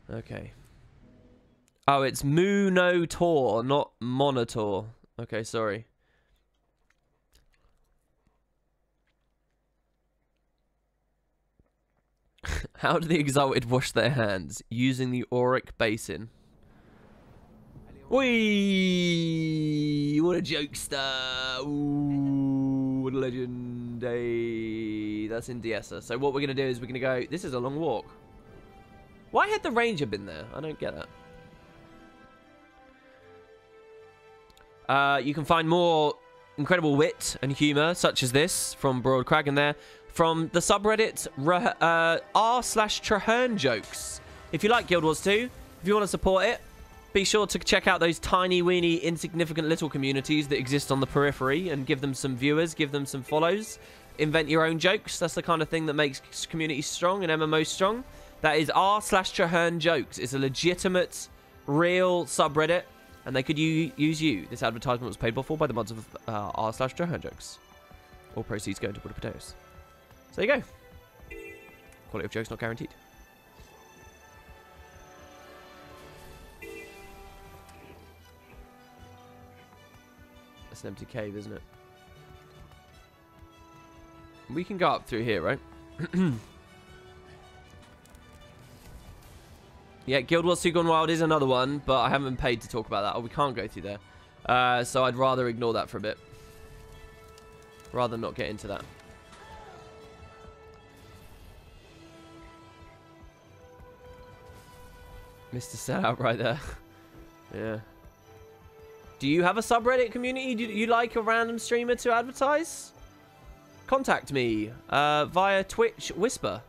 Okay. Oh, it's Munotor, not Monitor. Okay, sorry. How do the Exalted wash their hands? Using the Auric Basin. Whee! What a jokester. Ooh, what a legend. Hey, that's in Diessa. So what we're going to do is we're going to go... This is a long walk. Why had the Ranger been there? I don't get that. You can find more incredible wit and humor, such as this from Broad Kragan there, from the subreddit r/Traherne jokes. If you like Guild Wars 2, if you want to support it, be sure to check out those tiny, weeny, insignificant little communities that exist on the periphery and give them some viewers, give them some follows. Invent your own jokes. That's the kind of thing that makes communities strong and MMOs strong. That is r/Traherne jokes. It's a legitimate, real subreddit, and they could use you. This advertisement was paid for by the mods of r/Traherne jokes. All proceeds go into Butter Potatoes. So there you go. Quality of jokes not guaranteed. That's an empty cave, isn't it? We can go up through here, right? Yeah, Guild Wars 2 Gone Wild is another one, but I haven't been paid to talk about that. Oh, we can't go through there. So I'd rather ignore that for a bit. Rather not get into that. Mr. Sellout right there. Yeah. Do you have a subreddit community you like a random streamer to advertise? Contact me via Twitch Whisper.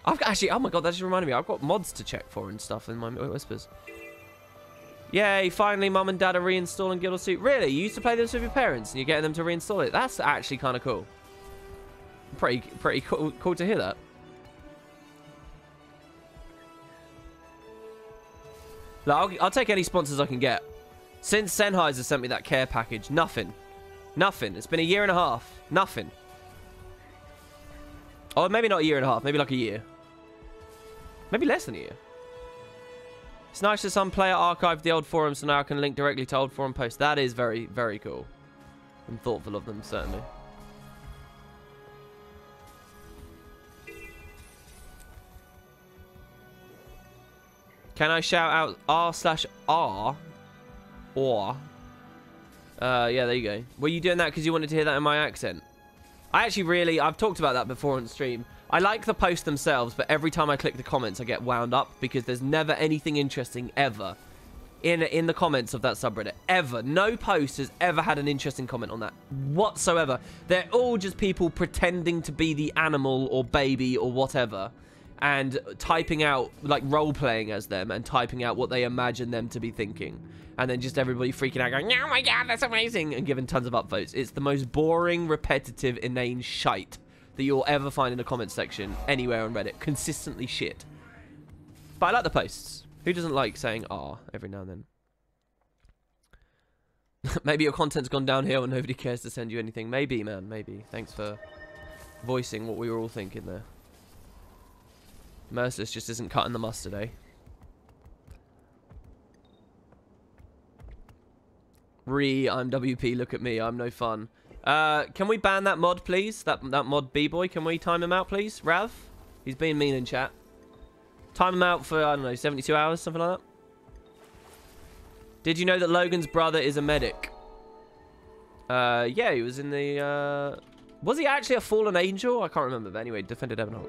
I've got, actually, oh my god, that just reminded me. I've got mods to check for and stuff in my Whispers. Yay, finally Mum and Dad are reinstalling Guild Wars 2. Really? You used to play this with your parents and you're getting them to reinstall it? That's actually kind of cool. Pretty cool to hear that. Look, I'll take any sponsors I can get. Since Sennheiser sent me that care package, nothing. Nothing. It's been a year and a half. Nothing. Oh, maybe not a year and a half. Maybe like a year. Maybe less than a year. It's nice that some player archived the old forum, so now I can link directly to old forum posts. That is very, very cool. I'm thoughtful of them, certainly. Can I shout out r/r? Or. Yeah, there you go. Were you doing that because you wanted to hear that in my accent? I've talked about that before on stream. I like the posts themselves, but every time I click the comments, I get wound up because there's never anything interesting ever in the comments of that subreddit. Ever. No post has ever had an interesting comment on that whatsoever. They're all just people pretending to be the animal or baby or whatever and typing out, like role-playing as them and typing out what they imagine them to be thinking. And then just everybody freaking out going, oh my god, that's amazing, and giving tons of upvotes. It's the most boring, repetitive, inane shite that you'll ever find in a comment section anywhere on Reddit. Consistently shit. But I like the posts. Who doesn't like saying "ah" every now and then? Maybe your content's gone downhill and nobody cares to send you anything. Maybe, man, maybe. Thanks for voicing what we were all thinking there. Merciless just isn't cutting the mustard, eh? I'm WP, look at me, I'm no fun. Can we ban that mod, please? That mod B-boy, can we time him out, please? Rav? He's being mean in chat. Time him out for, I don't know, 72 hours, something like that. Did you know that Logan's brother is a medic? Yeah, he was in the, was he actually a fallen angel? I can't remember, but anyway, defended Evanhawk.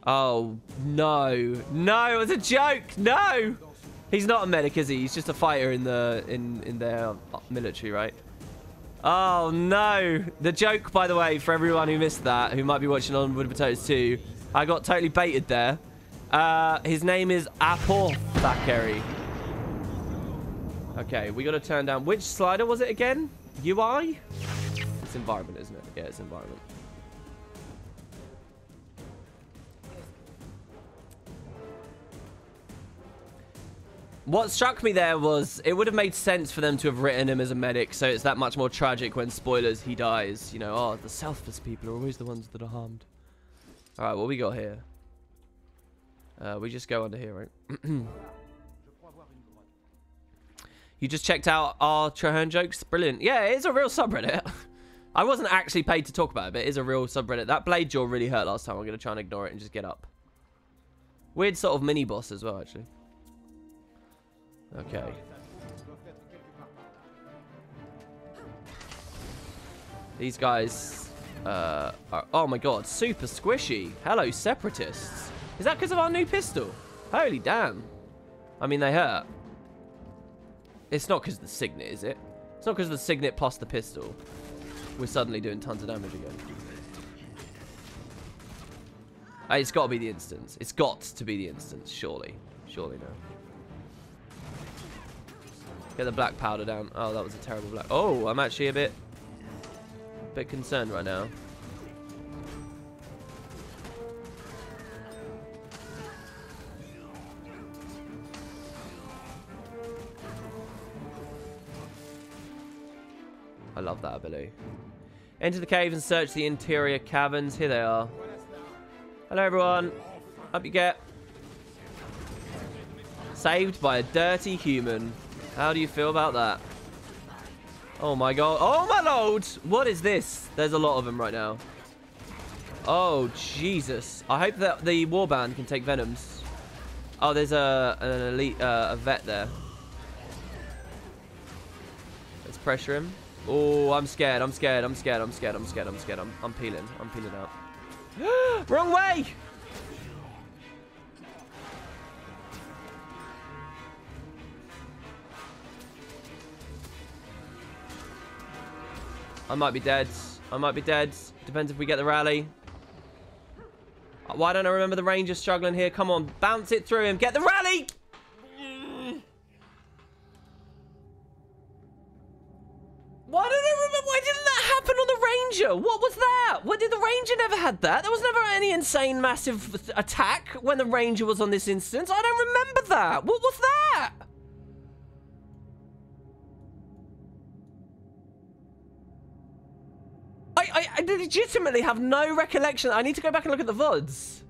Oh, no. No, it was a joke! No! He's not a medic, is he? He's just a fighter in their military, right? Oh, no. The joke, by the way, for everyone who missed that, who might be watching on Wood Potatoes 2, I got totally baited there. His name is Apothecary. Okay, we got to turn down. Which slider was it again? UI? It's environment, isn't it? Yeah, it's environment. What struck me there was it would have made sense for them to have written him as a medic, so it's that much more tragic when, spoilers, he dies. You know, oh, the selfless people are always the ones that are harmed. Alright, what we got here? We just go under here, right? You just checked out our Traherne jokes? Brilliant. Yeah, it is a real subreddit. I wasn't actually paid to talk about it, but it is a real subreddit. That blade jaw really hurt last time. I'm going to try and ignore it and just get up. Weird sort of mini-boss as well, actually. Okay. These guys are, oh my god, super squishy. Hello, separatists. Is that because of our new pistol? Holy damn. I mean, they hurt. It's not because of the signet, is it? It's not because of the signet plus the pistol. We're suddenly doing tons of damage again. It's got to be the instance. It's got to be the instance, surely. Surely no. Get the black powder down. Oh, that was a terrible black. Oh, I'm actually a bit concerned right now. I love that ability. Enter the cave and search the interior caverns. Here they are. Hello, everyone. Up you get. Saved by a dirty human. How do you feel about that? Oh, my God. Oh, my Lord. What is this? There's a lot of them right now. Oh, Jesus. I hope that the warband can take venoms. Oh, there's an elite, a vet there. Let's pressure him. Oh, I'm scared. I'm scared. I'm scared. I'm scared. I'm scared. I'm scared. I'm peeling. I'm peeling out. Wrong way! I might be dead. I might be dead. Depends if we get the rally. Why don't I remember the ranger struggling here? Come on, bounce it through him. Get the rally! Why don't I remember? Why didn't that happen on the ranger? What was that? What did the ranger never had that? There was never any insane massive attack when the ranger was on this instance. I don't remember that. What was that? I legitimately have no recollection. I need to go back and look at the VODs.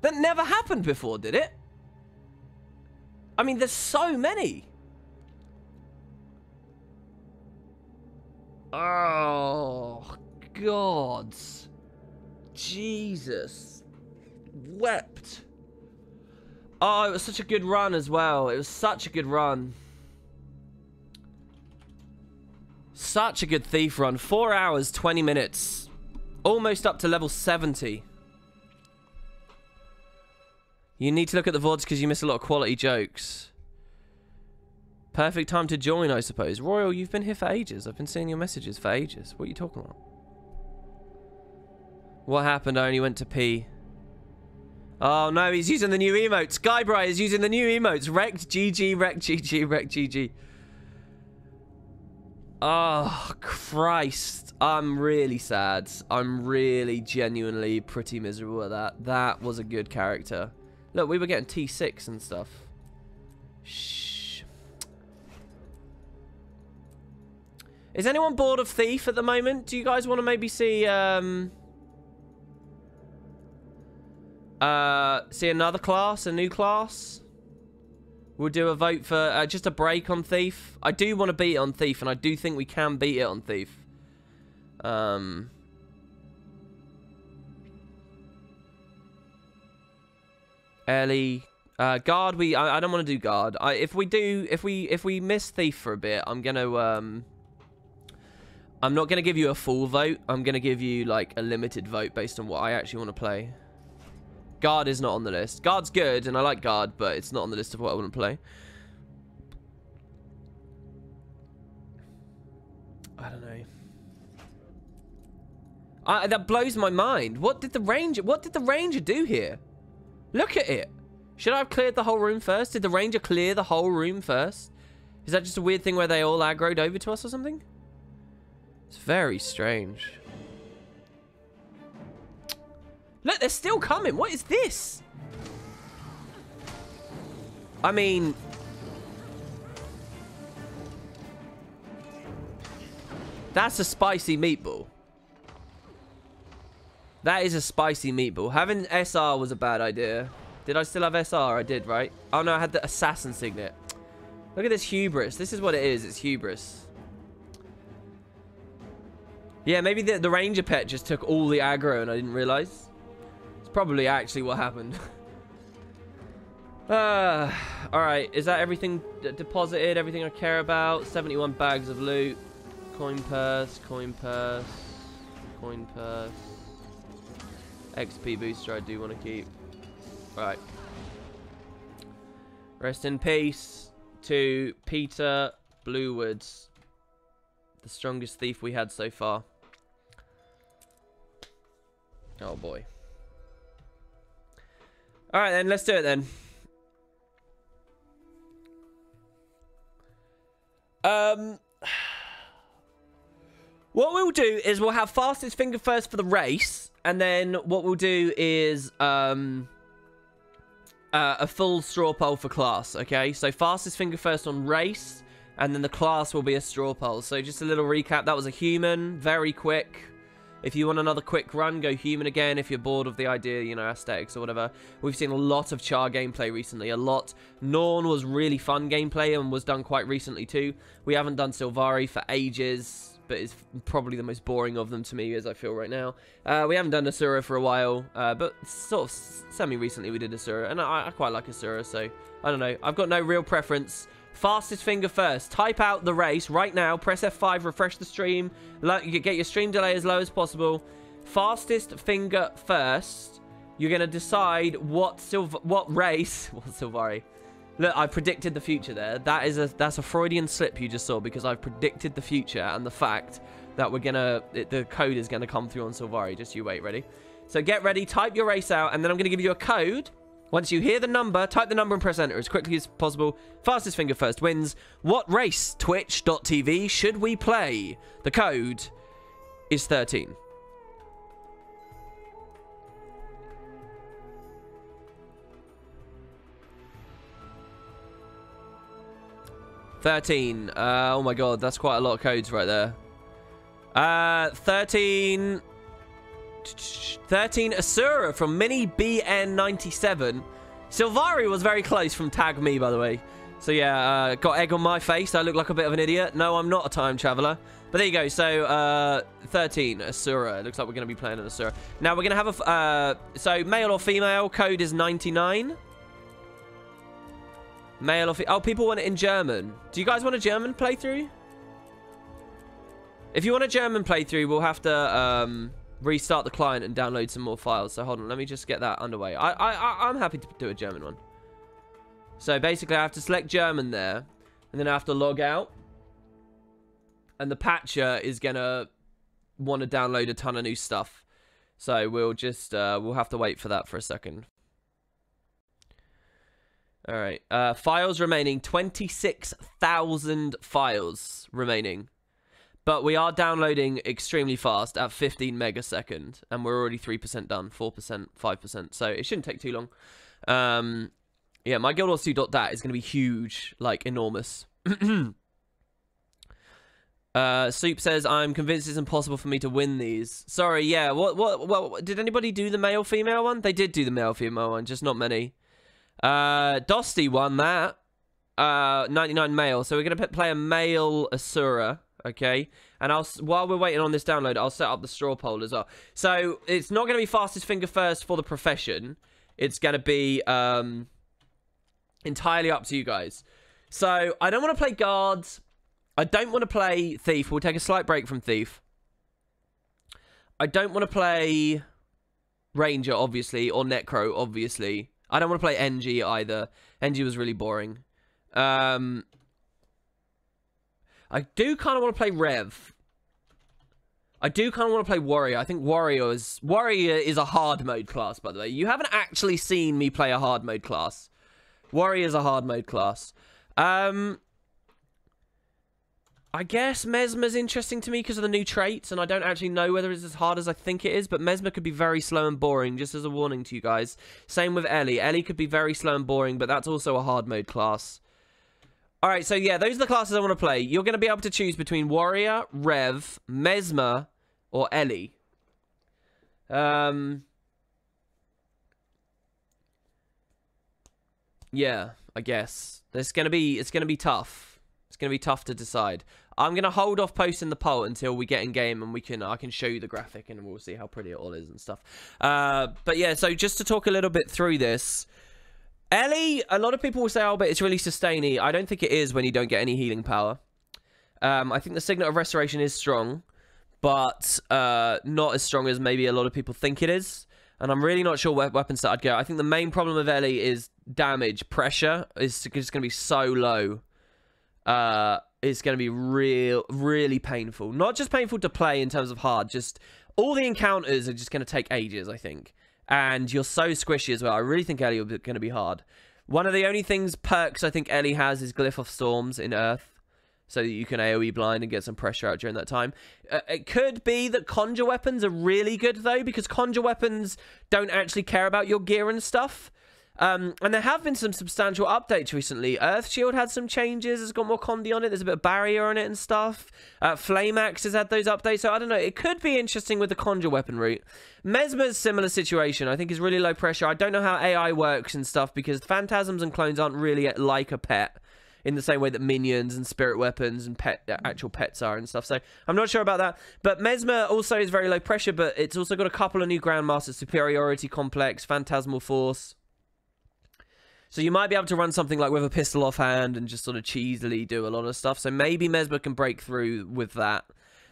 That never happened before, did it? I mean, there's so many. Oh, God. Jesus. Wept. Oh, it was such a good run as well. It was such a good run. Such a good thief run. 4 hours, 20 minutes. Almost up to level 70. You need to look at the VODs because you miss a lot of quality jokes. Perfect time to join, I suppose. Royal, you've been here for ages. I've been seeing your messages for ages. What are you talking about? What happened? I only went to pee. Oh, no, he's using the new emotes. Guybry is using the new emotes. Wrecked GG, wrecked GG, wrecked GG. Oh, Christ. I'm really sad. I'm really genuinely pretty miserable at that. That was a good character. Look, we were getting T6 and stuff. Shh. Is anyone bored of Thief at the moment? Do you guys want to maybe see another class, a new class? We'll do a vote for just a break on Thief. I do want to beat it on Thief, and I do think we can beat it on Thief. Ellie, Guard. I don't want to do Guard. If we miss Thief for a bit, I'm gonna I'm not gonna give you a full vote. I'm gonna give you like a limited vote based on what I actually want to play. Guard is not on the list. Guard's good, and I like Guard, but it's not on the list of what I want to play. I don't know. That blows my mind. What did the Ranger do here? Look at it. Should I have cleared the whole room first? Did the Ranger clear the whole room first? Is that just a weird thing where they all aggroed over to us or something? It's very strange. Look, they're still coming. What is this? I mean... that's a spicy meatball. That is a spicy meatball. Having SR was a bad idea. Did I still have SR? I did, right? Oh, no, I had the assassin signet. Look at this hubris. This is what it is. It's hubris. Yeah, maybe the ranger pet just took all the aggro and I didn't realize. It's probably actually what happened. Alright, is that everything deposited? Everything I care about? 71 bags of loot. Coin purse, coin purse, coin purse. XP booster I do want to keep. Alright. Rest in peace to Peter Bluewood's The strongest thief we had so far. Oh boy. Alright then, let's do it then. What we'll do is we'll have fastest finger first for the race, and then what we'll do is a full straw poll for class, okay? So fastest finger first on race, and then the class will be a straw poll. So just a little recap, that was a human, very quick. If you want another quick run, go human again. If you're bored of the idea, you know, aesthetics or whatever. We've seen a lot of Char gameplay recently. A lot. Norn was really fun gameplay and was done quite recently too. We haven't done Sylvari for ages, but it's probably the most boring of them to me as I feel right now. We haven't done Asura for a while, but sort of semi-recently we did Asura. And I quite like Asura, so I don't know. I've got no real preference. Fastest finger first. Type out the race right now. Press F5, refresh the stream. Get your stream delay as low as possible. Fastest finger first. You're going to decide what race... What Sylvari? Look, I predicted the future there. That's a Freudian slip you just saw because I've predicted the future and the fact that the code is going to come through on Sylvari. Just you wait, ready? So get ready, type your race out, and then I'm going to give you a code. Once you hear the number, type the number and press enter as quickly as possible. Fastest finger first wins. What race, twitch.tv, should we play? The code is 13. Oh my god, that's quite a lot of codes right there. 13 Asura from Mini BN97. Sylvari was very close from Tag Me, by the way. So yeah, got egg on my face. I look like a bit of an idiot. No, I'm not a time traveler. But there you go. So 13 Asura. It looks like we're going to be playing an Asura. Now we're going to have a... so male or female, code is 99. Male or female. Oh, people want it in German. Do you guys want a German playthrough? If you want a German playthrough, we'll have to... restart the client and download some more files. So hold on, let me just get that underway. I'm happy to do a German one. So basically I have to select German there, and then I have to log out, and the patcher is gonna want to download a ton of new stuff. So we'll just we'll have to wait for that for a second. All right, files remaining, 26,000 files remaining. But we are downloading extremely fast at 15 megasecond. And we're already 3% done. 4%, 5%. So it shouldn't take too long. Yeah, my Guild Wars 2.dat is going to be huge. Like, enormous. Soup says, I'm convinced it's impossible for me to win these. Sorry, yeah. What, did anybody do the male-female one? They did do the male-female one, just not many. Dosty won that. 99 male. So we're going to play a male Asura. Okay, and while we're waiting on this download, I'll set up the straw poll as well. So it's not going to be fastest finger first for the profession. It's going to be entirely up to you guys. So I don't want to play guards. I don't want to play thief. We'll take a slight break from thief. I don't want to play ranger, obviously, or necro, obviously. I don't want to play NG either. NG was really boring. I do kind of want to play Rev. I do kind of want to play Warrior. I think Warrior is a hard mode class, by the way. You haven't actually seen me play a hard mode class. Warrior is a hard mode class. I guess Mesmer's interesting to me because of the new traits, and I don't actually know whether it's as hard as I think it is, but Mesmer could be very slow and boring, just as a warning to you guys. Same with Ellie. Ellie could be very slow and boring, but that's also a hard mode class. Alright, so yeah, those are the classes I want to play. You're going to be able to choose between Warrior, Rev, Mesmer, or Ellie. Yeah, I guess. It's going to be tough. It's going to be tough to decide. I'm going to hold off posting the poll until we get in game and I can show you the graphic and we'll see how pretty it all is and stuff. But yeah, so just to talk a little bit through this. Ellie, a lot of people will say, oh, but it's really sustainy. I don't think it is when you don't get any healing power. I think the Signet of Restoration is strong, but not as strong as maybe a lot of people think it is. And I'm really not sure what weapons that I'd go. I think the main problem with Ellie is damage. Pressure is just going to be so low is going to be really painful. Not just painful to play in terms of hard, just all the encounters are just going to take ages, I think. And you're so squishy as well. I really think Ellie will be going to be hard. One of the only perks I think Ellie has is Glyph of Storms in Earth. So that you can AoE blind and get some pressure out during that time. It could be that conjure weapons are really good, though, because conjure weapons don't actually care about your gear and stuff. And there have been some substantial updates recently. Earthshield had some changes. It's got more condi on it. There's a bit of barrier on it and stuff. Flame Axe has had those updates. So, I don't know. It could be interesting with the conjure weapon route. Mesmer's similar situation. I think is really low pressure. I don't know how AI works and stuff because phantasms and clones aren't really like a pet. In the same way that minions and spirit weapons and actual pets are and stuff. So I'm not sure about that. But Mesmer also is very low pressure, but it's also got a couple of new Grandmaster Superiority Complex, Phantasmal Force. So you might be able to run something like with a pistol offhand and just sort of cheesily do a lot of stuff. So maybe Mesmer can break through with that.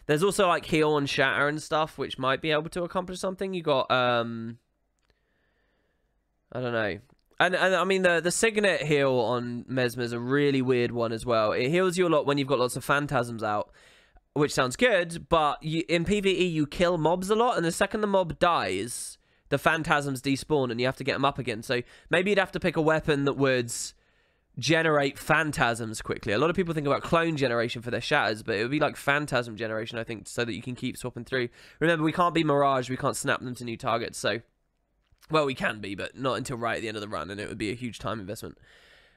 There's also like Heal and Shatter and stuff, which might be able to accomplish something. You got, I don't know. And I mean, the Signet heal on Mesmer is a really weird one as well. It heals you a lot when you've got lots of phantasms out, which sounds good, but in PvE, you kill mobs a lot, and the second the mob dies, the phantasms despawn, and you have to get them up again. So maybe you'd have to pick a weapon that would generate phantasms quickly. A lot of people think about clone generation for their shatters, but it would be like phantasm generation, I think, so that you can keep swapping through. Remember, we can't be Mirage, we can't snap them to new targets, so... Well, we can be, but not until right at the end of the run, and it would be a huge time investment.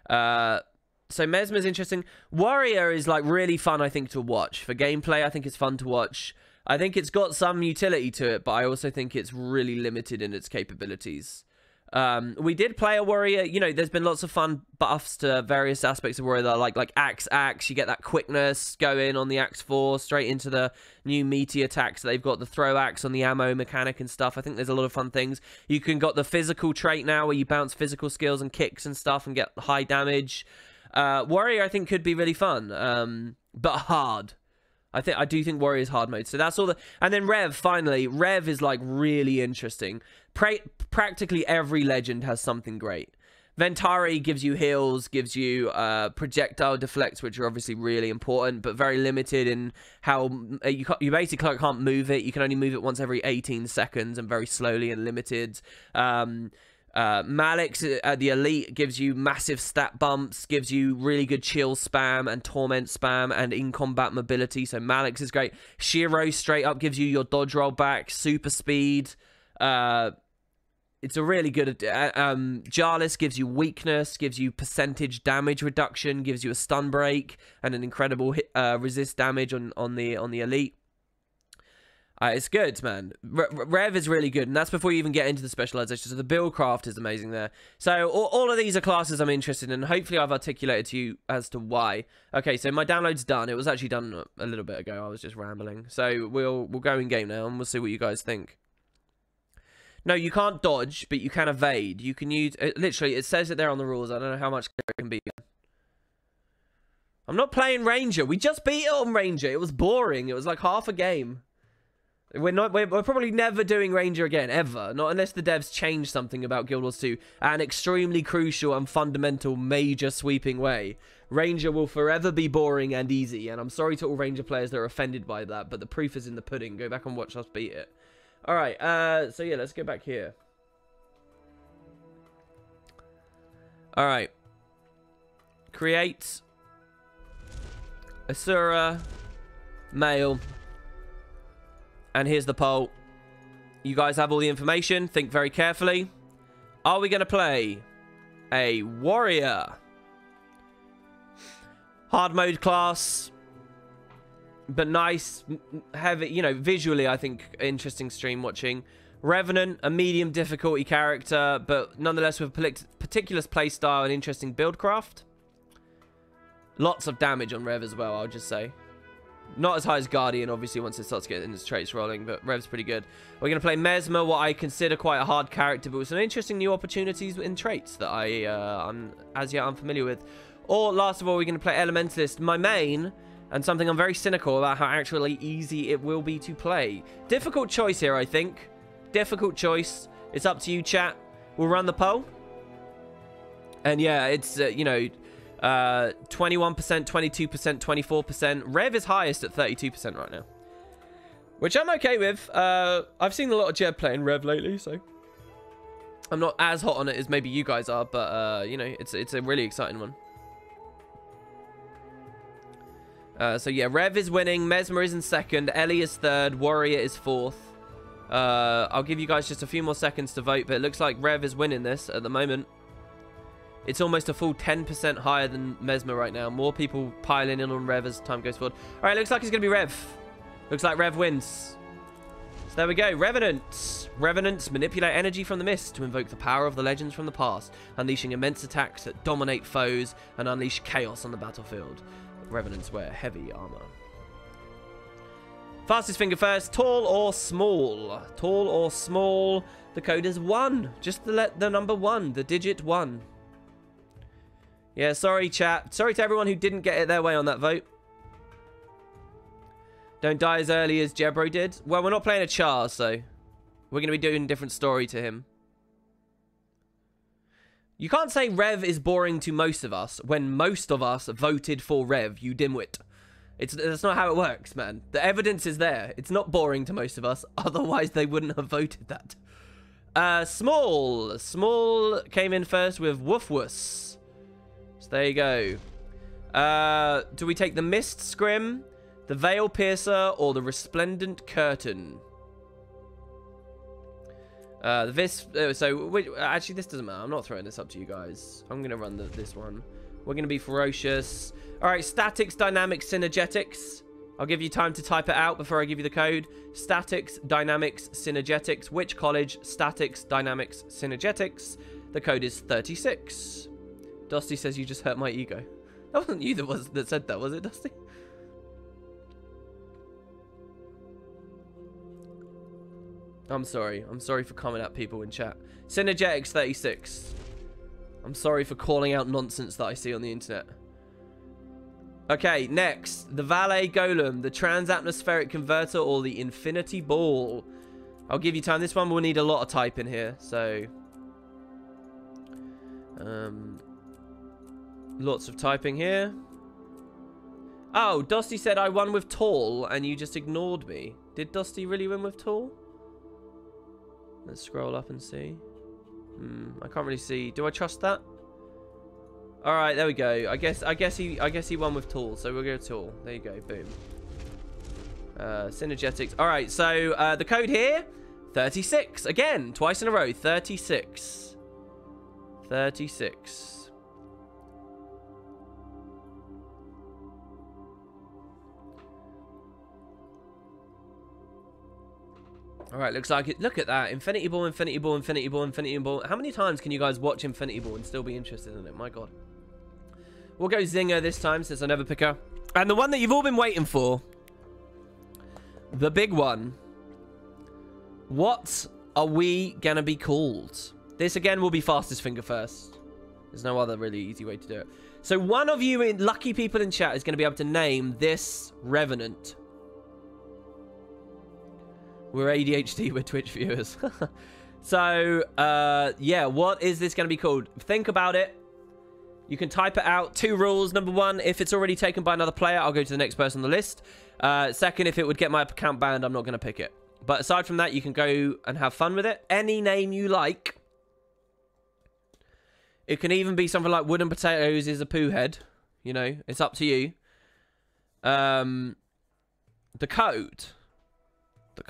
So Mesmer's interesting. Warrior is, like, really fun, I think, to watch. For gameplay, I think it's fun to watch. I think it's got some utility to it, but I also think it's really limited in its capabilities. We did play a warrior. You know, there's been lots of fun buffs to various aspects of warrior, like axe. You get that quickness going on the axe 4 straight into the new meaty attacks. They've got the throw axe on the ammo mechanic and stuff. I think there's a lot of fun things. You can got the physical trait now where you bounce physical skills and kicks and stuff and get high damage. Warrior, I think, could be really fun, but hard. I do think Warrior is hard mode. So that's all the... And then Rev, finally. Rev is, like, really interesting. Practically every legend has something great. Ventari gives you heals, gives you projectile deflects, which are obviously really important, but very limited in how... You basically can't move it. You can only move it once every 18 seconds and very slowly and limited. Malix, the elite, gives you massive stat bumps, gives you really good chill spam and torment spam and in combat mobility, so Malix is great. Shiro straight up gives you your dodge roll back, super speed. It's a really good... Jarlis gives you weakness, gives you percentage damage reduction, gives you a stun break and an incredible resist damage on the elite. It's good, man. Rev is really good, and that's before you even get into the specialization. So the build craft is amazing there. So all of these are classes I'm interested in, and hopefully I've articulated to you as to why. Okay, so my download's done. It was actually done a little bit ago. I was just rambling. So we'll go in game now, and we'll see what you guys think. No, you can't dodge, but you can evade. You can use... literally, it says it there on the rules. I don't know how much it can be. I'm not playing Ranger. We just beat it on Ranger. It was boring. It was like half a game. We're probably never doing Ranger again, ever. Not unless the devs change something about Guild Wars 2. An extremely crucial and fundamental major sweeping way. Ranger will forever be boring and easy. And I'm sorry to all Ranger players that are offended by that. But the proof is in the pudding. Go back and watch us beat it. Alright, so yeah, let's go back here. Alright. Create. Asura. Male. And here's the poll. You guys have all the information. Think very carefully. Are we going to play a warrior? Hard mode class. But nice, heavy, you know, visually, I think, interesting stream watching. Revenant, a medium difficulty character, but nonetheless with a particular playstyle and interesting build craft. Lots of damage on Rev as well, I'll just say. Not as high as Guardian, obviously, once it starts getting its traits rolling, but Rev's pretty good. We're going to play Mesmer, what I consider quite a hard character, but with some interesting new opportunities in traits that I'm as yet unfamiliar with. Or, last of all, we're going to play Elementalist, my main, and something I'm very cynical about how actually easy it will be to play. Difficult choice here, I think. Difficult choice. It's up to you, chat. We'll run the poll. And yeah, it's, you know... 21%, 22%, 24%. Rev is highest at 32% right now, which I'm okay with. I've seen a lot of Jeb playing Rev lately, so I'm not as hot on it as maybe you guys are, but you know, it's a really exciting one. So yeah, Rev is winning, Mesmer is in second, Ellie is third, Warrior is fourth. I'll give you guys just a few more seconds to vote, but it looks like Rev is winning this at the moment. It's almost a full 10% higher than Mesmer right now. More people piling in on Rev as time goes forward. All right, looks like it's going to be Rev. Looks like Rev wins. So there we go. Revenants. Revenants manipulate energy from the mist to invoke the power of the legends from the past, unleashing immense attacks that dominate foes and unleash chaos on the battlefield. Revenants wear heavy armor. Fastest finger first. Tall or small? Tall or small? The code is 1. Just the number 1. The digit 1. Yeah, sorry, chat. Sorry to everyone who didn't get it their way on that vote. Don't die as early as Jebro did. Well, we're not playing a Char, so we're going to be doing a different story to him. You can't say Rev is boring to most of us when most of us voted for Rev, you dimwit. That's not how it works, man. The evidence is there. It's not boring to most of us. Otherwise, they wouldn't have voted that. Small. Small came in first with Woof Wuss. So there you go. Do we take the Mist Scrim, the Veil Piercer, or the Resplendent Curtain? Actually, this doesn't matter. I'm not throwing this up to you guys. I'm going to run this one. We're going to be ferocious. All right, statics, dynamics, synergetics. I'll give you time to type it out before I give you the code. Statics, dynamics, synergetics. Which college? Statics, dynamics, synergetics. The code is 36. Dusty says you just hurt my ego. That wasn't you that said that, was it, Dusty? I'm sorry. I'm sorry for coming at people in chat. Synergetics 36. I'm sorry for calling out nonsense that I see on the internet. Okay, next. The Valet Golem, the Transatmospheric Converter, or the Infinity Ball. I'll give you time. This one will need a lot of typing here, so... lots of typing here. Oh, Dusty said I won with Tall, and you just ignored me. Did Dusty really win with Tall? Let's scroll up and see. I can't really see. Do I trust that? All right, there we go. I guess he won with Tall, so we'll go Tall. There you go. Boom. Synergetics. All right, so the code here, 36. Again, twice in a row. 36. 36. All right, looks like it. Look at that. Infinity Ball, Infinity Ball, Infinity Ball, Infinity Ball. How many times can you guys watch Infinity Ball and still be interested in it? My God. We'll go Zinger this time since I never pick her. And the one that you've all been waiting for. The big one. What are we going to be called? This, again, will be fastest finger first. There's no other really easy way to do it. So one of you lucky people in chat is going to be able to name this Revenant. We're ADHD with Twitch viewers. So, yeah, what is this going to be called? Think about it. You can type it out. 2 rules. Number 1, if it's already taken by another player, I'll go to the next person on the list. Second, if it would get my account banned, I'm not going to pick it. But aside from that, you can go and have fun with it. Any name you like. It can even be something like Wooden Potatoes is a poo head. You know, it's up to you. The code. The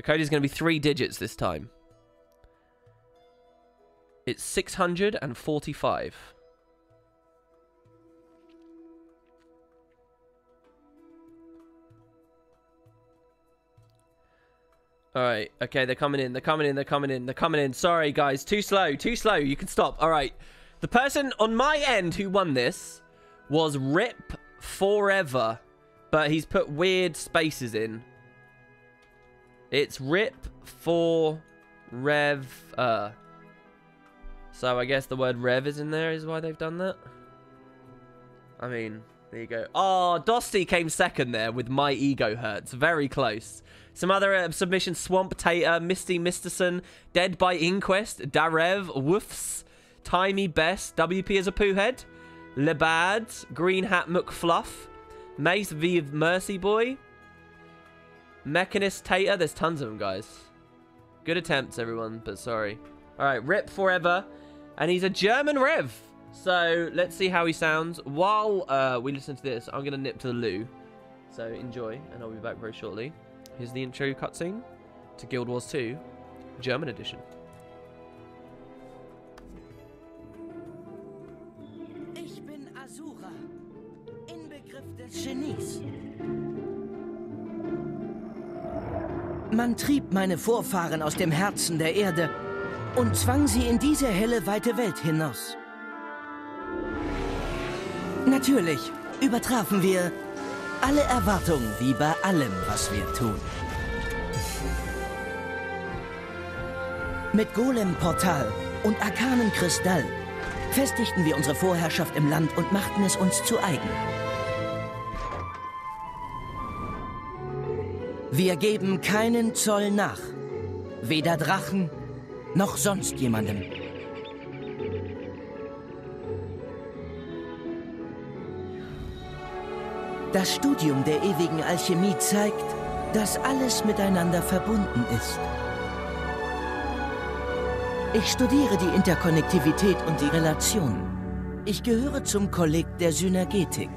code is going to be 3 digits this time. It's 645. All right. Okay, they're coming in. They're coming in. They're coming in. They're coming in. Sorry, guys. Too slow. Too slow. You can stop. All right. The person on my end who won this was Rip Forever. But he's put weird spaces in. It's Rip for Rev. So I guess the word Rev is in there is why they've done that. I mean, there you go. Oh, Dosty came second there with My Ego Hurts. Very close. Some other submissions. Swamp Tater, Misty Misterson, Dead by Inquest, Darev, Woofs, Timey Bess, WP is a poo head. Lebad, Green Hat McFluff, Mace V Mercy Boy, Mechanist Tater. There's tons of them, guys. Good attempts, everyone, but sorry. Alright, Rip Forever. And he's a German Rev. So, let's see how he sounds. While we listen to this, I'm going to nip to the loo. So, enjoy, and I'll be back very shortly. Here's the intro cutscene to Guild Wars 2, German edition. Ich bin Asura, Inbegriff des Genies. Man trieb meine Vorfahren aus dem Herzen der Erde und zwang sie in diese helle, weite Welt hinaus. Natürlich übertrafen wir alle Erwartungen, wie bei allem, was wir tun. Mit Golem-Portal und arkanem Kristall festigten wir unsere Vorherrschaft im Land und machten es uns zu eigen. Wir geben keinen Zoll nach. Weder Drachen, noch sonst jemandem. Das Studium der ewigen Alchemie zeigt, dass alles miteinander verbunden ist. Ich studiere die Interkonnektivität und die Relationen. Ich gehöre zum Kolleg der Synergetik.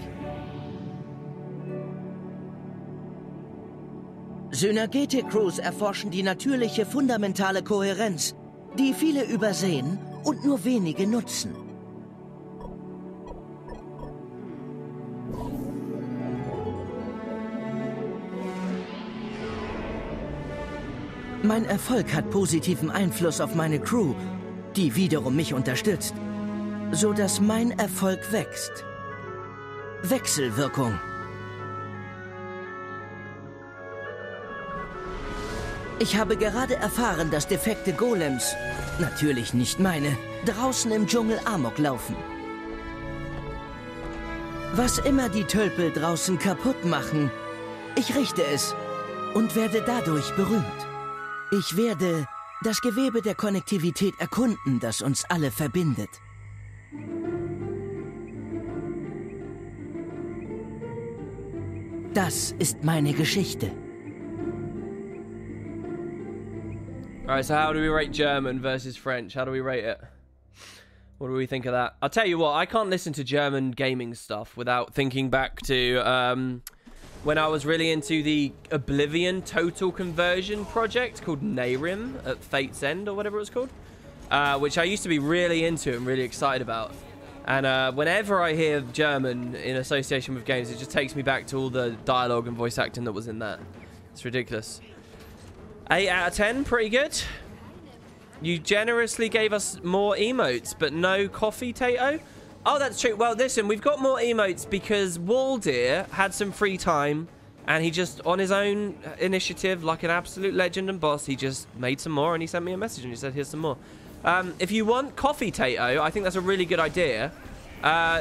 Synergetik-Crews erforschen die natürliche, fundamentale Kohärenz, die viele übersehen und nur wenige nutzen. Mein Erfolg hat positiven Einfluss auf meine Crew, die wiederum mich unterstützt, so dass mein Erfolg wächst. Wechselwirkung. Ich habe gerade erfahren, dass defekte Golems, natürlich nicht meine, draußen im Dschungel Amok laufen. Was immer die Tölpel draußen kaputt machen, ich richte es und werde dadurch berühmt. Ich werde das Gewebe der Konnektivität erkunden, das uns alle verbindet. Das ist meine Geschichte. Alright, so how do we rate German versus French? How do we rate it? What do we think of that? I'll tell you what, I can't listen to German gaming stuff without thinking back to when I was really into the Oblivion Total Conversion project called Nehrim at Fate's End or whatever it was called, which I used to be really into and really excited about. And whenever I hear German in association with games, it just takes me back to all the dialogue and voice acting that was in that. It's ridiculous. 8 out of 10, pretty good. You generously gave us more emotes, but no coffee, Tato? Oh, that's true. Well, listen, we've got more emotes because Waldir had some free time and he just, on his own initiative, like an absolute legend and boss, he just made some more and he sent me a message and he said, here's some more. If you want coffee, Tato, I think that's a really good idea.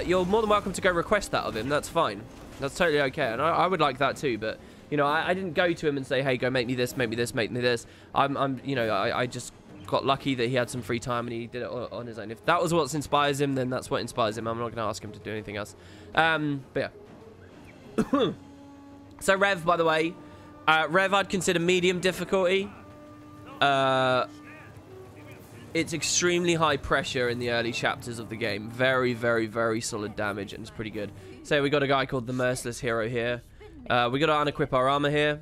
You're more than welcome to go request that of him. That's fine. That's totally okay. And I would like that too, but, you know, I didn't go to him and say, hey, go make me this, make me this, make me this. You know, I just got lucky that he had some free time and he did it on his own. If that was what inspires him, then that's what inspires him. I'm not going to ask him to do anything else. But yeah. So Rev, by the way, Rev I'd consider medium difficulty. It's extremely high pressure in the early chapters of the game. Very, very, very solid damage, and it's pretty good. So we got a guy called the Merciless Hero here. We got to unequip our armor here.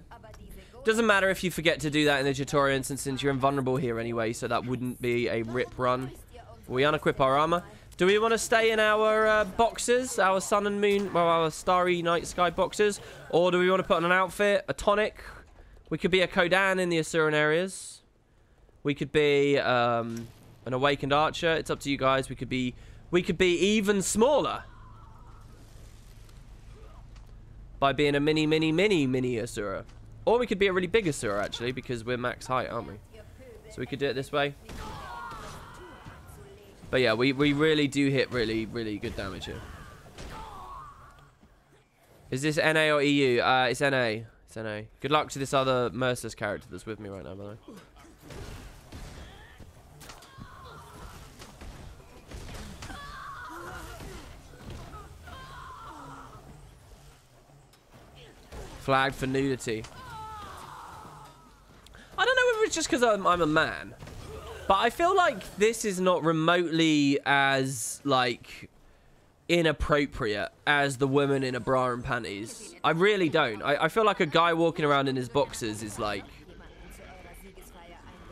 Doesn't matter if you forget to do that in the tutorial instance, since you're invulnerable here anyway, so that wouldn't be a rip run. We unequip our armor. Do we want to stay in our boxes, our sun and moon, well, our starry night sky boxes, or do we want to put on an outfit, a tonic? We could be a Kodan in the Asuran areas. We could be an awakened archer. It's up to you guys. We could be even smaller by being a mini Asura. Or we could be a really big Asura, actually, because we're max height, aren't we? So we could do it this way. But yeah, we really do hit really, really good damage here. Is this NA or EU? It's NA. It's NA. Good luck to this other Merciless character that's with me right now, by the way. Flagged for nudity. I don't know whether it's just because I'm a man, but I feel like this is not remotely as, like, inappropriate as the woman in a bra and panties. I really don't. I feel like a guy walking around in his boxers is, like,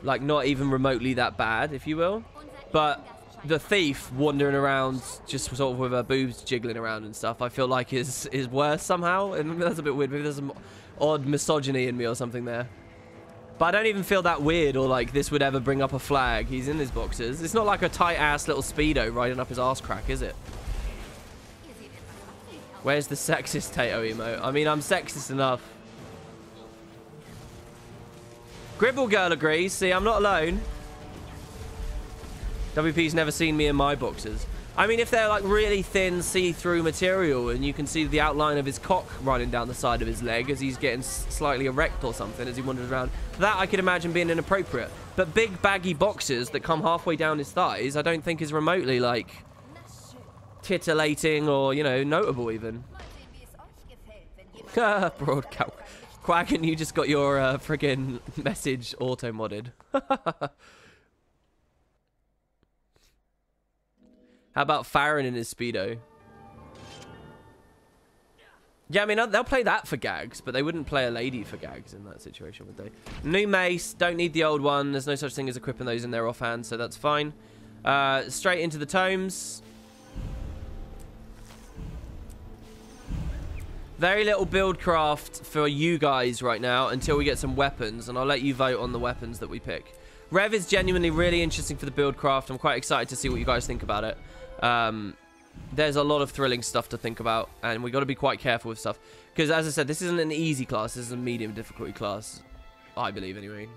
not even remotely that bad, if you will. But the thief wandering around just sort of with her boobs jiggling around and stuff, I feel like is worse somehow. And that's a bit weird. Maybe there's some odd misogyny in me or something there. But I don't even feel that weird or like this would ever bring up a flag. He's in his boxers. It's not like a tight-ass little Speedo riding up his arse crack, is it? Where's the sexist Tato emote? I mean, I'm sexist enough. Gribble Girl agrees. See, I'm not alone. WP's never seen me in my boxers. I mean, if they're like really thin, see-through material and you can see the outline of his cock running down the side of his leg as he's getting slightly erect or something as he wanders around, that I could imagine being inappropriate. But big, baggy boxers that come halfway down his thighs, I don't think is remotely, like, titillating or, you know, notable even. Broad cow. Quacken, you just got your friggin' message auto-modded. How about Farron in his Speedo? Yeah, I mean, they'll play that for gags, but they wouldn't play a lady for gags in that situation, would they? New mace, don't need the old one. There's no such thing as equipping those in there offhand, so that's fine. Straight into the tomes. Very little build craft for you guys right now until we get some weapons, and I'll let you vote on the weapons that we pick. Rev is genuinely really interesting for the build craft. I'm quite excited to see what you guys think about it. There's a lot of thrilling stuff to think about, and we got to be quite careful with stuff. Because, as I said, this isn't an easy class. This is a medium difficulty class. I believe, anyway.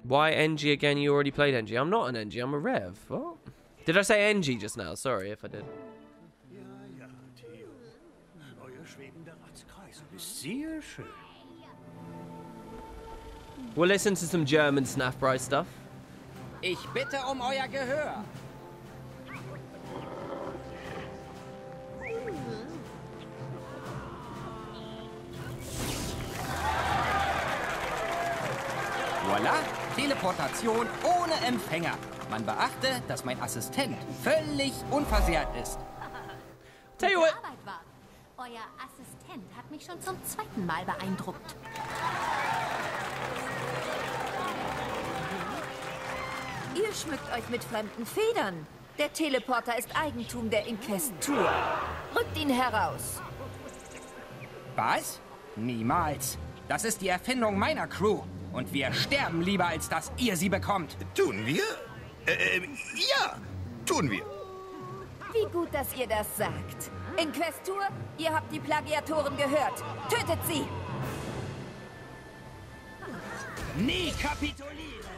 Why NG again? You already played NG. I'm not an NG. I'm a Rev. What? Did I say NG just now? Sorry if I did. We'll listen to some German Snafbrai stuff. Ich bitte euer Gehör. Voila, Teleportation ohne Empfänger. Man beachte, dass mein Assistent völlig unversehrt ist. Tell you what. Euer Assistent hat mich schon zum zweiten Mal beeindruckt. Ihr schmückt euch mit fremden Federn. Der Teleporter ist Eigentum der Inquestur. Rückt ihn heraus. Was? Niemals. Das ist die Erfindung meiner Crew. Und wir sterben lieber, als dass ihr sie bekommt. Tun wir? Ja, tun wir. Wie gut, dass ihr das sagt. Inquestur, ihr habt die Plagiatoren gehört. Tötet sie! Nie kapitulieren!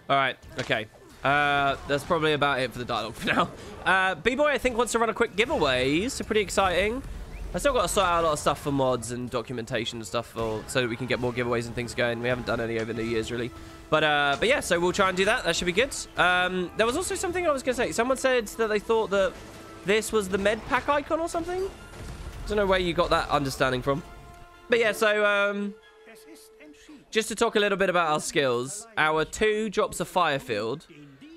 Alright, okay. That's probably about it for the dialogue for now. B-Boy, I think, wants to run a quick giveaway, so pretty exciting. I still got to sort out a lot of stuff for mods and documentation and stuff so that we can get more giveaways and things going. We haven't done any over New Year's, really. But yeah, so we'll try and do that. That should be good. There was also something I was going to say. Someone said that they thought that this was the med pack icon or something. I don't know where you got that understanding from. But yeah, so just to talk a little bit about our skills. Our 2 drops a fire field,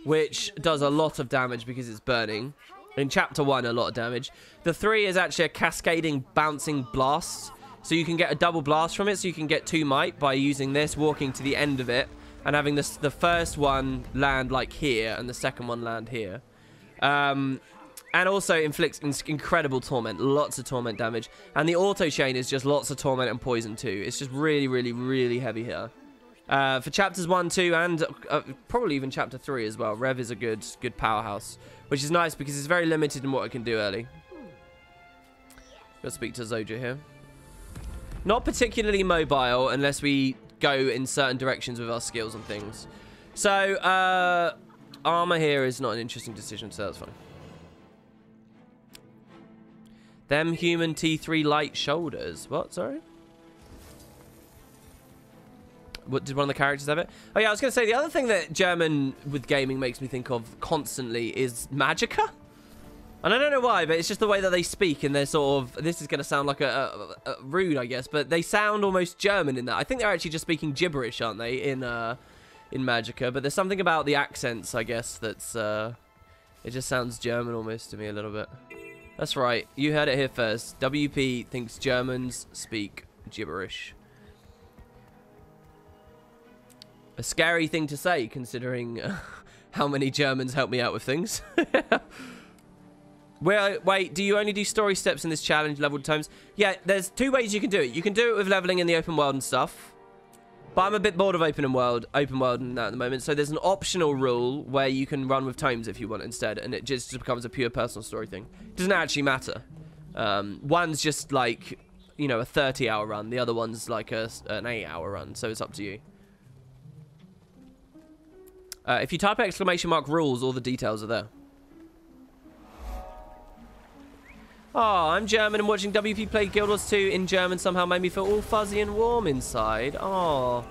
which does a lot of damage because it's burning. In chapter 1, a lot of damage. The 3 is actually a cascading, bouncing blast. So you can get a double blast from it. So you can get 2 might by using this, walking to the end of it, and having the first one land like here, and the second one land here. And also inflicts incredible torment, lots of torment damage. And the auto chain is just lots of torment and poison too. It's just really, really, really heavy here. For chapters 1, 2, and probably even chapter 3 as well. Rev is a good powerhouse, which is nice because it's very limited in what it can do early. Let's speak to Zoja here. Not particularly mobile unless we go in certain directions with our skills and things. So, armor here is not an interesting decision, so that's fine. Them human T3 light shoulders. What? Sorry? What, did one of the characters have it? Oh yeah, I was going to say, the other thing that German with gaming makes me think of constantly is Magicka. And I don't know why, but it's just the way that they speak, and they're sort of... This is going to sound like a rude, I guess, but they sound almost German in that. I think they're actually just speaking gibberish, aren't they, in Magicka? But there's something about the accents, I guess, that's... it just sounds German almost to me a little bit. That's right. You heard it here first. WP thinks Germans speak gibberish. A scary thing to say, considering how many Germans help me out with things. Wait, do you only do story steps in this challenge leveled times? Yeah, there's 2 ways you can do it. You can do it with leveling in the open world and stuff. But I'm a bit bored of open world and that at the moment. So there's an optional rule where you can run with tomes if you want instead. And it just becomes a pure personal story thing. It doesn't actually matter. One's just like, you know, a 30-hour run. The other one's like an 8-hour run. So it's up to you. If you type !rules, all the details are there. Oh, I'm German and watching WP play Guild Wars 2 in German somehow made me feel all fuzzy and warm inside. Oh.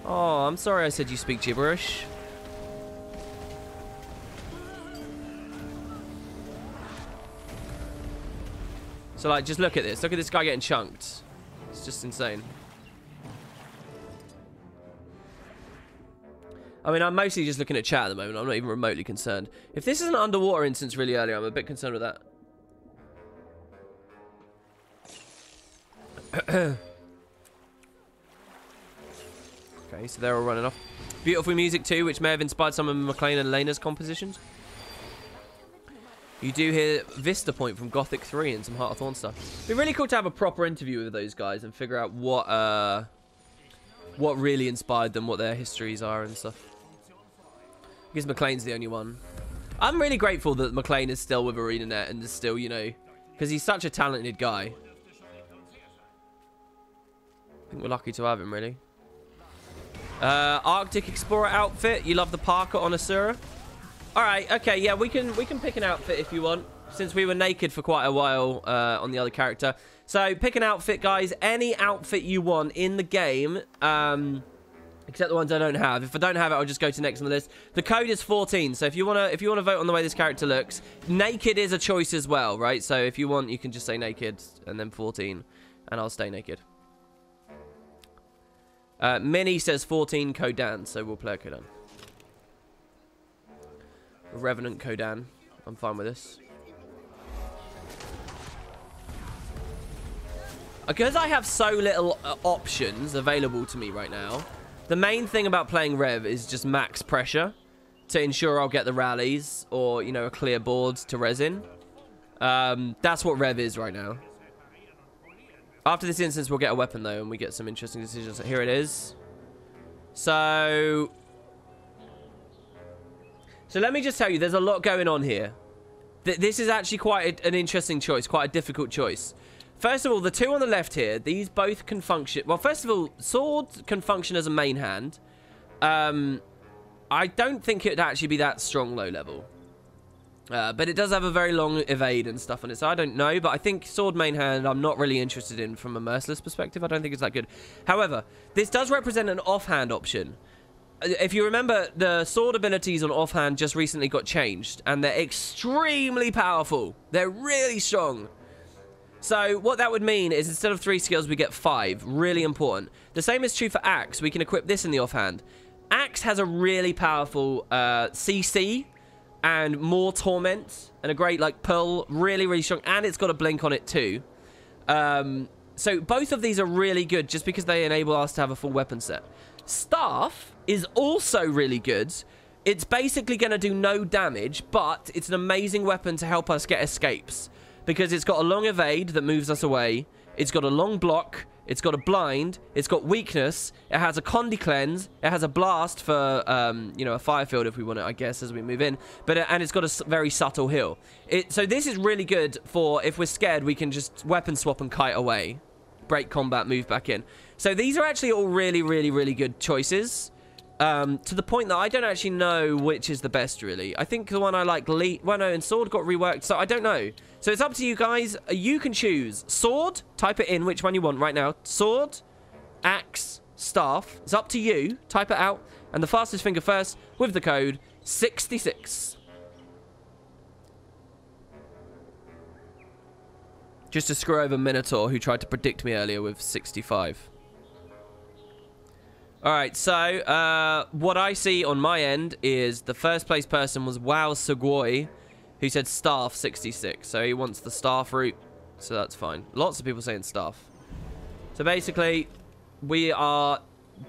Oh, I'm sorry I said you speak gibberish. So, like, just look at this. Look at this guy getting chunked. It's just insane. I mean, I'm mostly just looking at chat at the moment. I'm not even remotely concerned. If this is an underwater instance really early, I'm a bit concerned with that. Okay, so they're all running off. Beautiful music too, which may have inspired some of McLean and Lena's compositions. You do hear Vista Point from Gothic 3 and some Heart of Thorn stuff. It'd be really cool to have a proper interview with those guys and figure out what really inspired them, what their histories are and stuff. I guess McLean's the only one. I'm really grateful that McLean is still with ArenaNet and is still, you know, because he's such a talented guy. I think we're lucky to have him, really. Arctic Explorer outfit. You love the parka on Asura? Alright, okay, yeah, we can pick an outfit if you want, since we were naked for quite a while on the other character. So, pick an outfit, guys. Any outfit you want in the game, except the ones I don't have. If I don't have it, I'll just go to next on the list. The code is 14, so if you wanna vote on the way this character looks, naked is a choice as well, right? So, if you want, you can just say naked, and then 14, and I'll stay naked. Minnie says 14 Kodan, so we'll play a Kodan. Revenant Kodan. I'm fine with this. Because I have so little options available to me right now, the main thing about playing Rev is just max pressure to ensure I'll get the rallies or, you know, a clear board to res in. That's what Rev is right now. After this instance, we'll get a weapon, though, and we get some interesting decisions. Here it is. So let me just tell you, there's a lot going on here. This is actually quite an interesting choice, quite a difficult choice. First of all, the 2 on the left here, these both can function... Well, first of all, Sword can function as a main hand. I don't think it would actually be that strong low level. But it does have a very long evade and stuff on it, so I don't know. But I think Sword main hand I'm not really interested in from a Merciless perspective. I don't think it's that good. However, this does represent an offhand option. If you remember, the Sword abilities on offhand just recently got changed, and they're extremely powerful. They're really strong. So what that would mean is instead of 3 skills, we get 5. Really important. The same is true for Axe. We can equip this in the offhand. Axe has a really powerful CC and more torment and a great like pull, really, really strong, and it's got a blink on it too. So both of these are really good just because they enable us to have a full weapon set. Staff is also really good. It's basically going to do no damage, but it's an amazing weapon to help us get escapes because it's got a long evade that moves us away. It's got a long block. It's got a blind. It's got weakness. It has a Condi cleanse. It has a blast for, you know, a fire field if we want it, I guess, as we move in. But and it's got a very subtle heal. So this is really good for if we're scared, we can just weapon swap and kite away, break combat, move back in. So these are actually all really, really, really good choices. To the point that I don't actually know which is the best, really. I think the one I like, well, no, and Sword got reworked, so I don't know. So it's up to you guys. You can choose Sword, type it in, which one you want right now. Sword, Axe, Staff. It's up to you. Type it out. And the fastest finger first with the code 66. Just to screw over Minotaur, who tried to predict me earlier with 65. Alright, so what I see on my end is the first place person was Wow Sugoi, who said staff 66. So he wants the staff route, so that's fine. Lots of people saying staff. So basically, we are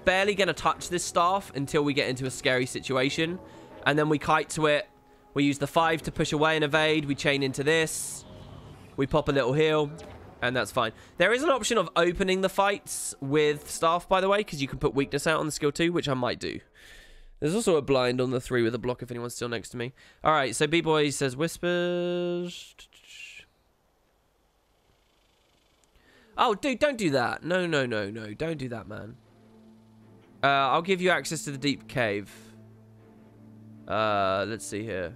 barely going to touch this staff until we get into a scary situation. And then we kite to it. We use the 5 to push away and evade. We chain into this. We pop a little heal. And that's fine. There is an option of opening the fights with staff, by the way, because you can put weakness out on the skill 2, which I might do. There's also a blind on the 3 with a block if anyone's still next to me. Alright, so B-Boy says whispers. Oh, dude, don't do that. No, no, no, no. Don't do that, man. I'll give you access to the deep cave. Let's see here.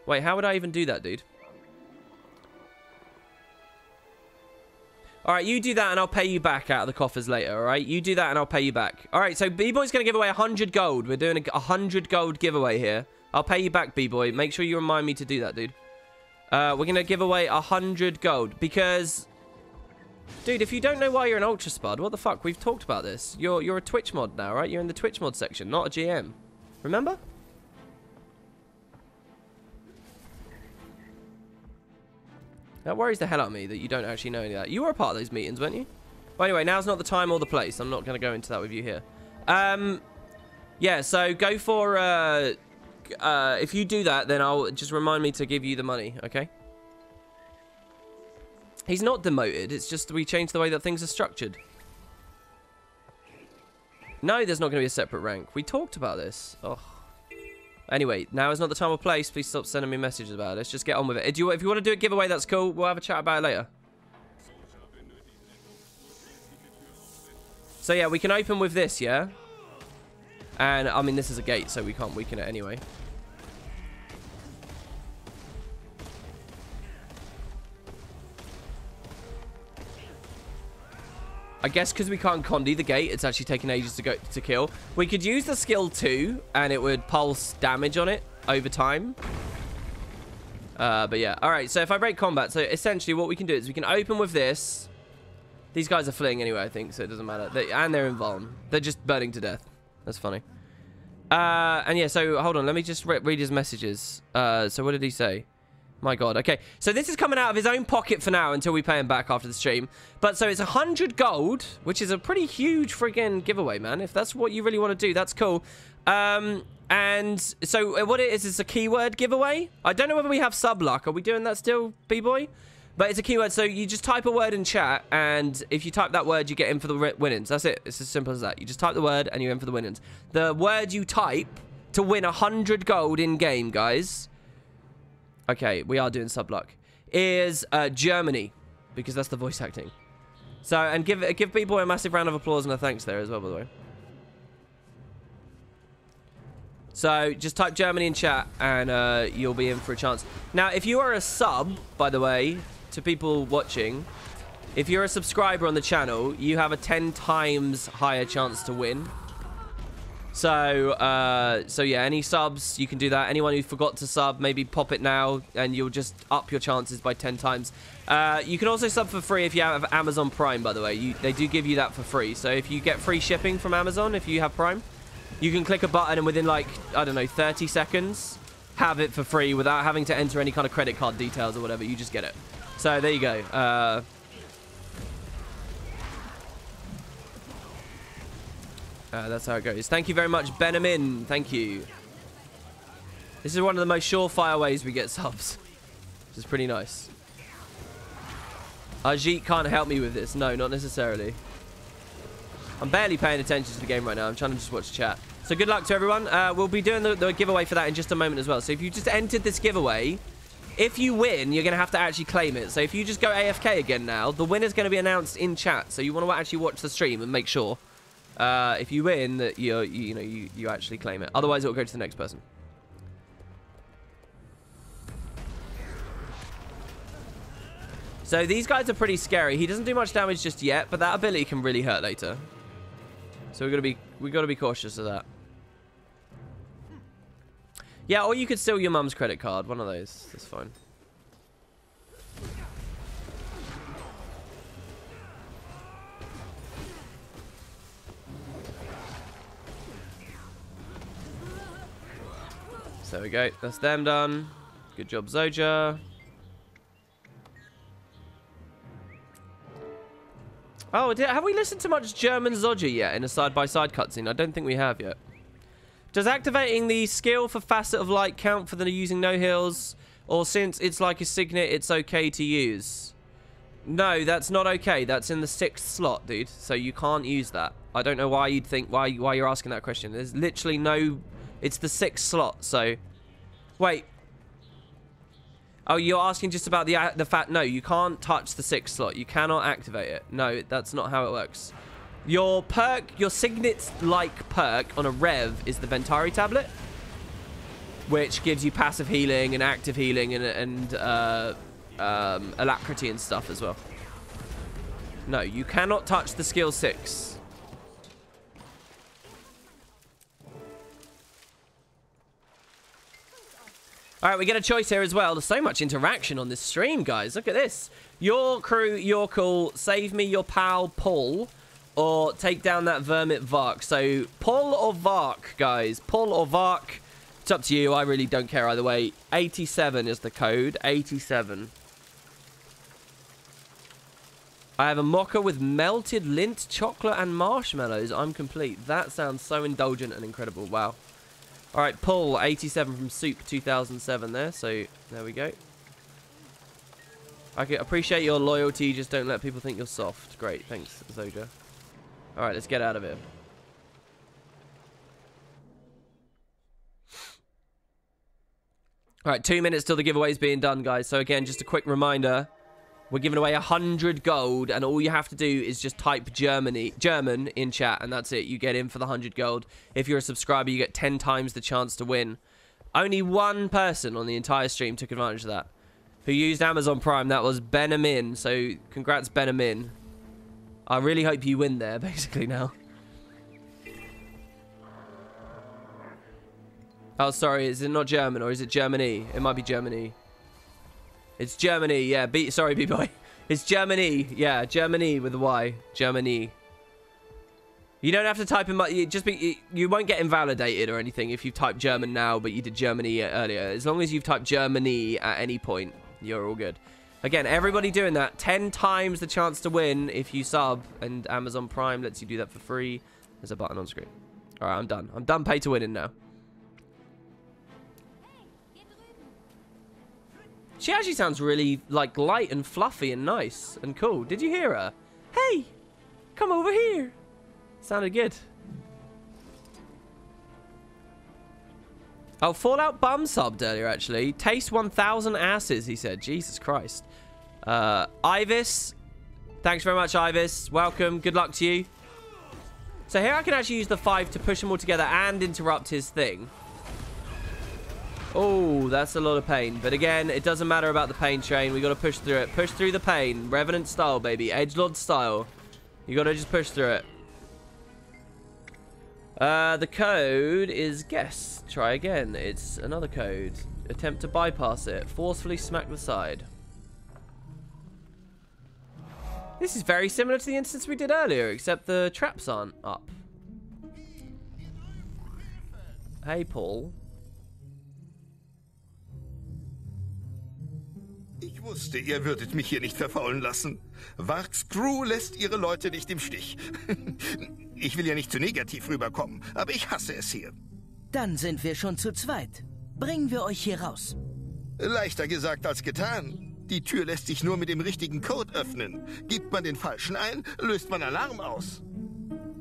Wait, how would I even do that, dude? Alright, you do that and I'll pay you back out of the coffers later, alright? You do that and I'll pay you back. Alright, so B-Boy's going to give away 100 gold. We're doing a 100 gold giveaway here. I'll pay you back, B-Boy. Make sure you remind me to do that, dude. We're going to give away 100 gold because... Dude, if you don't know why you're an Ultra Spud, what the fuck? We've talked about this. You're a Twitch mod now, right? You're in the Twitch mod section, not a GM. Remember? That worries the hell out of me that you don't actually know any of that. You were a part of those meetings, weren't you? Well, anyway, now's not the time or the place. I'm not going to go into that with you here. Yeah, so go for... if you do that, then I'll just remind me to give you the money, okay? He's not demoted. It's just we changed the way that things are structured. No, there's not going to be a separate rank. We talked about this. Oh. Anyway, now is not the time or place. Please stop sending me messages about it. Let's just get on with it. If you want to do a giveaway, that's cool. We'll have a chat about it later. So yeah, we can open with this, yeah? And, I mean, this is a gate, so we can't weaken it anyway. I guess because we can't Condi the gate, it's actually taking ages to kill. We could use the skill 2, and it would pulse damage on it over time. But yeah. Alright, so if I break combat, so essentially what we can do is we can open with this. These guys are fleeing anyway, I think, so it doesn't matter. And they're invuln. They're just burning to death. That's funny. And yeah, so hold on. Let me just read his messages. So what did he say? My god. Okay, so this is coming out of his own pocket for now until we pay him back after the stream. But so it's 100 gold, which is a pretty huge friggin' giveaway, man. If that's what you really want to do, that's cool. And so what it is a keyword giveaway. I don't know whether we have sub luck. Are we doing that still, B-Boy? But it's a keyword, so you just type a word in chat, and if you type that word, you get in for the winnings. That's it. It's as simple as that. You just type the word, and you're in for the winnings. The word you type to win 100 gold in-game, guys... Okay, we are doing sub luck. Is Germany, because that's the voice acting. So, and give people a massive round of applause and a thanks there as well, by the way. So, just type Germany in chat, and you'll be in for a chance. Now, if you are a sub, by the way, to people watching, if you're a subscriber on the channel, you have a 10 times higher chance to win. So yeah, any subs, you can do that. Anyone who forgot to sub, maybe pop it now, and you'll just up your chances by 10 times. You can also sub for free if you have Amazon Prime, by the way. They do give you that for free. So if you get free shipping from Amazon, if you have Prime, you can click a button and within, like, I don't know, 30 seconds, have it for free without having to enter any kind of credit card details or whatever. You just get it. So there you go. That's how it goes. Thank you very much, Benamin. Thank you. This is one of the most surefire ways we get subs. Which is pretty nice. Ajit can't help me with this. No, not necessarily. I'm barely paying attention to the game right now. I'm trying to just watch chat. So good luck to everyone. We'll be doing the giveaway for that in just a moment as well. So if you just entered this giveaway, if you win, you're going to have to actually claim it. So if you just go AFK again now, the winner's going to be announced in chat. So you want to actually watch the stream and make sure. If you win, that you actually claim it. Otherwise, it'll go to the next person. So these guys are pretty scary. He doesn't do much damage just yet, but that ability can really hurt later. So we got to be cautious of that. Yeah, or you could steal your mum's credit card. One of those. That's fine. So there we go. That's them done. Good job, Zoja. Oh, have we listened to much German Zoja yet in a side-by-side cutscene? I don't think we have yet. Does activating the skill for Facet of Light count for the using no heals? Or since it's like a signet, it's okay to use? No, that's not okay. That's in the 6th slot, dude. So you can't use that. I don't know why you'd think, why you're asking that question. There's literally no... It's the 6th slot, so... Wait. Oh, you're asking just about the fact... No, you can't touch the 6th slot. You cannot activate it. No, that's not how it works. Your perk, your signet-like perk on a rev is the Ventari tablet, which gives you passive healing and active healing and alacrity and stuff as well. No, you cannot touch the skill 6. All right, we get a choice here as well. There's so much interaction on this stream, guys. Look at this. Your crew, you're cool. Save me your pal, Paul. Or take down that vermit Vark. So, Paul or Vark, guys. Paul or Vark. It's up to you. I really don't care either way. 87 is the code. 87. I have a mocha with melted lint, chocolate, and marshmallows. I'm complete. That sounds so indulgent and incredible. Wow. All right, Paul, 87 from Soup 2007 there. So, there we go. I appreciate your loyalty. Just don't let people think you're soft. Great. Thanks, Zoja. All right, let's get out of here. All right, 2 minutes till the giveaway's being done, guys. So, again, just a quick reminder. We're giving away 100 gold, and all you have to do is just type German in chat, and that's it. You get in for the 100 gold. If you're a subscriber, you get 10 times the chance to win. Only one person on the entire stream took advantage of that, who used Amazon Prime. That was Benamin. So, congrats, Benamin. I really hope you win there, basically, now. Oh, sorry. Is it not German, or is it Germany? It might be Germany. It's Germany, yeah. Sorry, B-boy. It's Germany. Yeah, Germany with a Y. Germany. You don't have to type in... You won't get invalidated or anything if you type German now, but you did Germany earlier. As long as you've typed Germany at any point, you're all good. Again, everybody doing that. 10 times the chance to win if you sub, and Amazon Prime lets you do that for free. There's a button on screen. All right, I'm done. I'm done pay to winning now. She actually sounds really, like, light and fluffy and nice and cool. Did you hear her? Hey, come over here. Sounded good. Oh, Fallout Bum subbed earlier, actually. Taste 1,000 asses, he said. Jesus Christ. Ivis. Thanks very much, Ivis. Welcome. Good luck to you. So here I can actually use the 5 to push them all together and interrupt his thing. Oh, that's a lot of pain. But again, it doesn't matter about the pain train. We got to push through it. Push through the pain. Revenant style, baby. Edgelord style. You got to just push through it. The code is guess. Try again. It's another code. Attempt to bypass it. Forcefully smack the side. This is very similar to the instance we did earlier, except the traps aren't up. Hey, Paul. Ich wusste, ihr würdet mich hier nicht verfaulen lassen. Varks Crew lässt ihre Leute nicht im Stich. Ich will ja nicht zu negativ rüberkommen, aber ich hasse es hier. Dann sind wir schon zu zweit. Bringen wir euch hier raus. Leichter gesagt als getan. Die Tür lässt sich nur mit dem richtigen Code öffnen. Gibt man den falschen ein, löst man Alarm aus.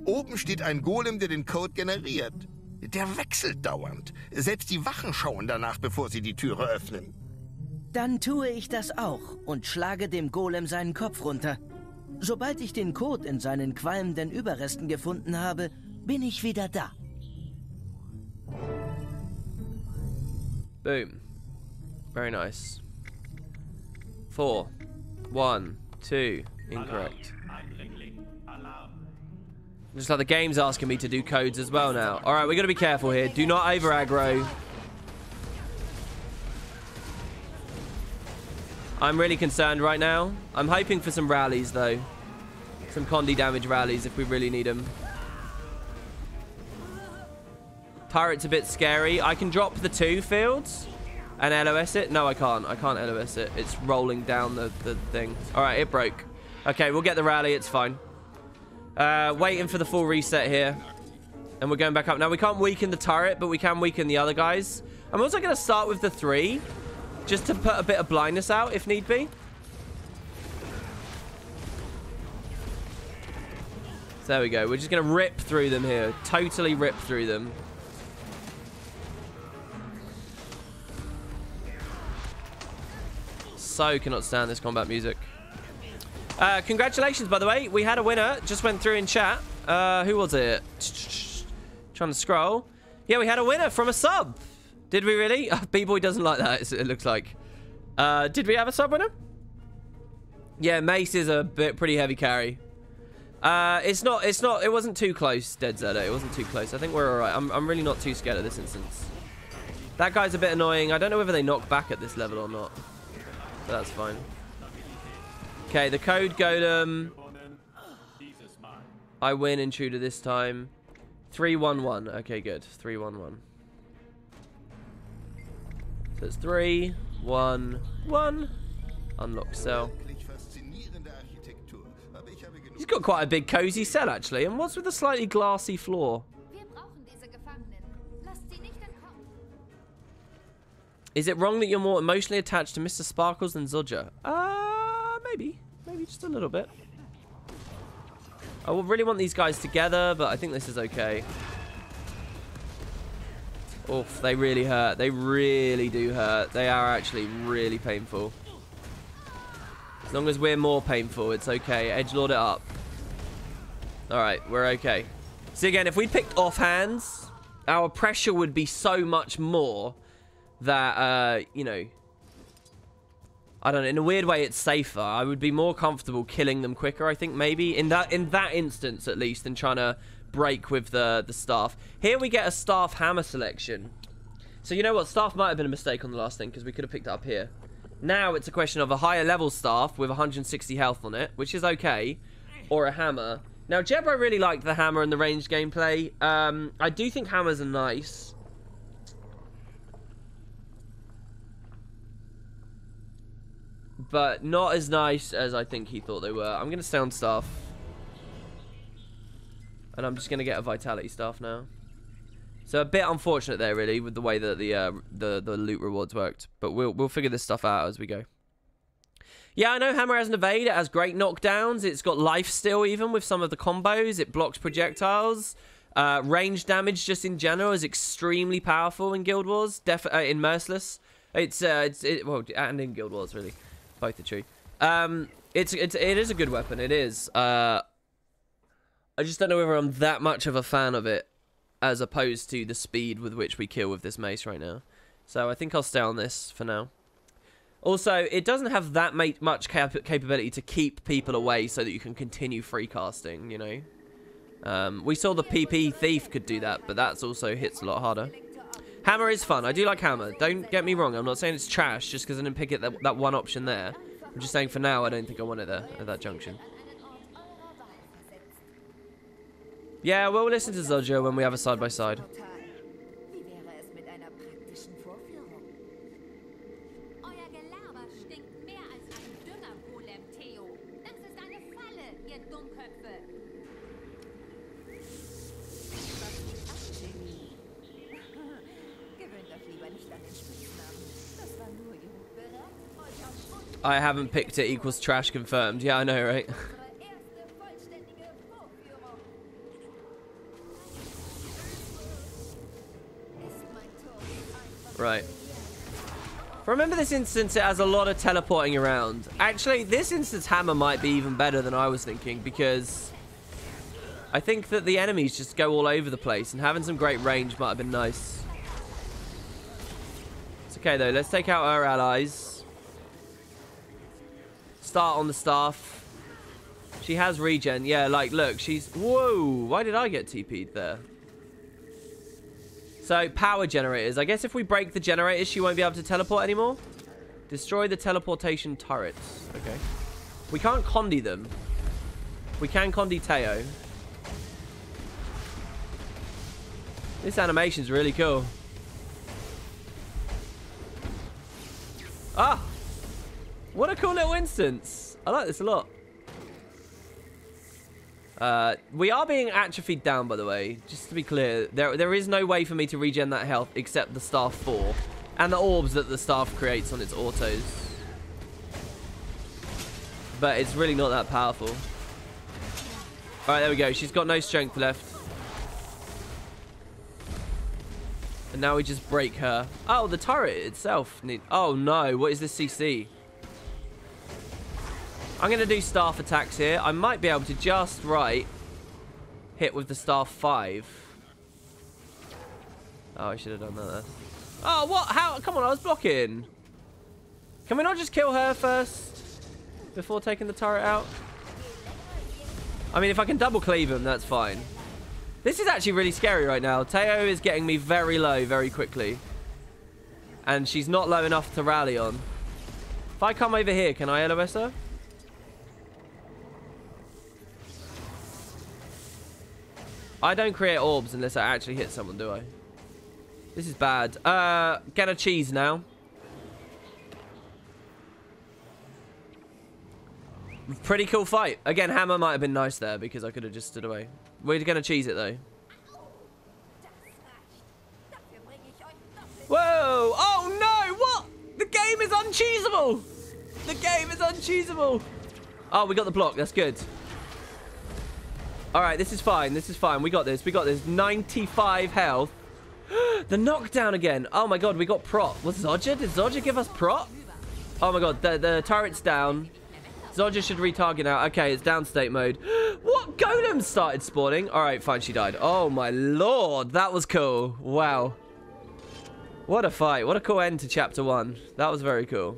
Oben steht ein Golem, der den Code generiert. Der wechselt dauernd. Selbst die Wachen schauen danach, bevor sie die Türe öffnen. Dann tue ich das auch und schlage dem Golem seinen Kopf runter. Sobald ich den Code in seinen qualmenden Überresten gefunden habe, bin ich wieder da. Boom. Very nice. 4, 1, 2, incorrect. Just like the game's asking me to do codes as well now. Alright, we got to be careful here. Do not over aggro. I'm really concerned right now. I'm hoping for some rallies, though. Some Condi damage rallies if we really need them. Turret's a bit scary. I can drop the 2 fields and LOS it. No, I can't. I can't LOS it. It's rolling down the thing. All right, it broke. Okay, we'll get the rally. It's fine. Waiting for the full reset here. And we're going back up. Now, we can't weaken the turret, but we can weaken the other guys. I'm also going to start with the 3. Just to put a bit of blindness out, if need be. So there we go. We're just going to rip through them here. Totally rip through them. So cannot stand this combat music. Congratulations, by the way. We had a winner. Just went through in chat. Who was it? Trying to scroll. Yeah, we had a winner from a sub. Did we really? B-Boy doesn't like that, it looks like. Did we have a sub winner? Yeah, Mace is a pretty heavy carry. It wasn't too close, Dead Zedda. It wasn't too close. I think we're alright. I'm really not too scared of this instance. That guy's a bit annoying. I don't know whether they knock back at this level or not. But that's fine. Okay, the code golem. I win intruder this time. 3-1-1. Okay, good. 3-1-1. So it's 3-1-1. Unlock cell. He's got quite a big cozy cell, actually. And what's with the slightly glassy floor? Is it wrong that you're more emotionally attached to Mr. Sparkles than Zodja? Maybe. Maybe just a little bit. I would really want these guys together, but I think this is okay. Oof, they really hurt. They really do hurt. They are actually really painful. As long as we're more painful, it's okay. Edgelord it up. Alright, we're okay. So again, if we picked offhands, our pressure would be so much more that, you know... I don't know, in a weird way, it's safer. I would be more comfortable killing them quicker, I think, maybe. In that instance, at least, than trying to break with the staff. Here we get a staff hammer selection. So you know what? Staff might have been a mistake on the last thing, because we could have picked it up here. Now it's a question of a higher level staff with 160 health on it, which is okay, or a hammer. Now, Jebro really liked the hammer and the ranged gameplay. I do think hammers are nice. But not as nice as I think he thought they were. I'm going to stay on staff. And I'm just going to get a vitality staff now. So a bit unfortunate there, really, with the way that the loot rewards worked. But we'll figure this stuff out as we go. Yeah, I know Hammer has an evade. It has great knockdowns. It's got life steal even with some of the combos. It blocks projectiles. Range damage just in general is extremely powerful in Guild Wars. In Merciless. Well, and in Guild Wars, really. Both are true. It is a good weapon. It is. I just don't know whether I'm that much of a fan of it, as opposed to the speed with which we kill with this mace right now. So I think I'll stay on this for now. Also, it doesn't have that much capability to keep people away so that you can continue free casting, you know. We saw the PP Thief could do that, but that's also hits a lot harder. Hammer is fun. I do like Hammer. Don't get me wrong. I'm not saying it's trash just because I didn't pick it that one option there. I'm just saying for now, I don't think I want it there at that junction. Yeah, we'll listen to Zodja when we have a side-by-side. I haven't picked it equals trash confirmed. Yeah, I know, right? Right. Remember this instance, it has a lot of teleporting around. Actually, this instance Hammer might be even better than I was thinking, because I think that the enemies just go all over the place, and having some great range might have been nice. It's okay, though. Let's take out our allies. Start on the staff. She has regen. Yeah, like, look, she's... Whoa! Why did I get TP'd there? So, power generators. I guess if we break the generators, she won't be able to teleport anymore. Destroy the teleportation turrets. Okay. We can't Condi them. We can Condi Teo. This animation's really cool. Ah! What a cool little instance. I like this a lot. We are being atrophied down, by the way. Just to be clear, there is no way for me to regen that health except the Staff 4. And the orbs that the Staff creates on its autos. But it's really not that powerful. Alright, there we go. She's got no strength left. And now we just break her. Oh, the turret itself. Oh no, what is this CC? I'm going to do staff attacks here. I might be able to just hit with the staff 5. Oh, I should have done that. Oh, what? How? Come on, I was blocking. Can we not just kill her first before taking the turret out? I mean, if I can double cleave him, that's fine. This is actually really scary right now. Teo is getting me very low very quickly. And she's not low enough to rally on. If I come over here, can I LOS her? I don't create orbs unless I actually hit someone, do I? This is bad. Get a cheese now. Pretty cool fight. Again, hammer might have been nice there because I could have just stood away. We're gonna cheese it though. Whoa! Oh no! What? The game is uncheesable! The game is uncheesable! Oh, we got the block. That's good. Alright, this is fine. This is fine. We got this. We got this. 95 health. The knockdown again. Oh my god, we got prot. Was Zodja? Did Zodja give us prot? Oh my god, the turret's down. Zodja should retarget now. Okay, it's downstate mode. What? Golems started spawning? Alright, fine, she died. Oh my lord, that was cool. Wow. What a fight. What a cool end to chapter 1. That was very cool.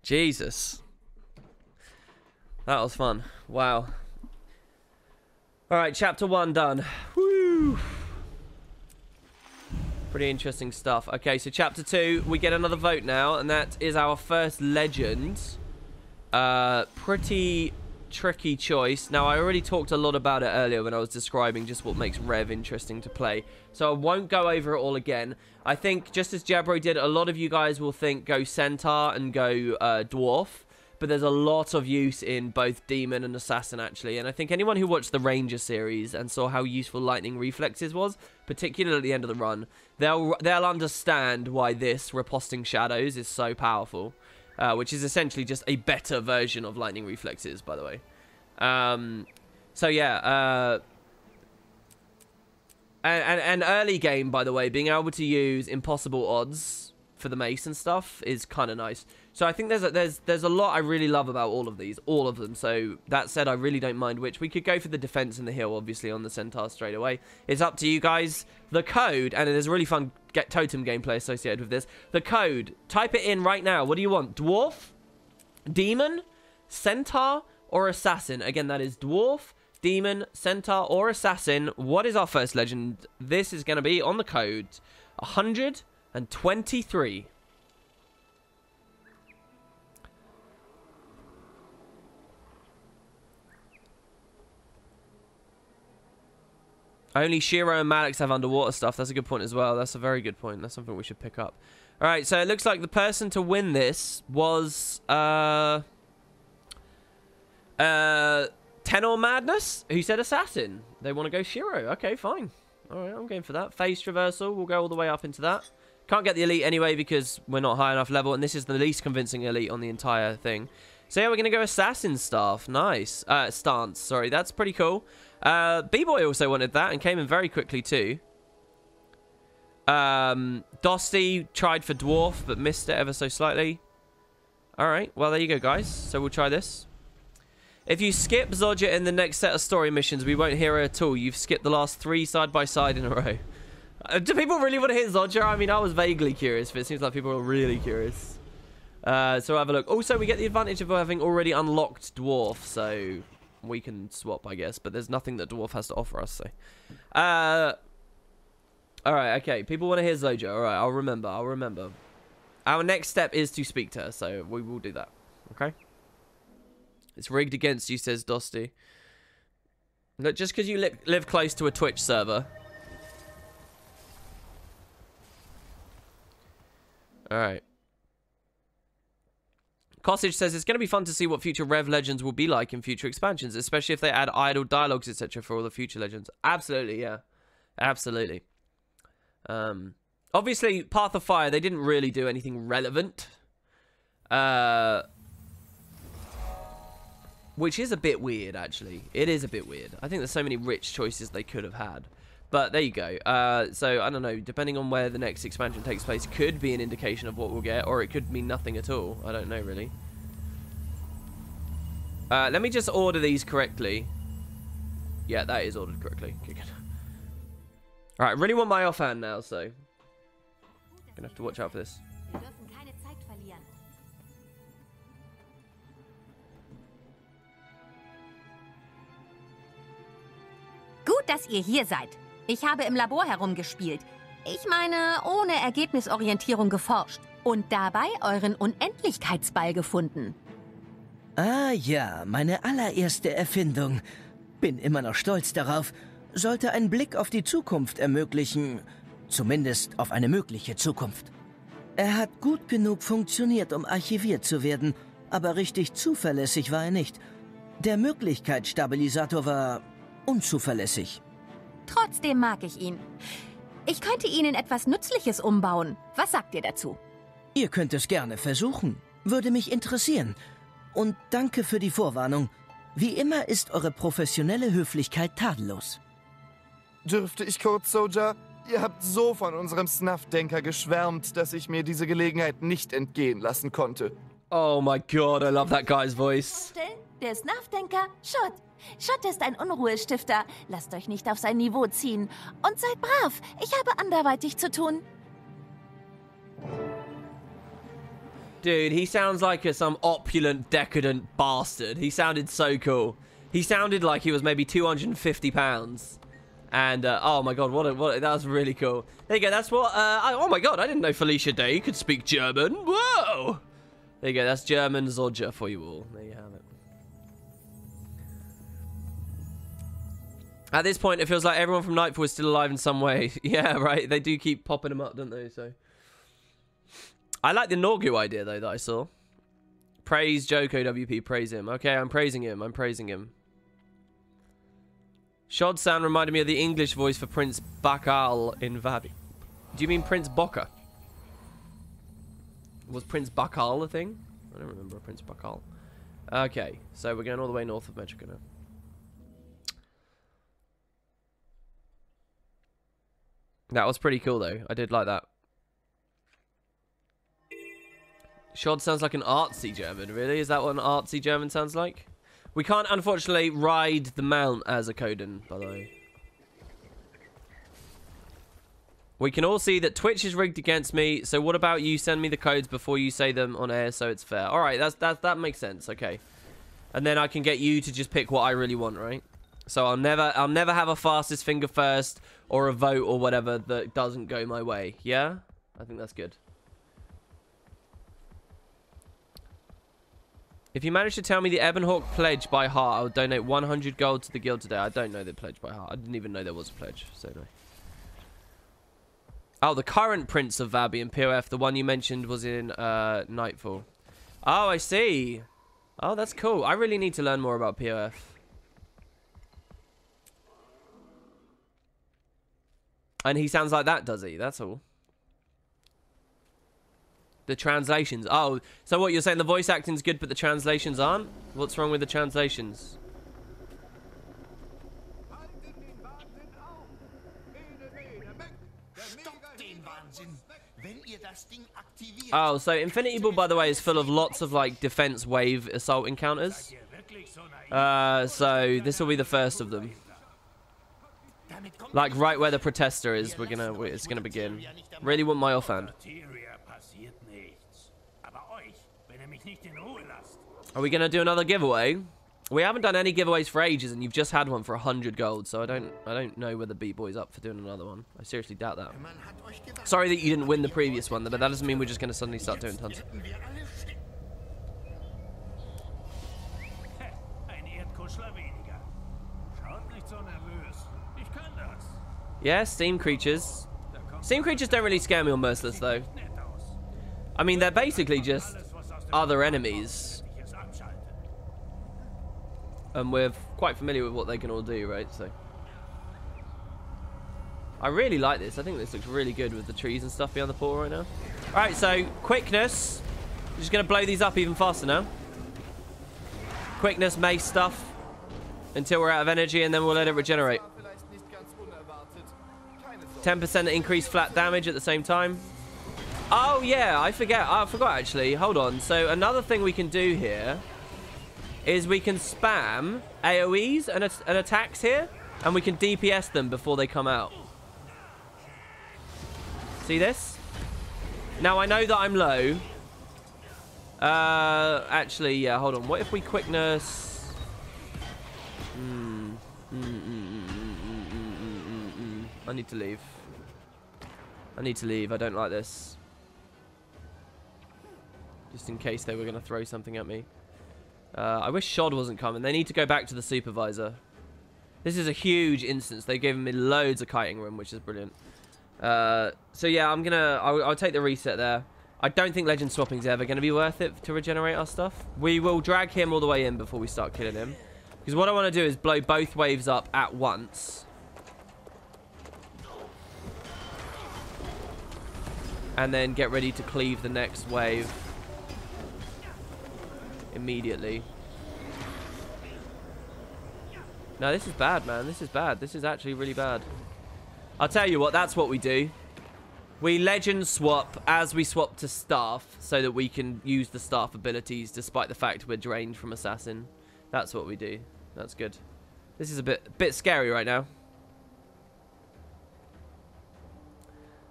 Jesus. That was fun. Wow. Alright, chapter 1 done. Woo! Pretty interesting stuff. Okay, so chapter 2, we get another vote now, and that is our first legend. Pretty tricky choice. Now, I already talked a lot about it earlier when I was describing just what makes Rev interesting to play. So I won't go over it all again. I think, just as Jabro did, a lot of you guys will think go Centaur and go Dwarf. But there's a lot of use in both Demon and Assassin, actually. And I think anyone who watched the Ranger series and saw how useful Lightning Reflexes was, particularly at the end of the run, they'll understand why this, Riposting Shadows, is so powerful. Which is essentially just a better version of Lightning Reflexes, by the way. So, yeah. And early game, by the way, being able to use impossible odds for the mace and stuff is kind of nice. So I think there's a lot I really love about all of these, all of them. So that said, I really don't mind which. We could go for the defense and the heal, obviously, on the Centaur straight away. It's up to you guys. The code, and there's a really fun totem gameplay associated with this. The code, type it in right now. What do you want? Dwarf, Demon, Centaur, or Assassin? Again, that is Dwarf, Demon, Centaur, or Assassin. What is our first legend? This is going to be on the code 123. Only Shiro and Malix have underwater stuff. That's a good point as well. That's a very good point. That's something we should pick up. All right, so it looks like the person to win this was Tenor Madness, who said Assassin. They want to go Shiro. Okay, fine. All right, I'm going for that. Phase Traversal. We'll go all the way up into that. Can't get the elite anyway because we're not high enough level, and this is the least convincing elite on the entire thing. So yeah, we're going to go Assassin staff. Nice. Stance, sorry. That's pretty cool. B-Boy also wanted that and came in very quickly too. Dosty tried for Dwarf, but missed it ever so slightly. Alright, well there you go, guys. So we'll try this. If you skip Zodja in the next set of story missions, we won't hear her at all. You've skipped the last 3 side by side in a row. Do people really want to hit Zodja? I mean, I was vaguely curious, but it seems like people are really curious. So we'll have a look. Also, we get the advantage of having already unlocked Dwarf, so we can swap, I guess. But there's nothing that Dwarf has to offer us, so. Alright, okay. People want to hear Zodja. Alright, I'll remember. Our next step is to speak to her, so we will do that. Okay? It's rigged against you, says Dosty. Look, just because you live close to a Twitch server. Alright. Costage says it's going to be fun to see what future Rev Legends will be like in future expansions, especially if they add idle dialogues, etc. for all the future Legends. Absolutely, yeah. Absolutely. Obviously, Path of Fire, they didn't really do anything relevant. Which is a bit weird, actually. It is a bit weird. I think there's so many rich choices they could have had. But there you go. So, I don't know. Depending on where the next expansion takes place, could be an indication of what we'll get, or it could mean nothing at all. I don't know, really. Let me just order these correctly. Yeah, that is ordered correctly. Okay, good. Alright, I really want my offhand now, so... Gonna have to watch out for this. Gut, dass ihr hier seid. Ich habe im Labor herumgespielt. Ich meine, ohne Ergebnisorientierung geforscht. Und dabei euren Unendlichkeitsball gefunden. Ah ja, meine allererste Erfindung. Bin immer noch stolz darauf. Sollte einen Blick auf die Zukunft ermöglichen. Zumindest auf eine mögliche Zukunft. Er hat gut genug funktioniert, um archiviert zu werden, aber richtig zuverlässig war er nicht. Der Möglichkeitsstabilisator war unzuverlässig. Trotzdem mag ich ihn. Ich könnte ihn in etwas Nützliches umbauen. Was sagt ihr dazu? Ihr könnt es gerne versuchen. Würde mich interessieren. Und danke für die Vorwarnung. Wie immer ist eure professionelle Höflichkeit tadellos. Dürfte ich kurz, Soldier? Ihr habt so von unserem Snuff-Denker geschwärmt, dass ich mir diese Gelegenheit nicht entgehen lassen konnte. Oh my god, I love that guy's voice. Der Snuff-Denker, Schutt. Schutt ist ein Unruhestifter. Lasst euch nicht auf sein Niveau ziehen. Und seid brav. Ich habe anderweitig zu tun. Dude, he sounds like some opulent, decadent bastard. He sounded so cool. He sounded like he was maybe 250 pounds. And, oh my god, that was really cool. There you go, that's what, oh my god, I didn't know Felicia Day could speak German. Whoa! There you go, that's German Zodja for you all. There you have it. At this point, it feels like everyone from Nightfall is still alive in some way. Yeah, right, they do keep popping them up, don't they, so... I like the Norgu idea, though, that I saw. Praise Joko WP, praise him. Okay, I'm praising him, I'm praising him. Shod sound reminded me of the English voice for Prince Bakal in Vabi. Do you mean Prince Bokka? Was Prince Bakal a thing? I don't remember Prince Bakal. Okay, so we're going all the way north of Metrica now. That was pretty cool, though. I did like that. Shod sounds like an artsy German, really? Is that what an artsy German sounds like? We can't, unfortunately, ride the mount as a Coden, by the way. We can all see that Twitch is rigged against me, so what about you send me the codes before you say them on air so it's fair? Alright, that makes sense, okay. And then I can get you to just pick what I really want, right? So I'll never have a fastest finger first or a vote or whatever that doesn't go my way, yeah? I think that's good. If you manage to tell me the Ebonhawk pledge by heart, I'll donate 100 gold to the guild today. I don't know the pledge by heart. I didn't even know there was a pledge. So no. Oh, the current Prince of Vabi in POF, the one you mentioned, was in Nightfall. Oh, I see. Oh, that's cool. I really need to learn more about POF. And he sounds like that, does he? That's all. The translations. Oh, so what you're saying, the voice acting's good, but the translations aren't? What's wrong with the translations? Oh, so Infinity Ball, by the way, is full of lots of, like, defense wave assault encounters. So this will be the first of them. Like, right where the Protester is, it's gonna begin. Really want my offhand. Are we gonna do another giveaway? We haven't done any giveaways for ages, and you've just had one for 100 gold, so I don't know whether B-Boy's up for doing another one. I seriously doubt that. Sorry that you didn't win the previous one, but that doesn't mean we're just going to suddenly start doing tons. Yeah, steam creatures. Steam creatures don't really scare me on Merciless, though. I mean, they're basically just other enemies. And we're quite familiar with what they can all do, right? So I really like this. I think this looks really good with the trees and stuff beyond the portal right now. Alright, so quickness. We're just going to blow these up even faster now. Quickness, mace stuff. Until we're out of energy, and then we'll let it regenerate. 10% increased flat damage at the same time. Oh, yeah, I forgot actually. Hold on. So another thing we can do here is we can spam AoEs and attacks here, and we can DPS them before they come out. See this? Now, I know that I'm low. Actually, yeah, hold on. What if we quickness... I need to leave. I need to leave. I don't like this. Just in case they were going to throw something at me. I wish Shod wasn't coming. They need to go back to the supervisor. This is a huge instance. They've given me loads of kiting room, which is brilliant. So yeah, I'll take the reset there. I don't think legend swapping is ever going to be worth it to regenerate our stuff. We will drag him all the way in before we start killing him. Because what I want to do is blow both waves up at once. And then get ready to cleave the next wave. Immediately. No, this is bad, man. This is bad. This is actually really bad. I'll tell you what, that's what we do. We legend swap as we swap to staff so that we can use the staff abilities despite the fact we're drained from assassin. That's what we do. That's good. This is a bit scary right now.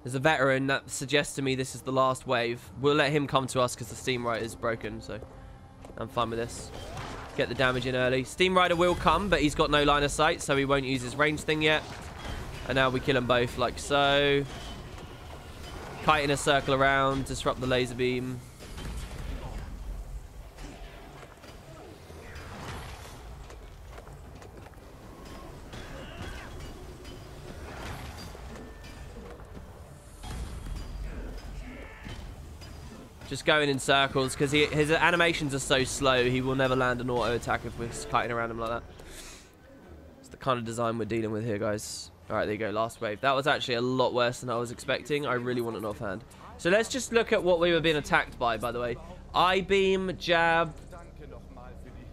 There's a veteran that suggests to me this is the last wave. We'll let him come to us because the Steam Rider is broken, so I'm fine with this. Get the damage in early. Steam Rider will come, but he's got no line of sight, so he won't use his range thing yet. And now we kill them both like so. Kite in a circle around, disrupt the laser beam. Just going in circles because his animations are so slow, he will never land an auto attack if we're kiting around him like that. It's the kind of design we're dealing with here, guys. Alright, there you go, last wave. That was actually a lot worse than I was expecting. I really want an offhand. So let's just look at what we were being attacked by the way. I-beam, jab.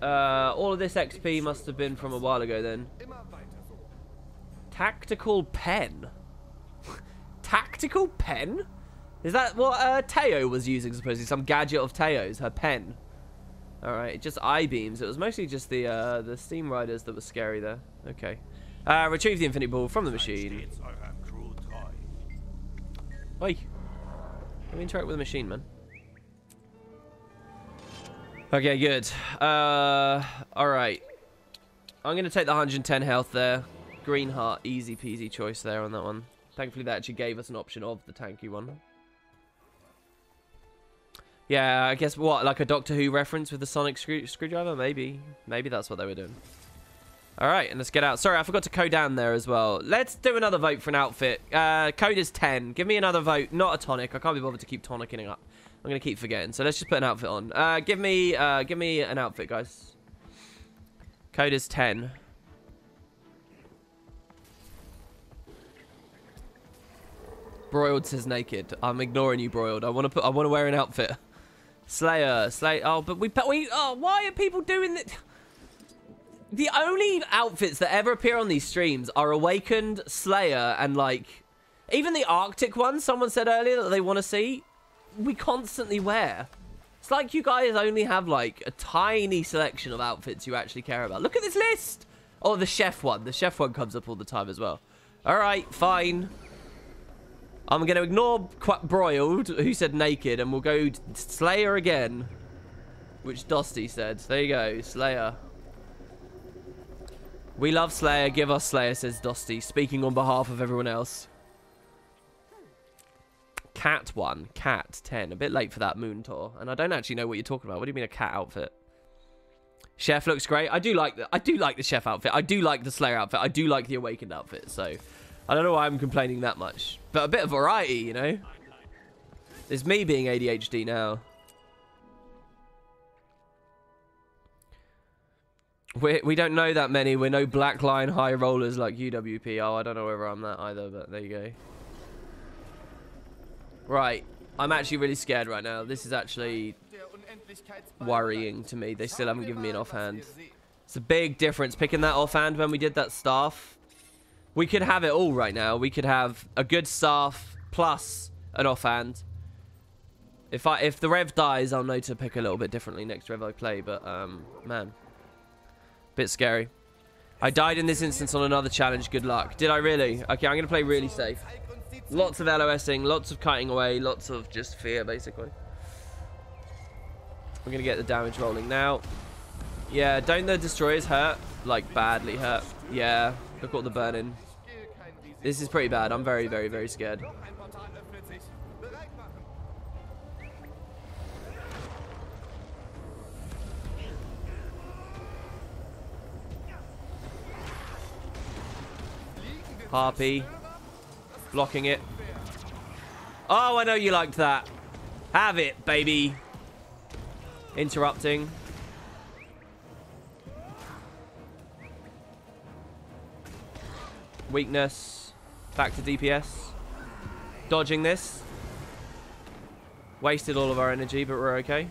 All of this XP must have been from a while ago then. Tactical pen. Tactical pen? Is that what Teo was using, supposedly? Some gadget of Teo's, her pen. Alright, just I-beams. It was mostly just the Steam Riders that were scary there. Okay. Retrieve the Infinity Ball from the machine. Oi. Let me interact with the machine, man. Okay, good. Alright. I'm going to take the 110 health there. Green heart, easy peasy choice there on that one. Thankfully, that actually gave us an option of the tanky one. Yeah, I guess what, like a Doctor Who reference with the sonic screwdriver? Maybe. Maybe that's what they were doing. Alright, and let's get out. Sorry, I forgot to code down there as well. Let's do another vote for an outfit. Code is 10. Give me another vote, not a tonic. I can't be bothered to keep tonicking up. I'm going to keep forgetting. So let's just put an outfit on. Give me an outfit, guys. Code is 10. Broiled says naked. I'm ignoring you, Broiled. I want to wear an outfit. Slayer. Oh, but why are people doing this? The only outfits that ever appear on these streams are Awakened, Slayer, and like even the Arctic one. Someone said earlier that they want to see. We constantly wear. It's like you guys only have like a tiny selection of outfits you actually care about. Look at this list. Oh, the chef one. The chef one comes up all the time as well. All right, fine. I'm going to ignore Broiled, who said naked, and we'll go Slayer again. Which Dosty said. There you go, Slayer. We love Slayer. Give us Slayer, says Dosty, speaking on behalf of everyone else. Cat 1, Cat 10. A bit late for that Moon Tour, and I don't actually know what you're talking about. What do you mean a cat outfit? Chef looks great. I do like the Chef outfit. I do like the Slayer outfit. I do like the Awakened outfit. So I don't know why I'm complaining that much, but a bit of variety, you know. It's me being ADHD now. We don't know that many. We're no black line high rollers like UWP. Oh, I don't know whether I'm that either, but there you go. Right. I'm actually really scared right now. This is actually worrying to me. They still haven't given me an offhand. It's a big difference picking that offhand when we did that staff. We could have it all right now. We could have a good staff plus an offhand. If the Rev dies, I'll know to pick a little bit differently next Rev I play, but man. Bit scary. I died in this instance on another challenge. Good luck. Did I really? Okay, I'm going to play really safe. Lots of LOSing, lots of kiting away, lots of just fear, basically. We're going to get the damage rolling now. Yeah, don't the destroyers hurt? Like, badly hurt. Yeah, look at all the burning. This is pretty bad. I'm very, very, very scared. Harpy. Blocking it. Oh, I know you liked that. Have it, baby. Interrupting. Weakness. Back to DPS. Dodging this. Wasted all of our energy, but we're okay.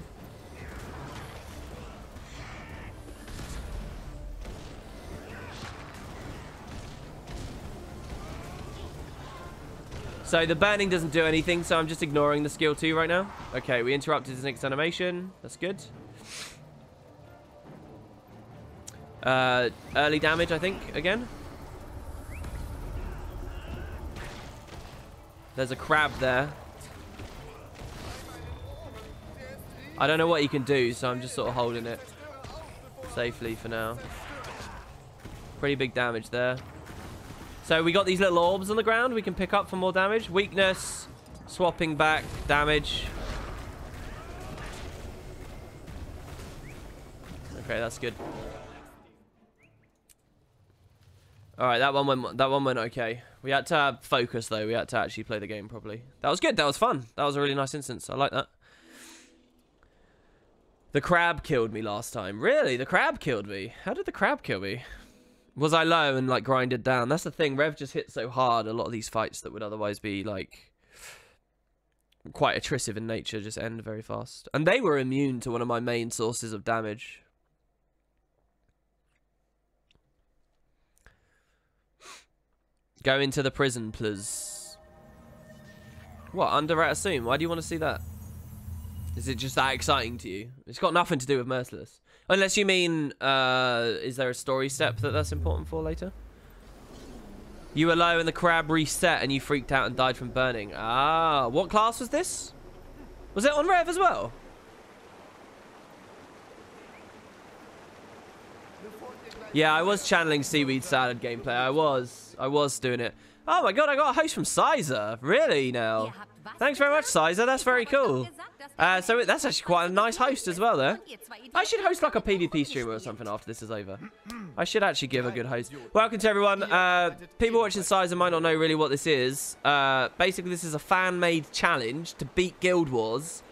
So the burning doesn't do anything, so I'm just ignoring the skill 2 right now. Okay, we interrupted his next animation. That's good. Early damage, I think, again. There's a crab there. I don't know what he can do, so I'm just sort of holding it safely for now. Pretty big damage there. So we got these little orbs on the ground we can pick up for more damage. Weakness, swapping back, damage. Okay, that's good. All right, that one went okay. We had to focus though. We had to actually play the game properly. That was good. That was fun. That was a really nice instance. I like that. The crab killed me last time. Really? The crab killed me? How did the crab kill me? Was I low and like grinded down? That's the thing. Rev just hit so hard. A lot of these fights that would otherwise be like quite attritive in nature just end very fast. And they were immune to one of my main sources of damage. Go into the prison, please. What? Under at Assume? Why do you want to see that? Is it just that exciting to you? It's got nothing to do with Merciless. Unless you mean, is there a story step that's important for later? You were low and the crab reset and you freaked out and died from burning. Ah, what class was this? Was it on Rev as well? Yeah, I was channeling Seaweed Salad gameplay. I was doing it. Oh my god, I got a host from Sizer. Really now? Thanks very much, Sizer. That's very cool. So that's actually quite a nice host as well there. I should host like a PvP streamer or something after this is over. I should actually give a good host. Welcome to everyone. People watching Sizer might not know really what this is. Basically, this is a fan-made challenge to beat Guild Wars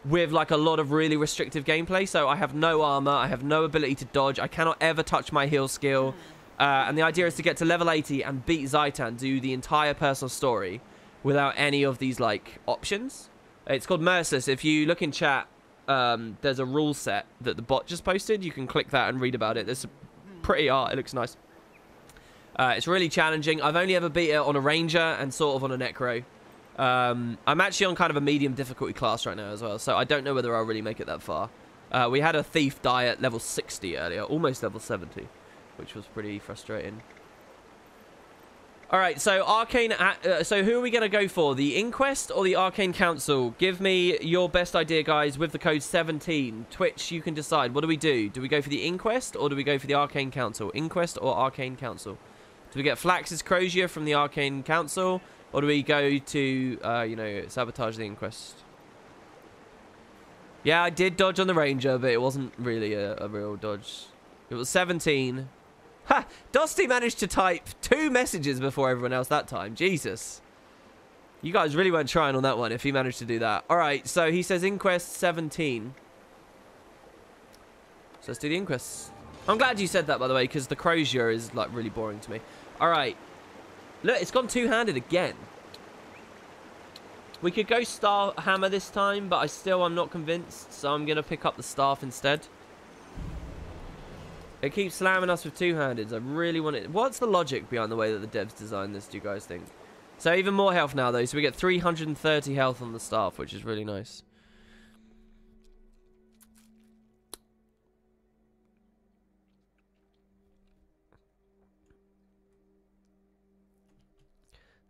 with like a lot of really restrictive gameplay. So I have no armor. I have no ability to dodge. I cannot ever touch my heal skill. And the idea is to get to level 80 and beat Zaitan, do the entire personal story without any of these like options. It's called Merciless. If you look in chat, there's a rule set that the bot just posted. You can click that and read about it. There's pretty art. It looks nice. It's really challenging. I've only ever beat it on a Ranger and sort of on a Necro. I'm actually on kind of a medium difficulty class right now as well, so I don't know whether I'll really make it that far. We had a Thief die at level 60 earlier, almost level 70, which was pretty frustrating. All right, so Arcane... so who are we going to go for? The Inquest or the Arcane Council? Give me your best idea, guys, with the code 17. Twitch, you can decide. What do we do? Do we go for the Inquest or do we go for the Arcane Council? Inquest or Arcane Council? Do we get Flax's Crozier from the Arcane Council? Or do we go to, you know, sabotage the Inquest? Yeah, I did dodge on the Ranger, but it wasn't really a real dodge. It was 17. Ha! Dusty managed to type 2 messages before everyone else that time. Jesus. You guys really weren't trying on that one if he managed to do that. Alright, so he says Inquest 17. So let's do the Inquest. I'm glad you said that, by the way, because the Crozier is, like, really boring to me. Alright. Look, it's gone two-handed again. We could go Star Hammer this time, but I'm not convinced, so I'm going to pick up the Staff instead. It keeps slamming us with two-handeds. I really want it. What's the logic behind the way that the devs designed this, do you guys think? So even more health now, though. So we get 330 health on the Staff, which is really nice.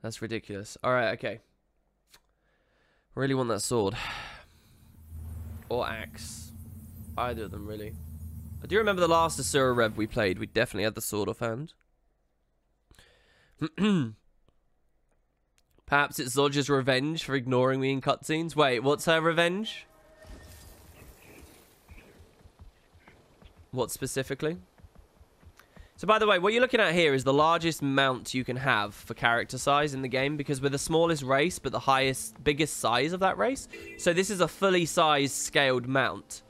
That's ridiculous. Alright, okay. Really want that sword. Or axe. Either of them, really. I do remember the last Asura Rev we played. We definitely had the sword offhand. Perhaps it's Zodja's revenge for ignoring me in cutscenes. Wait, what's her revenge? What specifically? So by the way, what you're looking at here is the largest mount you can have for character size in the game, because we're the smallest race, but the biggest size of that race. So this is a fully sized, scaled mount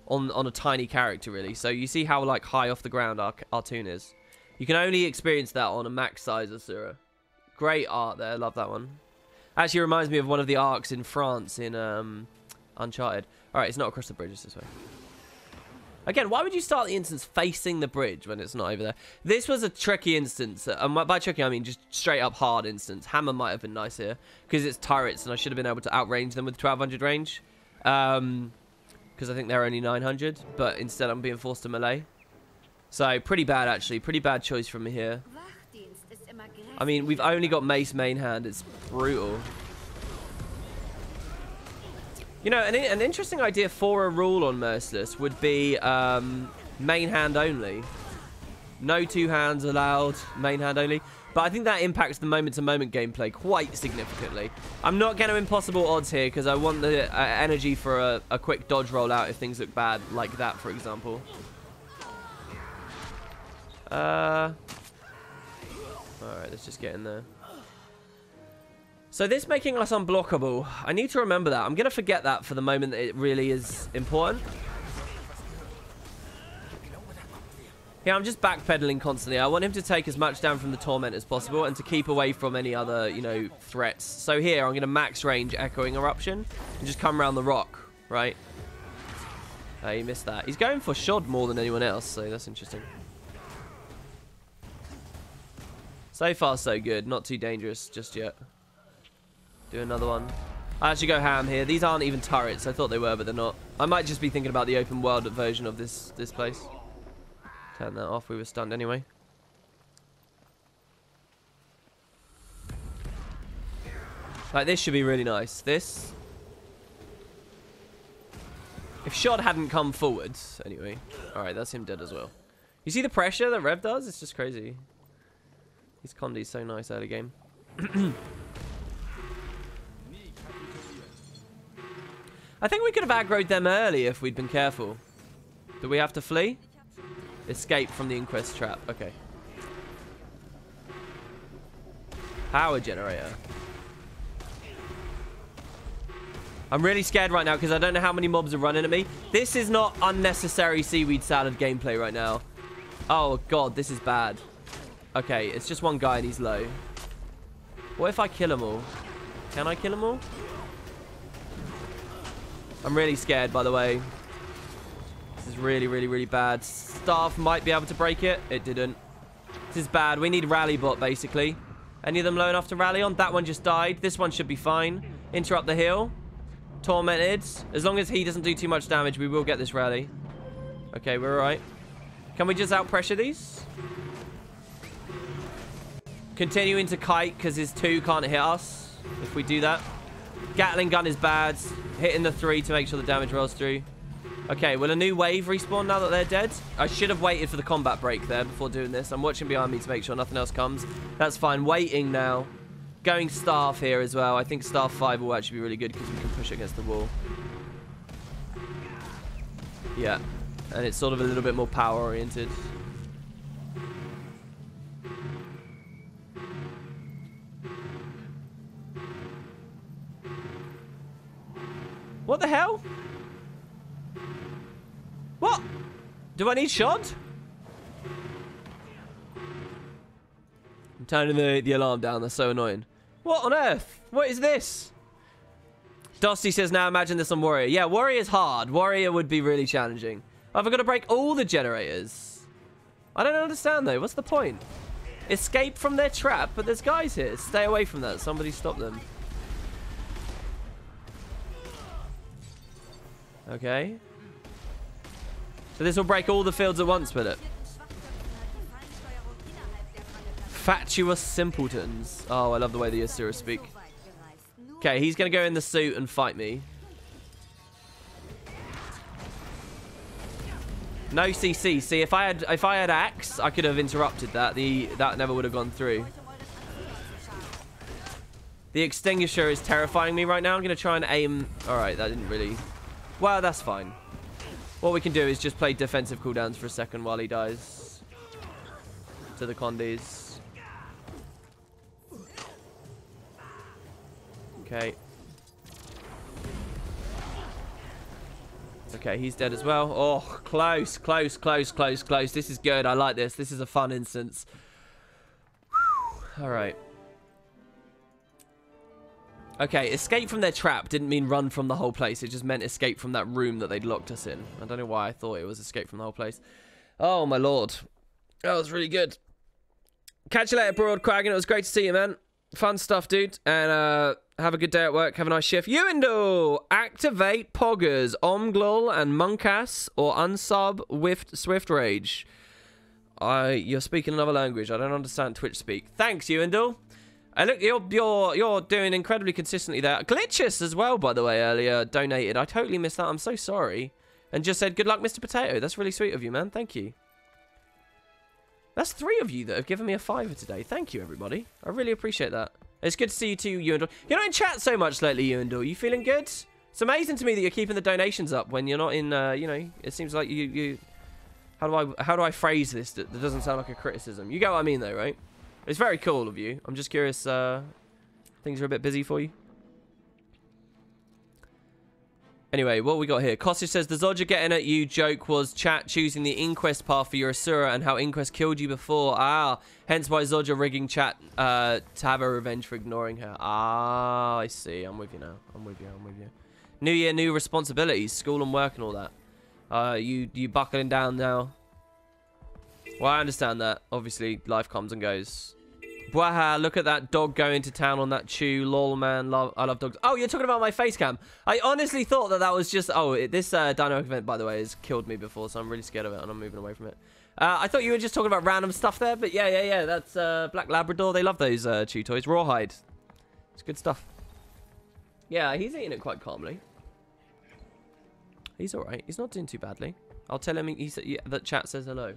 on a tiny character, really. So you see how, like, high off the ground our toon is. You can only experience that on a max size Asura. Great art there, love that one. Actually reminds me of one of the arcs in France in Uncharted. Alright, it's not across the bridge, it's this way. Again, why would you start the instance facing the bridge when it's not over there? This was a tricky instance. By tricky, I mean just straight up hard instance. Hammer might have been nice here, because it's turrets, and I should have been able to outrange them with 1200 range. Because I think they're only 900, but instead I'm being forced to melee. So, pretty bad, actually. Pretty bad choice from me here. I mean, we've only got mace main hand. It's brutal. You know, an interesting idea for a rule on Merciless would be main hand only. No two hands allowed, main hand only. But I think that impacts the moment-to-moment gameplay quite significantly. I'm not going to impossible odds here because I want the energy for a quick dodge rollout if things look bad, like that, for example. Alright, let's just get in there. So this making us unblockable, I need to remember that. I'm going to forget that for the moment that it really is important. Yeah, I'm just backpedaling constantly. I want him to take as much down from the Torment as possible and to keep away from any other, you know, threats. So here, I'm going to max range Echoing Eruption and just come around the rock, right? He missed that. He's going for Shod more than anyone else, so that's interesting. So far, so good. Not too dangerous just yet. Do another one. I actually go ham here. These aren't even turrets. I thought they were, but they're not. I might just be thinking about the open world version of this place. Turn that off. We were stunned anyway. Like, this should be really nice. This. If Shod hadn't come forwards, anyway. Alright, that's him dead as well. You see the pressure that Rev does? It's just crazy. His Condi's so nice early game. I think we could have aggroed them early if we'd been careful. Do we have to flee? Escape from the Inquest trap. Okay. Power generator. I'm really scared right now because I don't know how many mobs are running at me. This is not unnecessary seaweed salad gameplay right now. Oh, God. This is bad. Okay. It's just one guy and he's low. What if I kill them all? Can I kill them all? I'm really scared, by the way. This is really, really, really bad. Staff might be able to break it. It didn't. This is bad. We need rally bot, basically. Any of them low enough to rally on? That one just died. This one should be fine. Interrupt the heal. Tormented. As long as he doesn't do too much damage, we will get this rally. Okay, we're alright. Can we just out-pressure these? Continuing to kite because his 2 can't hit us if we do that. Gatling gun is bad. Hitting the 3 to make sure the damage rolls through. Okay, will a new wave respawn now that they're dead? I should have waited for the combat break there before doing this. I'm watching behind me to make sure nothing else comes. That's fine. Waiting now. Going staff here as well. I think staff 5 will actually be really good because we can push against the wall. Yeah. And it's sort of a little bit more power oriented. What the hell? What? Do I need shot? I'm turning the alarm down. That's so annoying. What on earth? What is this? Dusty says, now imagine this on Warrior. Yeah, Warrior's hard. Warrior would be really challenging. Have I got to break all the generators? I don't understand, though. What's the point? Escape from their trap, but there's guys here. Stay away from that. Somebody stop them. Okay. So this will break all the fields at once, will it? Fatuous simpletons. Oh, I love the way the Asura speak. Okay, he's going to go in the suit and fight me. No CC. See, if I had axe, I could have interrupted that. That never would have gone through. The extinguisher is terrifying me right now. I'm going to try and aim. All right, that didn't really. Well, that's fine. What we can do is just play defensive cooldowns for a second while he dies to the condies. Okay. Okay, he's dead as well. Oh, close, close, close, close, close. This is good. I like this. This is a fun instance. All right. Okay, escape from their trap didn't mean run from the whole place. It just meant escape from that room that they'd locked us in. I don't know why I thought it was escape from the whole place. Oh, my lord. That was really good. Catch you later, Broadcragon. It was great to see you, man. Fun stuff, dude. And have a good day at work. Have a nice shift. Uindle! Activate Poggers, Omglul, and Monkass, or unsub Swift Rage. You're speaking another language. I don't understand Twitch speak. Thanks, Uindle. Look, you're doing incredibly consistently there. Glitches as well, by the way, earlier donated. I totally missed that. I'm so sorry. And just said, good luck, Mr. Potato. That's really sweet of you, man. Thank you. That's 3 of you that have given me a $5 today. Thank you, everybody. I really appreciate that. It's good to see you too, Uindle. You're not in chat so much lately, Uindle. You feeling good? It's amazing to me that you're keeping the donations up when you're not in, you know, it seems like you... How do I phrase this that doesn't sound like a criticism? You get what I mean, though, right? It's very cool of you. I'm just curious, things are a bit busy for you. Anyway, what we got here? Kostic says, the Zodja getting at you joke was chat choosing the Inquest path for your Asura and how Inquest killed you before. Ah, hence why Zodja rigging chat to have a revenge for ignoring her. Ah, I see. I'm with you now. I'm with you. I'm with you. New year, new responsibilities. School and work and all that. You buckling down now? Well, I understand that. Obviously, life comes and goes. Bwaha, look at that dog going to town on that chew. Lol, man. I love dogs. Oh, you're talking about my face cam. I honestly thought that was just... Oh, this dynamic event, by the way, has killed me before, so I'm really scared of it, and I'm moving away from it. I thought you were just talking about random stuff there, but yeah. That's Black Labrador. They love those chew toys. Rawhide. It's good stuff. Yeah, he's eating it quite calmly. He's all right. He's not doing too badly. I'll tell him that chat says hello.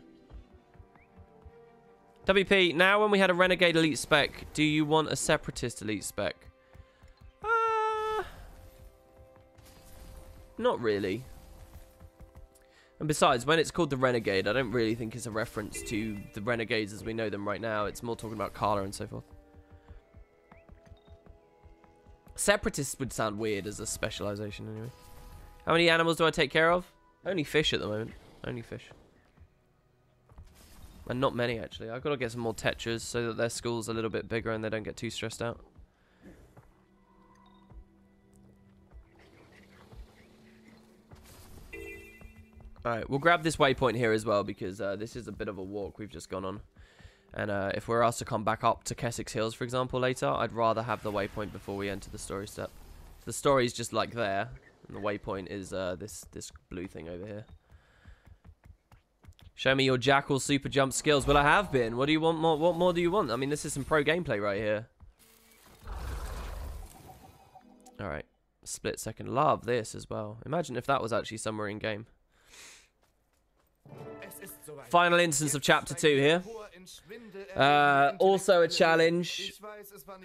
WP, now when we had a Renegade Elite spec, do you want a Separatist Elite spec? Not really. And besides, when it's called the Renegade, I don't really think it's a reference to the Renegades as we know them right now. It's more talking about Kala and so forth. Separatists would sound weird as a specialization anyway. How many animals do I take care of? Only fish at the moment. Only fish. And not many, actually. I've got to get some more tetras so that their school's a little bit bigger and they don't get too stressed out. Alright, we'll grab this waypoint here as well because this is a bit of a walk we've just gone on. And if we're asked to come back up to Keswick's Hills, for example, later, I'd rather have the waypoint before we enter the story step. The story's just like there, and the waypoint is this blue thing over here. Show me your jackal super jump skills. Well, I have been. What do you want more? What more do you want? I mean, this is some pro gameplay right here. All right. Split second. Love this as well. Imagine if that was actually somewhere in game. Final instance of chapter 2 here. Also a challenge.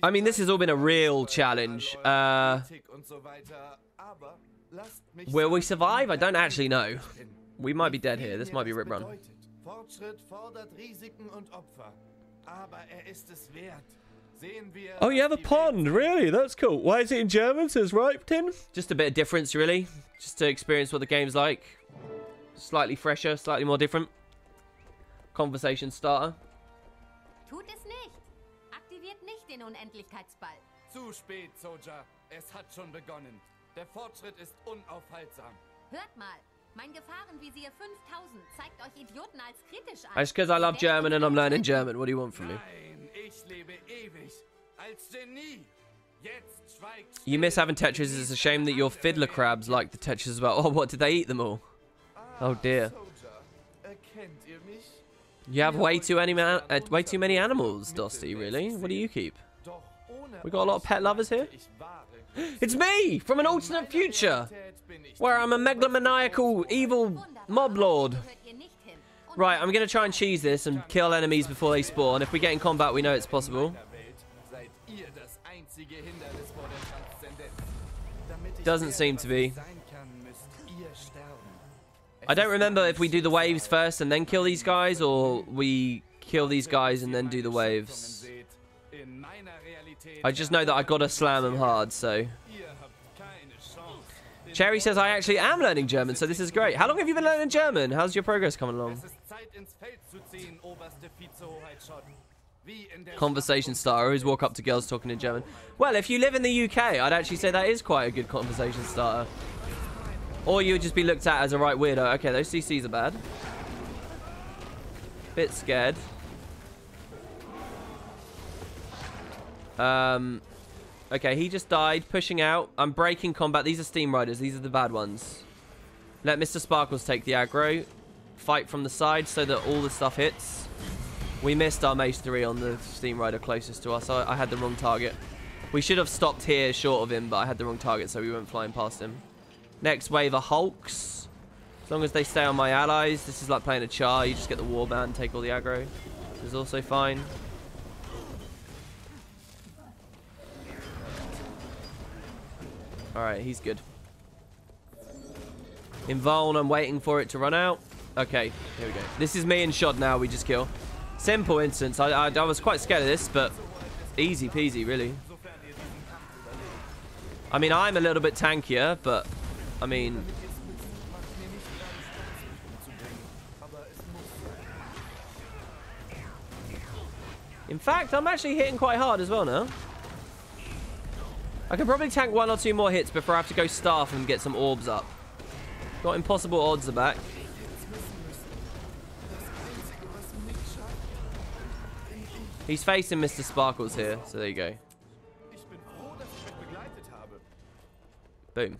I mean, this has all been a real challenge. Will we survive? I don't actually know. We might be dead here. This might be Rip Run. Oh, you have a pond. Really? That's cool. Why is it in German? Says right, Tin? Just a bit of difference, really. Just to experience what the game's like. Slightly fresher, slightly more different. Conversation starter. Tut es nicht. Aktiviert nicht den Unendlichkeitsball. Zu spät, Soldier. Es hat schon begonnen. Der Fortschritt ist unaufhaltsam. Hört mal. Mein Gefahrenvisier 5000 zeigt euch Idioten als kritisch an. That's because I love German and I'm learning German. What do you want from me? Nein, ich lebe ewig. Als Genie. Jetzt schweigt. You miss having Tetris. It's a shame that your fiddler crabs like the Tetris as well. Oh, what? Did they eat them all? Oh, dear. You have way too many animals, Dusty, really? What do you keep? We got a lot of pet lovers here? It's me! From an alternate future! Where I'm a megalomaniacal, evil mob lord. Right, I'm going to try and cheese this and kill enemies before they spawn. If we get in combat, we know it's possible. Doesn't seem to be. I don't remember if we do the waves first and then kill these guys, or we kill these guys and then do the waves. I just know that I gotta slam them hard, so. Cherry says I actually am learning German, so this is great. How long have you been learning German? How's your progress coming along? Conversation starter. I always walk up to girls talking in German. Well, if you live in the UK, I'd actually say that is quite a good conversation starter. Or you would just be looked at as a right weirdo. Okay, those CCs are bad. Bit scared. Okay, he just died. Pushing out. I'm breaking combat. These are Steam Riders. These are the bad ones. Let Mr. Sparkles take the aggro. Fight from the side so that all the stuff hits. We missed our Mage 3 on the Steam Rider closest to us. I had the wrong target. We should have stopped here short of him, but I had the wrong target, so we went flying past him. Next wave are Hulks. As long as they stay on my allies. This is like playing a Char. You just get the warband and take all the aggro. This is also fine. Alright, he's good. Invuln, I'm waiting for it to run out. Okay, here we go. This is me and Shod now, we just kill. Simple instance. I was quite scared of this, but easy peasy, really. I mean, I'm a little bit tankier, but I mean... In fact, I'm actually hitting quite hard as well now. I can probably tank 1 or 2 more hits before I have to go staff and get some orbs up. Got impossible odds are back. He's facing Mr. Sparkles here, so there you go. Boom.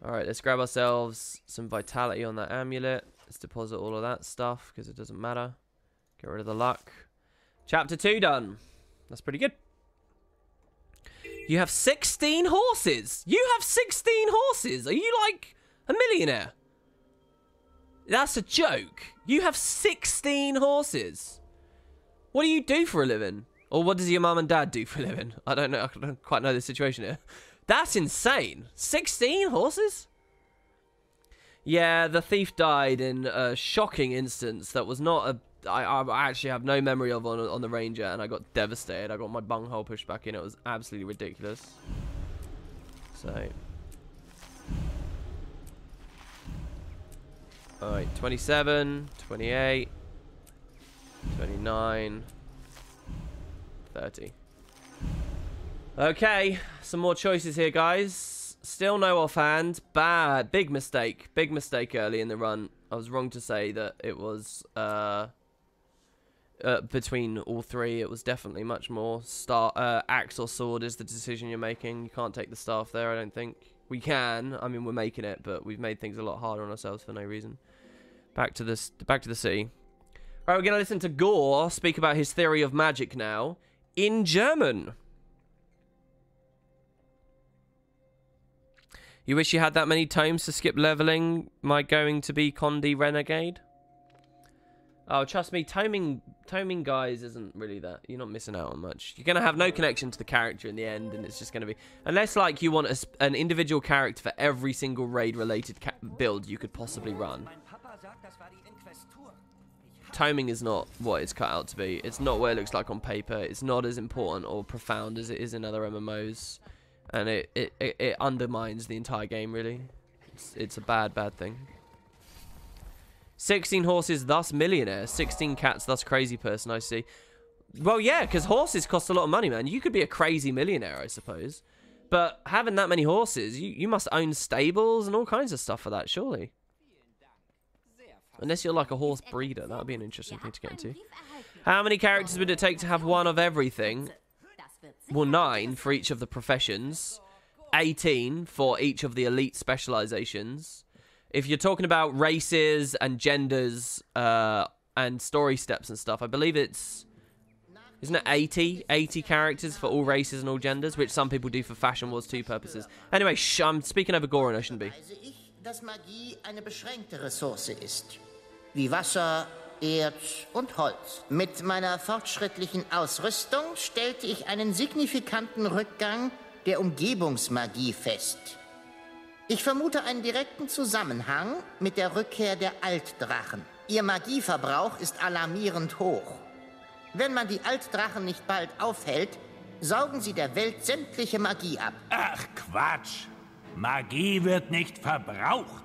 Alright, let's grab ourselves some vitality on that amulet. Let's deposit all of that stuff, because it doesn't matter. Get rid of the luck. Chapter 2 done. That's pretty good. You have 16 horses! You have 16 horses! Are you like a millionaire? That's a joke. You have 16 horses. What do you do for a living? Or what does your mum and dad do for a living? I don't know. I don't quite know the situation here. That's insane. 16 horses? Yeah, the thief died in a shocking instance that was not a... I actually have no memory of on the Ranger, and I got devastated. I got my bunghole pushed back in. It was absolutely ridiculous. So... Alright, 27, 28, 29, 30. Okay, some more choices here, guys. Still no offhand. Bad. Big mistake. Big mistake early in the run. I was wrong to say that it was between all three. It was definitely much more axe or sword is the decision you're making. You can't take the staff there, I don't think. We can. I mean, we're making it, but we've made things a lot harder on ourselves for no reason. Back to the city. Right, we're gonna listen to Gore speak about his theory of magic now in German. You wish you had that many times to skip leveling? My going to be Condi Renegade? Oh, trust me, toming guys isn't really that. You're not missing out on much. You're going to have no connection to the character in the end, and it's just going to be... Unless, like, you want an individual character for every single raid-related build you could possibly run. Toming is not what it's cut out to be. It's not what it looks like on paper. It's not as important or profound as it is in other MMOs. And it undermines the entire game, really. It's a bad thing. 16 horses, thus millionaire. 16 cats, thus crazy person, I see. Well, yeah, because horses cost a lot of money, man. You could be a crazy millionaire, I suppose. But having that many horses, you must own stables and all kinds of stuff for that, surely. Unless you're like a horse breeder. That would be an interesting thing to get into. How many characters would it take to have one of everything? Well, 9 for each of the professions. 18 for each of the elite specializations. If you're talking about races and genders and story steps and stuff, I believe it's... Isn't it 80? 80 characters for all races and all genders, which some people do for Fashion Wars 2 purposes. Anyway, I'm speaking over Goran, I shouldn't be. Dass Magie eine beschränkte Ressource ist. Wie Wasser, Erz und Holz. Mit meiner fortschrittlichen Ausrüstung stellte ich einen signifikanten Rückgang der Umgebungsmagie fest. Ich vermute einen direkten Zusammenhang mit der Rückkehr der Altdrachen. Ihr Magieverbrauch ist alarmierend hoch. Wenn man die Altdrachen nicht bald aufhält, saugen sie der Welt sämtliche Magie ab. Ach, Quatsch! Magie wird nicht verbraucht.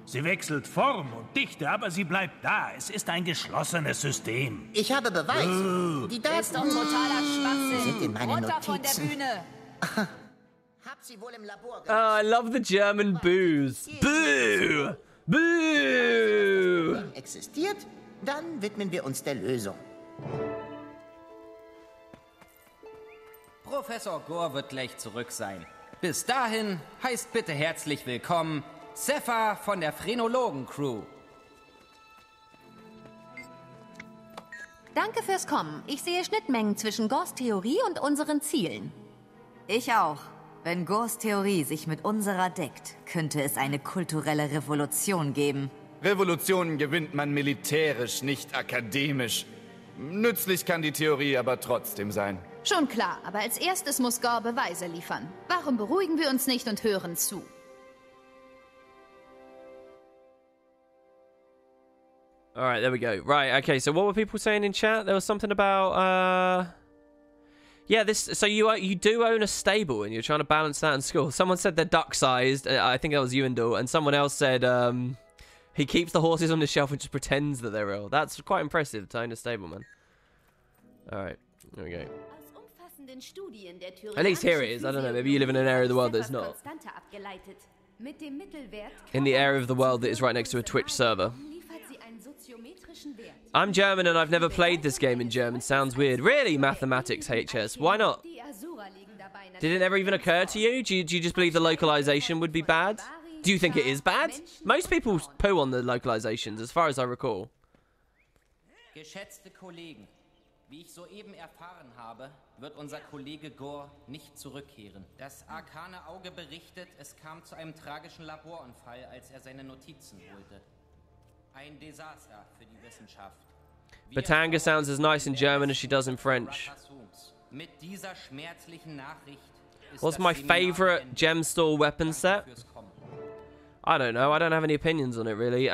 Sie wechselt Form und Dichte, aber sie bleibt da. Es ist ein geschlossenes System. Ich habe Beweise. Die Daten Ist doch totaler Schwachsinn. sind in meinen Runter von der Notizen. Bühne. Hab sie wohl im Labor Oh, I love the German boos. Boo! Boo! existiert, dann widmen wir uns der Lösung. Professor Gore wird gleich zurück sein. Bis dahin heißt bitte herzlich willkommen Zephyr von der Phrenologen-Crew. Danke fürs Kommen. Ich sehe Schnittmengen zwischen Gores Theorie und unseren Zielen. Ich auch. Wenn Gores Theorie sich mit unserer deckt, könnte es eine kulturelle Revolution geben. Revolutionen gewinnt man militärisch, nicht akademisch. Nützlich kann die Theorie aber trotzdem sein. Schon klar, aber als erstes muss Gore Beweise liefern. Warum beruhigen wir uns nicht und hören zu? Alright, there we go. Right, okay, so what were people saying in chat? There was something about, yeah, this... So you do own a stable and you're trying to balance that in school. Someone said they're duck-sized. I think that was Eundel. And someone else said, he keeps the horses on the shelf and just pretends that they're real. That's quite impressive to own a stable, man. Alright, there we go. At least here it is. I don't know, maybe you live in an area of the world that's not. In the area of the world that is right next to a Twitch server. I'm German and I've never played this game in German. Sounds weird. Really, Mathematics HS? Why not? Did it ever even occur to you? Do you just believe the localization would be bad? Do you think it is bad? Most people poo on the localizations, as far as I recall. Geschätzte Kollegen, wie ich soeben erfahren habe, wird unser Kollege Gore nicht zurückkehren. Das arkane Auge berichtet, es kam zu einem tragischen Laborunfall, als er seine Notizen holte. Ein Desaster für die Wissenschaft. Batanga sounds as nice in German as she does in French. Mit dieser schmerzlichen Nachricht ist What's my favorite gemstall weapon set? I don't know. I don't have any opinions on it, really.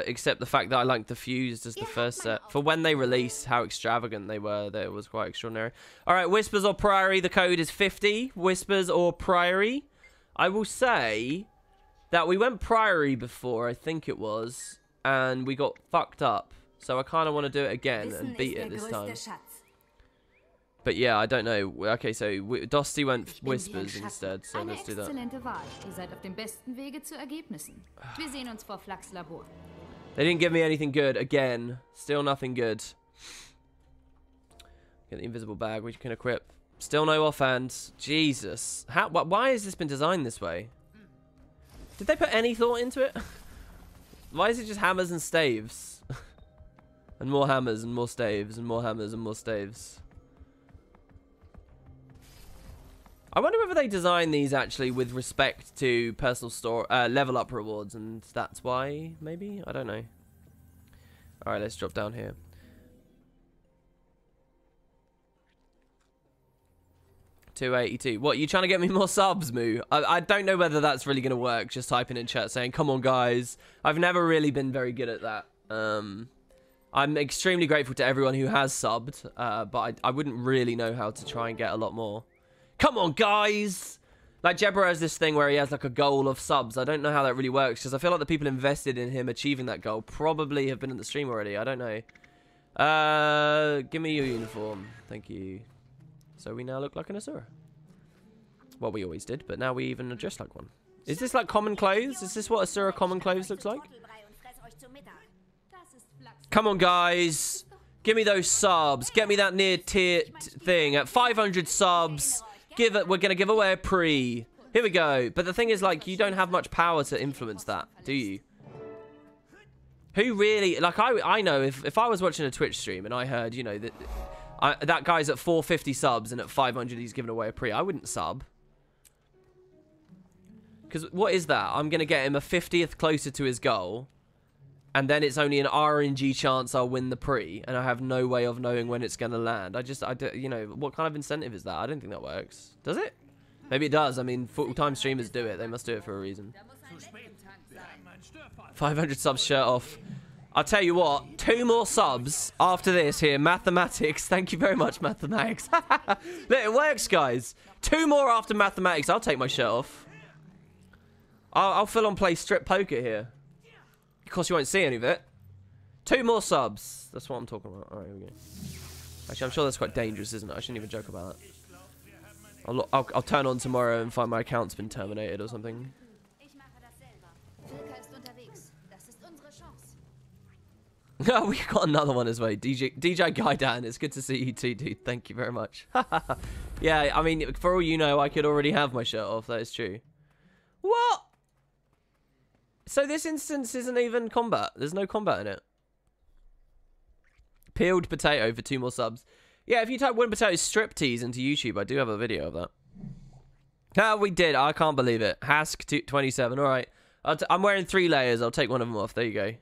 Except the fact that I like the fused as the first set. For when they released, how extravagant they were, that it was quite extraordinary. Alright, Whispers or Priory, the code is 50. Whispers or Priory. I will say that we went Priory before, I think it was. And we got fucked up. So I kind of want to do it again and beat it this time. But yeah, I don't know. Okay, so Dosty went Whispers instead, so let's do that. Exzellente Wahl. Ihr seid auf dem besten Wege zu Ergebnissen. Wir sehen uns vor Flachs Labor. They didn't give me anything good again. Still nothing good. Get the invisible bag which you can equip. Still no offhand. Jesus. Why has this been designed this way? Did they put any thought into it? Why is it just hammers and staves? And more hammers and more staves and more hammers and more staves. I wonder whether they design these actually with respect to personal store level up rewards, and that's why, maybe? I don't know. Alright, let's drop down here. $2.82. What, you trying to get me more subs, Moo? I don't know whether that's really going to work, just typing in chat saying, come on, guys. I've never really been very good at that. I'm extremely grateful to everyone who has subbed, but I wouldn't really know how to try and get a lot more. Come on, guys! Like, Jebra has this thing where he has, like, a goal of subs. I don't know how that really works, because I feel like the people invested in him achieving that goal probably have been in the stream already. I don't know. Give me your uniform. Thank you. So we now look like an Asura. Well, we always did, but now we even dress like one. Is this like common clothes? Is this what Asura common clothes looks like? Come on, guys. Give me those subs. Get me that near tier thing. At 500 subs, we're going to give away a pre. Here we go. But the thing is, like, you don't have much power to influence that, do you? Who really... Like, I know if I was watching a Twitch stream and I heard, you know, that... that guy's at 450 subs and at 500 he's giving away a pre. I wouldn't sub. Because what is that? I'm going to get him a 50th closer to his goal. And then it's only an RNG chance I'll win the pre. And I have no way of knowing when it's going to land. You know, what kind of incentive is that? I don't think that works. Does it? Maybe it does. I mean, full-time streamers do it. They must do it for a reason. 500 subs, shirt off. I'll tell you what, 2 more subs after this here. Mathematics. Thank you very much, Mathematics. Look, it works, guys. 2 more after Mathematics. I'll take my shirt off. I'll full on play strip poker here. Of course, you won't see any of it. 2 more subs. That's what I'm talking about. All right, here we go. Actually, I'm sure that's quite dangerous, isn't it? I shouldn't even joke about that. I'll turn on tomorrow and find my account's been terminated or something. Oh, we got another one as well. DJ Gaidan, it's good to see you too, dude. Thank you very much. Yeah, I mean, for all you know, I could already have my shirt off. That is true. What? So this instance isn't even combat. There's no combat in it. Peeled potato for 2 more subs. Yeah, if you type wooden potato striptease into YouTube, I do have a video of that. Ah, we did. I can't believe it. Hask 27. All right. I'm wearing 3 layers. I'll take one of them off. There you go.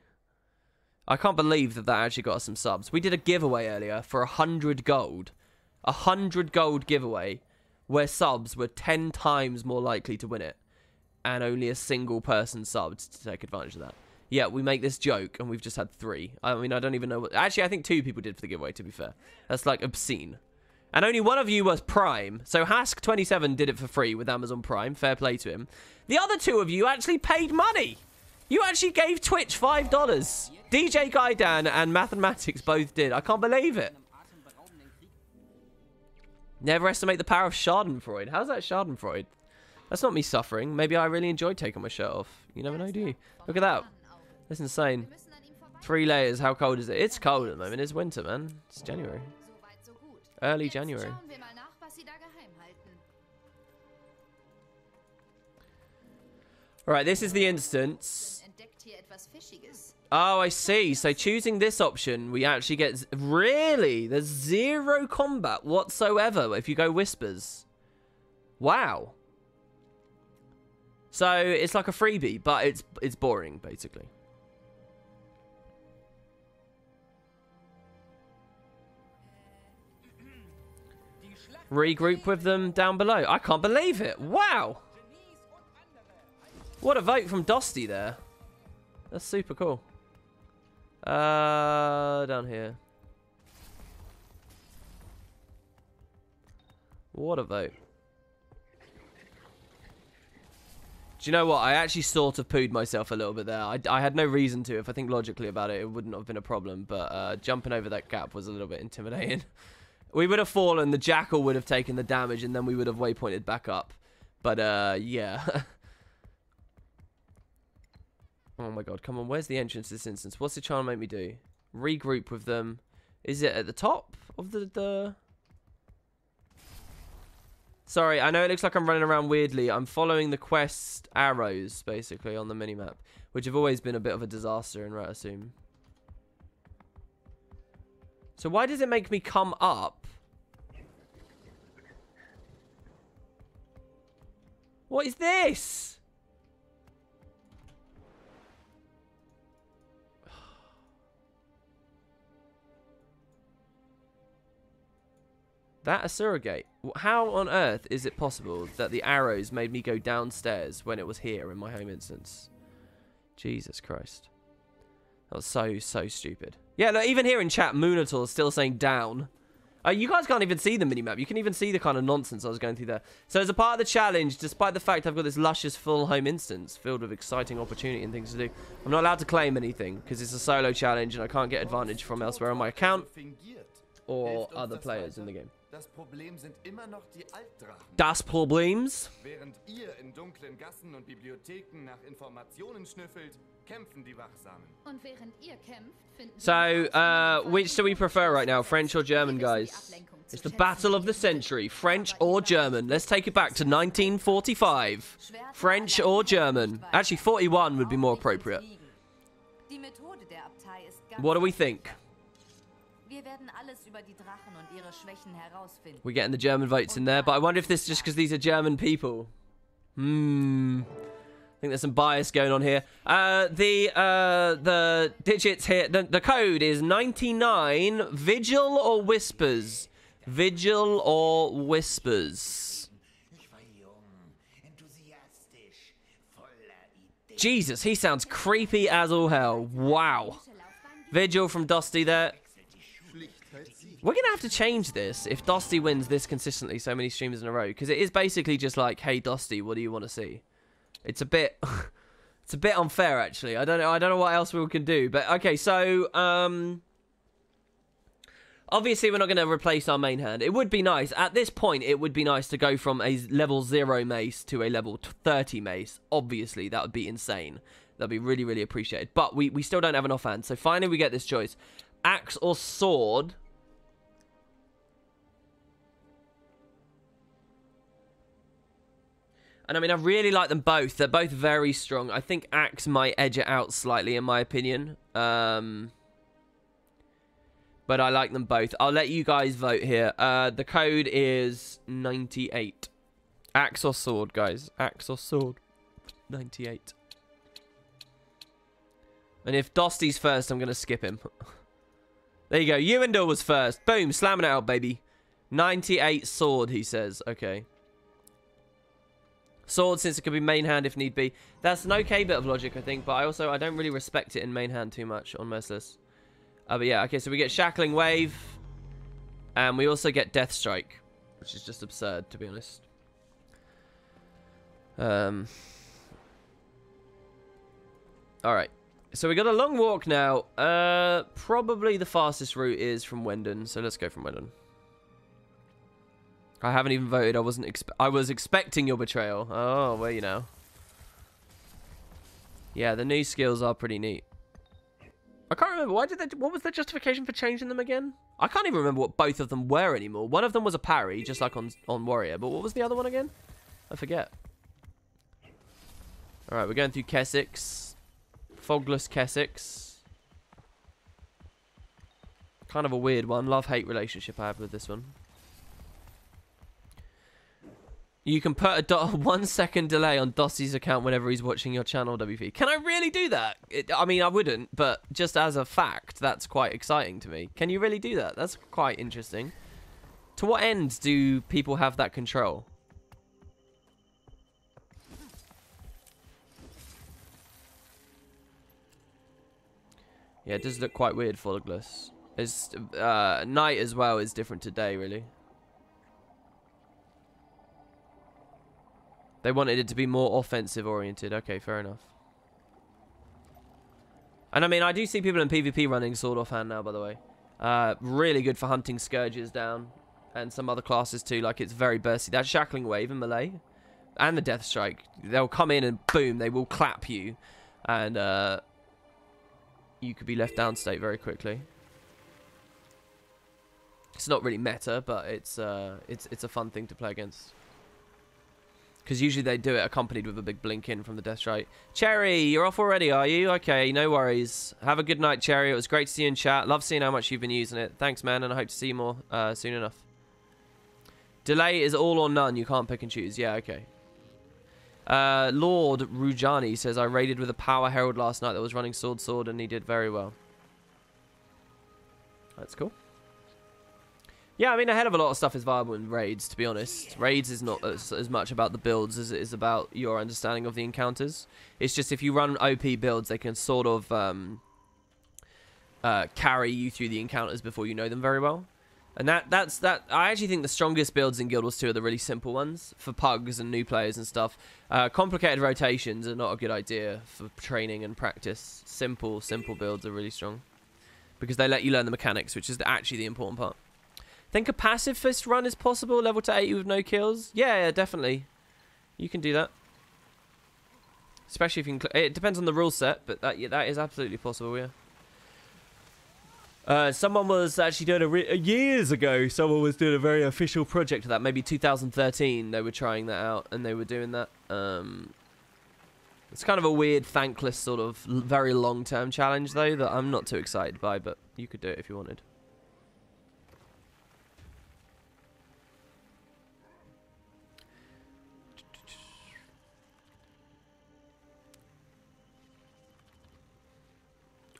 I can't believe that actually got us some subs. We did a giveaway earlier for 100 gold. 100 gold giveaway where subs were 10 times more likely to win it. And only a single person subbed to take advantage of that. Yeah, we make this joke and we've just had 3. I mean, I don't even know what... Actually, I think 2 people did for the giveaway, to be fair. That's like obscene. And only one of you was Prime. So Hask27 did it for free with Amazon Prime. Fair play to him. The other 2 of you actually paid money. You actually gave Twitch $5. DJ Gaidan and Mathematics both did. I can't believe it. Never estimate the power of Schadenfreude. How's that Schadenfreude? That's not me suffering. Maybe I really enjoyed taking my shirt off. You never know, do you? Look at that. That's insane. 3 layers. How cold is it? It's cold at the moment. It's winter, man. It's January. Early January. Alright, this is the instance. Oh, I see. So choosing this option, we actually get... Really? There's 0 combat whatsoever if you go Whispers. Wow. So it's like a freebie, but it's boring, basically. Regroup with them down below. I can't believe it. Wow. What a vote from Dosty there. That's super cool. Down here. What a vote. Do you know what? I actually sort of pooed myself a little bit there. I had no reason to. If I think logically about it, it wouldn't have been a problem. But jumping over that gap was a little bit intimidating. We would have fallen, the Jackal would have taken the damage, and then we would have waypointed back up. But, yeah. Oh my god, come on. Where's the entrance to this instance? What's it trying to make me do? Regroup with them. Is it at the top of the... Sorry, I know it looks like I'm running around weirdly. I'm following the quest arrows, basically, on the minimap, which have always been a bit of a disaster in Ratasum. So why does it make me come up? What is this? That a surrogate? How on earth is it possible that the arrows made me go downstairs when it was here in my home instance? Jesus Christ. That was so stupid. Yeah, look, even here in chat, Moonator is still saying down. You guys can't even see the minimap. You can even see the kind of nonsense I was going through there. So as a part of the challenge, despite the fact I've got this luscious full home instance filled with exciting opportunity and things to do, I'm not allowed to claim anything because it's a solo challenge and I can't get advantage from elsewhere on my account or other players in the game. Das Problem sind immer noch die Altdrachen. Das Problems? Während ihr in dunklen Gassen und Bibliotheken nach Informationen schnüffelt, kämpfen die Wachsamen. Und während ihr kämpft, finden So, which do we prefer right now, French or German, guys? It's the battle of the century, French or German. Let's take it back to 1945. French or German? Actually, 41 would be more appropriate. What do we think? We're getting the German votes in there, but I wonder if this is just because these are German people. I think there's some bias going on here. The digits here, the code is 99. Vigil or whispers? Vigil or whispers? Jesus, he sounds creepy as all hell. Wow. Vigil from Dusty there. We're going to have to change this if Dusty wins this consistently so many streams in a row. Because it is basically just like, hey, Dusty, what do you want to see? It's a bit... it's a bit unfair, actually. I don't know what else we can do. But, okay, so... obviously, we're not going to replace our main hand. It would be nice. At this point, it would be nice to go from a level 0 mace to a level 30 mace. Obviously, that would be insane. That would be really, really appreciated. But we still don't have an offhand. So, finally, we get this choice. Axe or sword... And I mean, I really like them both. They're both very strong. I think Axe might edge it out slightly, in my opinion. But I like them both. I'll let you guys vote here. The code is 98. Axe or sword, guys. Axe or sword. 98. And if Dusty's first, I'm going to skip him. There you go. Ewendell was first. Boom. Slamming it out, baby. 98 sword, he says. Okay. Sword, since it could be main hand if need be. That's an okay bit of logic, I think, but I don't really respect it in main hand too much on Merciless. But yeah, okay, so we get Shackling Wave, and we also get Death Strike, which is just absurd, to be honest. Alright, so we got a long walk now. Probably the fastest route is from Wendon, so let's go from Wendon. I haven't even voted. I was expecting your betrayal. Oh, well, you know. Yeah, the new skills are pretty neat. I can't remember. What was the justification for changing them again? I can't even remember what both of them were anymore. One of them was a parry, just like on Warrior. But what was the other one again? I forget. Alright, we're going through Kessex. Fogless Kessex. Kind of a weird one. Love-hate relationship I have with this one. You can put a 1 second delay on Dusty's account whenever he's watching your channel, WP. Can I really do that? I mean, I wouldn't, but just as a fact, that's quite exciting to me. Can you really do that? That's quite interesting. To what end do people have that control? Yeah, it does look quite weird, Fogless. It's, night as well is different to day, really. They wanted it to be more offensive oriented. Okay, fair enough. And I mean, I do see people in PvP running sword offhand now, by the way. Really good for hunting scourges down. And some other classes too. Like, it's very bursty. That Shackling Wave in melee. And the Death Strike. They'll come in and boom, they will clap you. And you could be left down state very quickly. It's not really meta, but it's a fun thing to play against. Because usually they do it accompanied with a big blink in from the Death Strike. Cherry, you're off already, are you? Okay, no worries. Have a good night, Cherry. It was great to see you in chat. Love seeing how much you've been using it. Thanks, man, and I hope to see you more soon enough. Delay is all or none. You can't pick and choose. Yeah, okay. Lord Rujani says, I raided with a Power Herald last night that was running sword, and he did very well. That's cool. Yeah, I mean, a hell of a lot of stuff is viable in raids, to be honest. Raids is not as much about the builds as it is about your understanding of the encounters. It's just if you run OP builds, they can sort of carry you through the encounters before you know them very well. And that's I actually think the strongest builds in Guild Wars 2 are the really simple ones for pugs and new players and stuff. Complicated rotations are not a good idea for training and practice. Simple builds are really strong because they let you learn the mechanics, which is actually the important part. Think a pacifist run is possible, level to 80 with no kills? Yeah, definitely. You can do that. Especially if you can... It depends on the rule set, but that is absolutely possible, yeah. Someone was actually doing years ago, someone was doing a very official project of that. Maybe 2013, they were trying that out, and they were doing that. It's kind of a weird, thankless, sort of very long-term challenge, though, that I'm not too excited by, but you could do it if you wanted.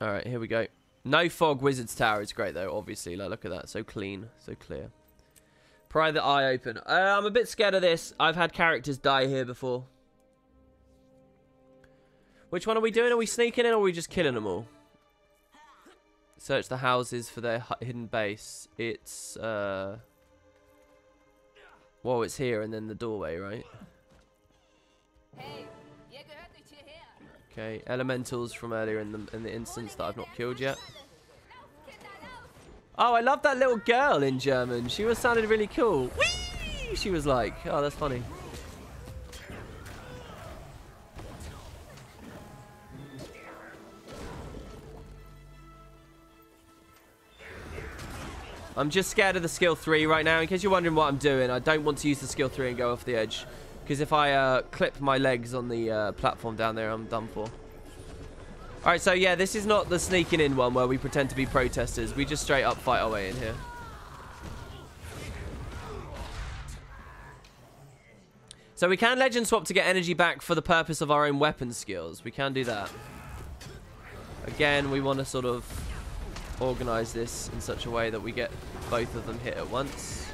Alright, here we go. No fog, Wizard's Tower is great, though, obviously. Like, look at that. So clean, so clear. Pry the eye open. I'm a bit scared of this. I've had characters die here before. Which one are we doing? Are we sneaking in or are we just killing them all? Search the houses for their hidden base. It's, Well, it's here and then the doorway, right? Okay, elementals from earlier in the instance that I've not killed yet. Oh, I love that little girl in German. She sounded really cool. Whee! She was like, oh, that's funny. I'm just scared of the skill 3 right now. In case you're wondering what I'm doing, I don't want to use the skill 3 and go off the edge. Because if I clip my legs on the platform down there, I'm done for. Alright, so yeah, this is not the sneaking in one where we pretend to be protesters. We just straight up fight our way in here. So we can legend swap to get energy back for the purpose of our own weapon skills. We can do that. Again, we want to sort of organize this in such a way that we get both of them hit at once.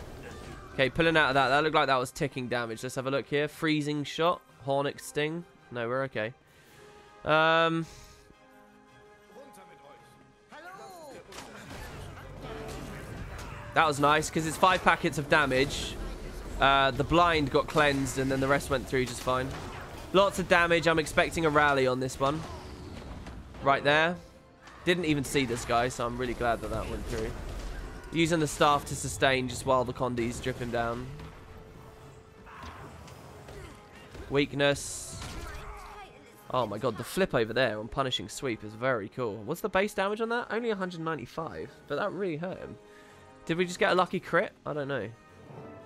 Okay, pulling out of that. That looked like that was ticking damage. Let's have a look here. Freezing shot. Hornet sting. No, we're okay. That was nice because it's 5 packets of damage. The blind got cleansed and then the rest went through just fine. Lots of damage. I'm expecting a rally on this one. Right there. Didn't even see this guy, so I'm really glad that that went through. Using the staff to sustain just while the condi's dripping down. Weakness. Oh my god, the flip over there on punishing sweep is very cool. What's the base damage on that? Only 195, but that really hurt him. Did we just get a lucky crit? I don't know.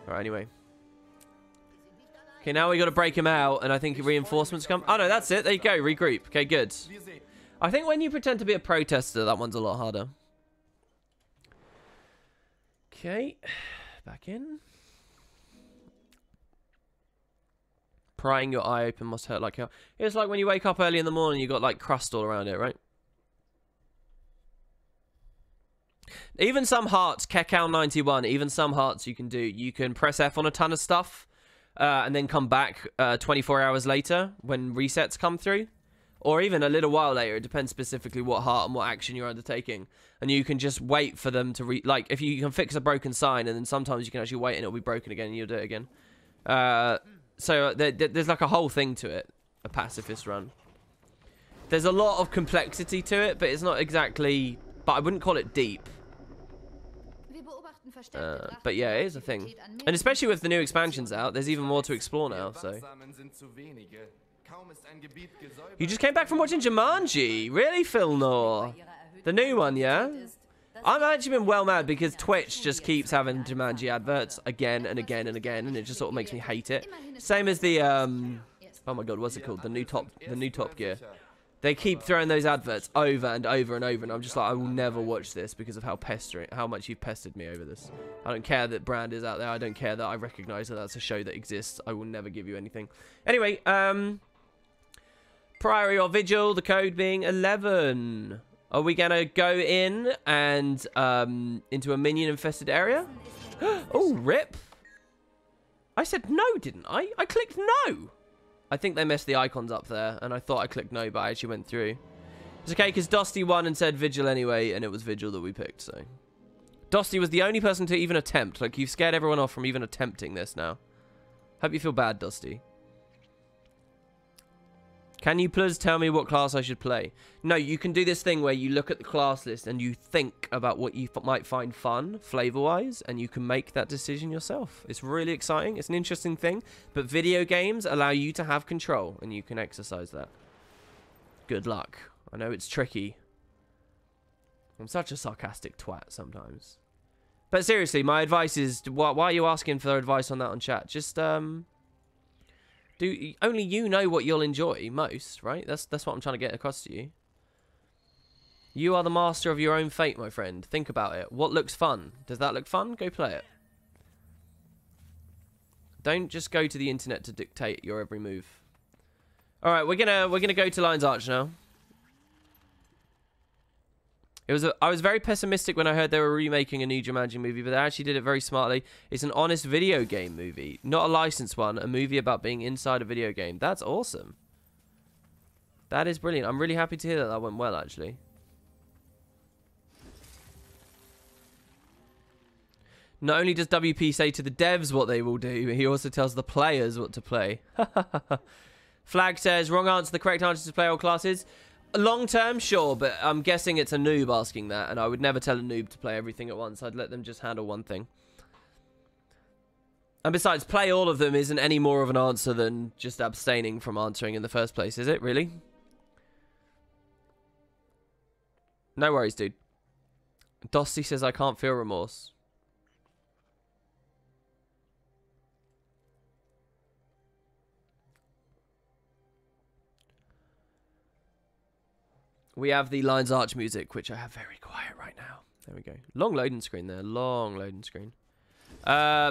Alright, anyway. Okay, now we got to break him out, and I think reinforcements come. Oh no, that's it. There you go. Regroup. Okay, good. I think when you pretend to be a protester, that one's a lot harder. Okay, back in. Prying your eye open must hurt like hell. It's like when you wake up early in the morning, you got like crust all around it, right? Even some hearts, Kekal91, even some hearts you can do. You can press F on a ton of stuff and then come back 24 hours later when resets come through. Or even a little while later. It depends specifically what heart and what action you're undertaking. And you can just wait for them to... like, if you can fix a broken sign, and then sometimes you can actually wait and it'll be broken again and you'll do it again. So there's like a whole thing to it. A pacifist run. There's a lot of complexity to it, but it's not exactly... but I wouldn't call it deep. But yeah, it is a thing. And especially with the new expansions out, there's even more to explore now, so... You just came back from watching Jumanji? Really, Phil Nor? The new one, yeah? I've actually been well mad because Twitch just keeps having Jumanji adverts again and again and again, and it just sort of makes me hate it. Same as the oh my god, what's it called? The new Top Gear. They keep throwing those adverts over and over and over, and I'm just like, I will never watch this because of how much you've pestered me over this. I don't care that brand is out there. I don't care that I recognize that that's a show that exists. I will never give you anything. Anyway, Priory or Vigil, the code being 11. Are we gonna go in and into a minion-infested area? Oh, rip. I said no, didn't I? I clicked no. I think they messed the icons up there, and I thought I clicked no, but I actually went through. It's okay, because Dusty won and said Vigil anyway, and it was Vigil that we picked, so. Dusty was the only person to even attempt. Like, you've scared everyone off from even attempting this now. Hope you feel bad, Dusty. Can you please tell me what class I should play? No, you can do this thing where you look at the class list and you think about what you might find fun, flavor-wise, and you can make that decision yourself. It's really exciting. It's an interesting thing, but video games allow you to have control, and you can exercise that. Good luck. I know it's tricky. I'm such a sarcastic twat sometimes. But seriously, my advice is, why are you asking for advice on that on chat? Just, only you know what you'll enjoy most, right? That's what I'm trying to get across to you. You are the master of your own fate, my friend. Think about it. What looks fun? Does that look fun? Go play it. Don't just go to the internet to dictate your every move. All right, we're gonna go to Lion's Arch now. I was very pessimistic when I heard they were remaking a new Jumanji movie, but they actually did it very smartly. It's an honest video game movie, not a licensed one, a movie about being inside a video game. That's awesome. That is brilliant. I'm really happy to hear that that went well, actually. Not only does WP say to the devs what they will do, he also tells the players what to play. Flag says, wrong answer. The correct answer is to play all classes. Long term, sure, but I'm guessing it's a noob asking that, and I would never tell a noob to play everything at once. I'd let them just handle one thing. And besides, play all of them isn't any more of an answer than just abstaining from answering in the first place, is it, really? No worries, dude. Dusty says I can't feel remorse. We have the Lion's Arch music, which I have very quiet right now. There we go. Long loading screen there. Long loading screen.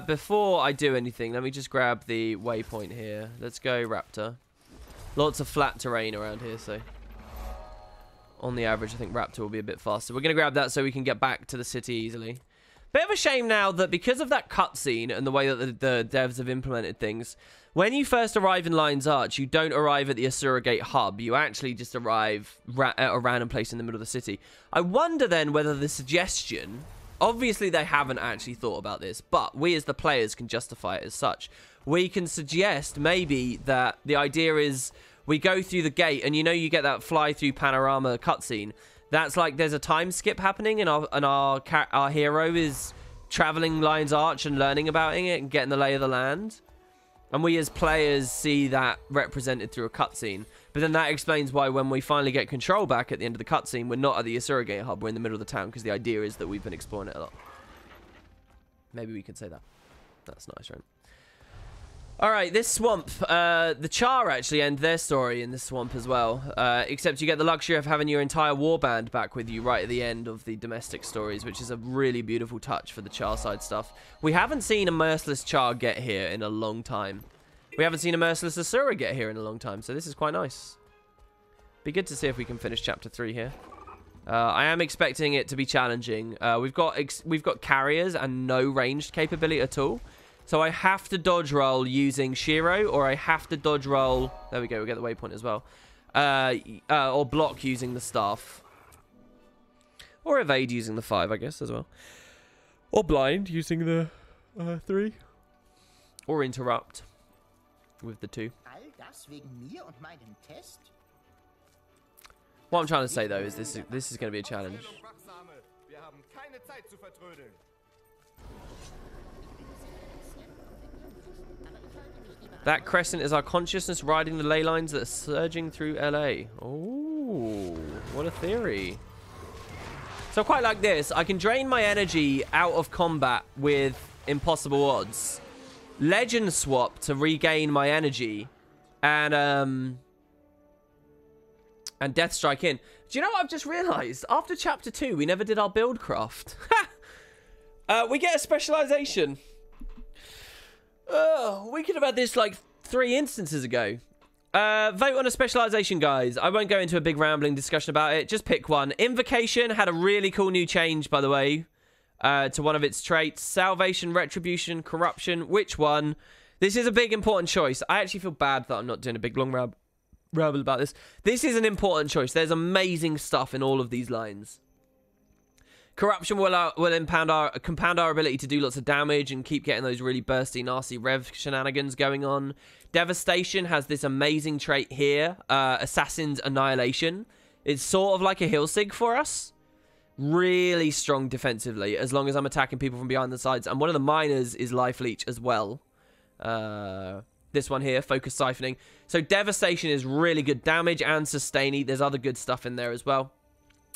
Before I do anything, let me just grab the waypoint here. Let's go Raptor. Lots of flat terrain around here, so on the average, I think Raptor will be a bit faster. We're going to grab that so we can get back to the city easily. Bit of a shame now that because of that cutscene and the way that the devs have implemented things, when you first arrive in Lion's Arch, you don't arrive at the Asura Gate hub. You actually just arrive at a random place in the middle of the city. I wonder then whether the suggestion... Obviously, they haven't actually thought about this, but we as the players can justify it as such. We can suggest maybe that the idea is we go through the gate, and you know you get that fly-through panorama cutscene. That's like there's a time skip happening, and our hero is traveling Lion's Arch and learning about it and getting the lay of the land. And we as players see that represented through a cutscene. But then that explains why when we finally get control back at the end of the cutscene, we're not at the Asura Gate hub, we're in the middle of the town, because the idea is that we've been exploring it a lot. Maybe we can say that. That's nice, right? Alright, this swamp. The Char actually end their story in this swamp as well. Except you get the luxury of having your entire warband back with you right at the end of the domestic stories, which is a really beautiful touch for the Char side stuff. We haven't seen a merciless Char get here in a long time. We haven't seen a merciless Asura get here in a long time, so this is quite nice. Be good to see if we can finish Chapter 3 here. I am expecting it to be challenging. We've got carriers and no ranged capability at all. So I have to dodge roll using Shiro, or I have to dodge roll... There we go, we get the waypoint as well. Or block using the staff. Or evade using the 5, I guess, as well. Or blind using the 3. Or interrupt with the 2. What I'm trying to say, though, is this is going to be a challenge. That crescent is our consciousness riding the ley lines that are surging through LA. Oh, what a theory. So I quite like this. I can drain my energy out of combat with impossible odds. Legend swap to regain my energy. And Death Strike in. Do you know what I've just realized? After chapter 2, we never did our build craft. We get a specialization. We could have had this like 3 instances ago. Vote on a specialization, guys. I won't go into a big rambling discussion about it. Just pick one. Invocation had a really cool new change, by the way, to one of its traits. Salvation, Retribution, Corruption. Which one? This is a big, important choice. I actually feel bad that I'm not doing a big, long ramble about this. This is an important choice. There's amazing stuff in all of these lines. Corruption will compound our ability to do lots of damage and keep getting those really bursty, nasty rev shenanigans going on. Devastation has this amazing trait here, Assassin's Annihilation. It's sort of like a heal sig for us. Really strong defensively, as long as I'm attacking people from behind the sides. And one of the minors is Life Leech as well. This one here, Focus Siphoning. So Devastation is really good damage and sustaining. There's other good stuff in there as well.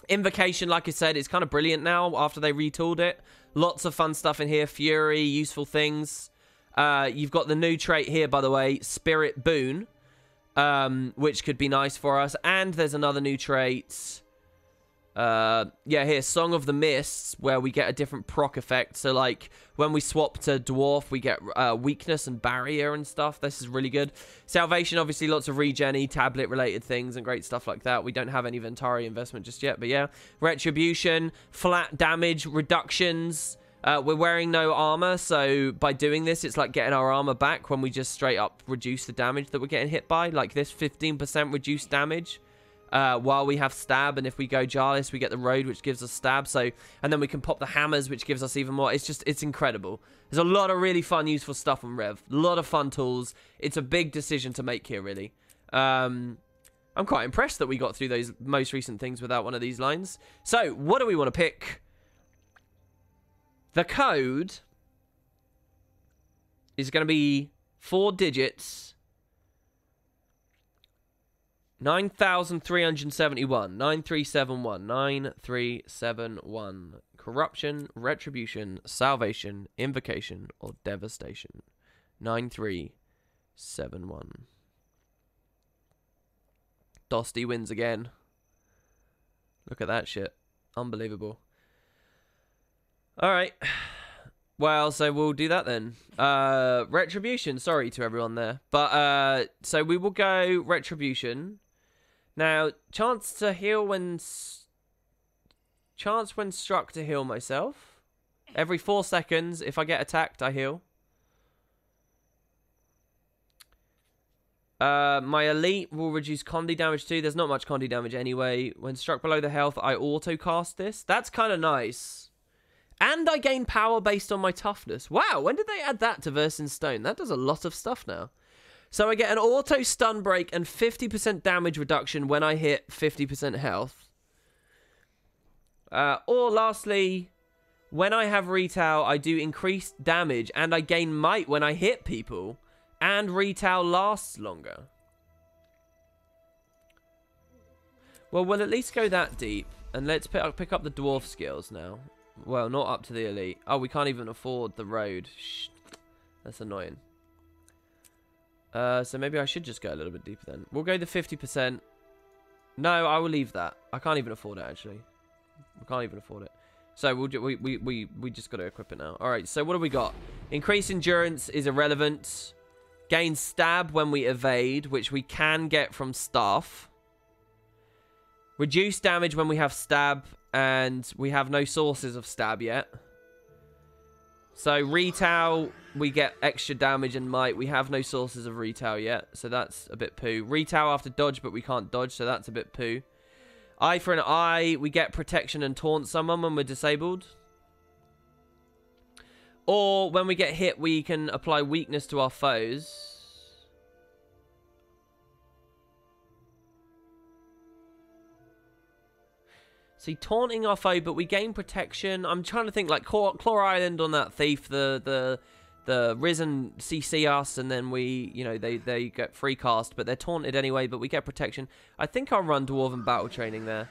Invocation, like I said, is kind of brilliant now after they retooled it. Lots of fun stuff in here. Fury, useful things. You've got the new trait here, by the way, Spirit Boon, which could be nice for us. And there's another new trait. Yeah, here, Song of the Mists, where we get a different proc effect. So, like, when we swap to Dwarf, we get weakness and barrier and stuff. This is really good. Salvation, obviously, lots of regen-y, tablet-related things and great stuff like that. We don't have any Ventari investment just yet, but yeah. Retribution, flat damage reductions. We're wearing no armor, so by doing this, it's like getting our armor back when we just straight up reduce the damage that we're getting hit by. Like this, 15% reduced damage. While we have stab, and if we go Jarlis, we get the road, which gives us stab. So, and then we can pop the hammers, which gives us even more. It's incredible. There's a lot of really fun, useful stuff on Rev. A lot of fun tools. It's a big decision to make here, really. I'm quite impressed that we got through those most recent things without one of these lines. So, what do we want to pick? The code is going to be 4 digits. 9,371. 9371. 9371. Corruption, Retribution, Salvation, Invocation, or Devastation. 9371. Dosty wins again. Look at that shit. Unbelievable. Alright. Well, so we'll do that then. Retribution. Sorry to everyone there. But, so we will go Retribution. Now, chance when struck to heal myself. Every 4 seconds, if I get attacked, I heal. My elite will reduce Condi damage too. There's not much Condi damage anyway. When struck below the health, I auto-cast this. That's kind of nice. And I gain power based on my toughness. Wow, when did they add that to Verse in Stone? That does a lot of stuff now. So I get an auto stun break and 50% damage reduction when I hit 50% health. Or lastly, when I have retail, I do increased damage and I gain might when I hit people. And retail lasts longer. Well, we'll at least go that deep. And let's pick up the dwarf skills now. Well, not up to the elite. Oh, we can't even afford the road. Shh. That's annoying. So maybe I should just go a little bit deeper then. We'll go the 50%. No, I will leave that. I can't even afford it, actually. We can't even afford it. So we just got to equip it now. All right, so what do we got? Increased endurance is irrelevant. Gain stab when we evade, which we can get from staff. Reduce damage when we have stab, and we have no sources of stab yet. So retail, we get extra damage and might. We have no sources of retail yet, so that's a bit poo. Retail after dodge, but we can't dodge, so that's a bit poo. Eye for an eye, we get protection and taunt someone when we're disabled. Or when we get hit, we can apply weakness to our foes. See, taunting our foe, but we gain protection. I'm trying to think, like, Claw Island on that thief, the Risen CC us, and then we, you know, they get free cast, but they're taunted anyway, but we get protection. I think I'll run Dwarven Battle Training there.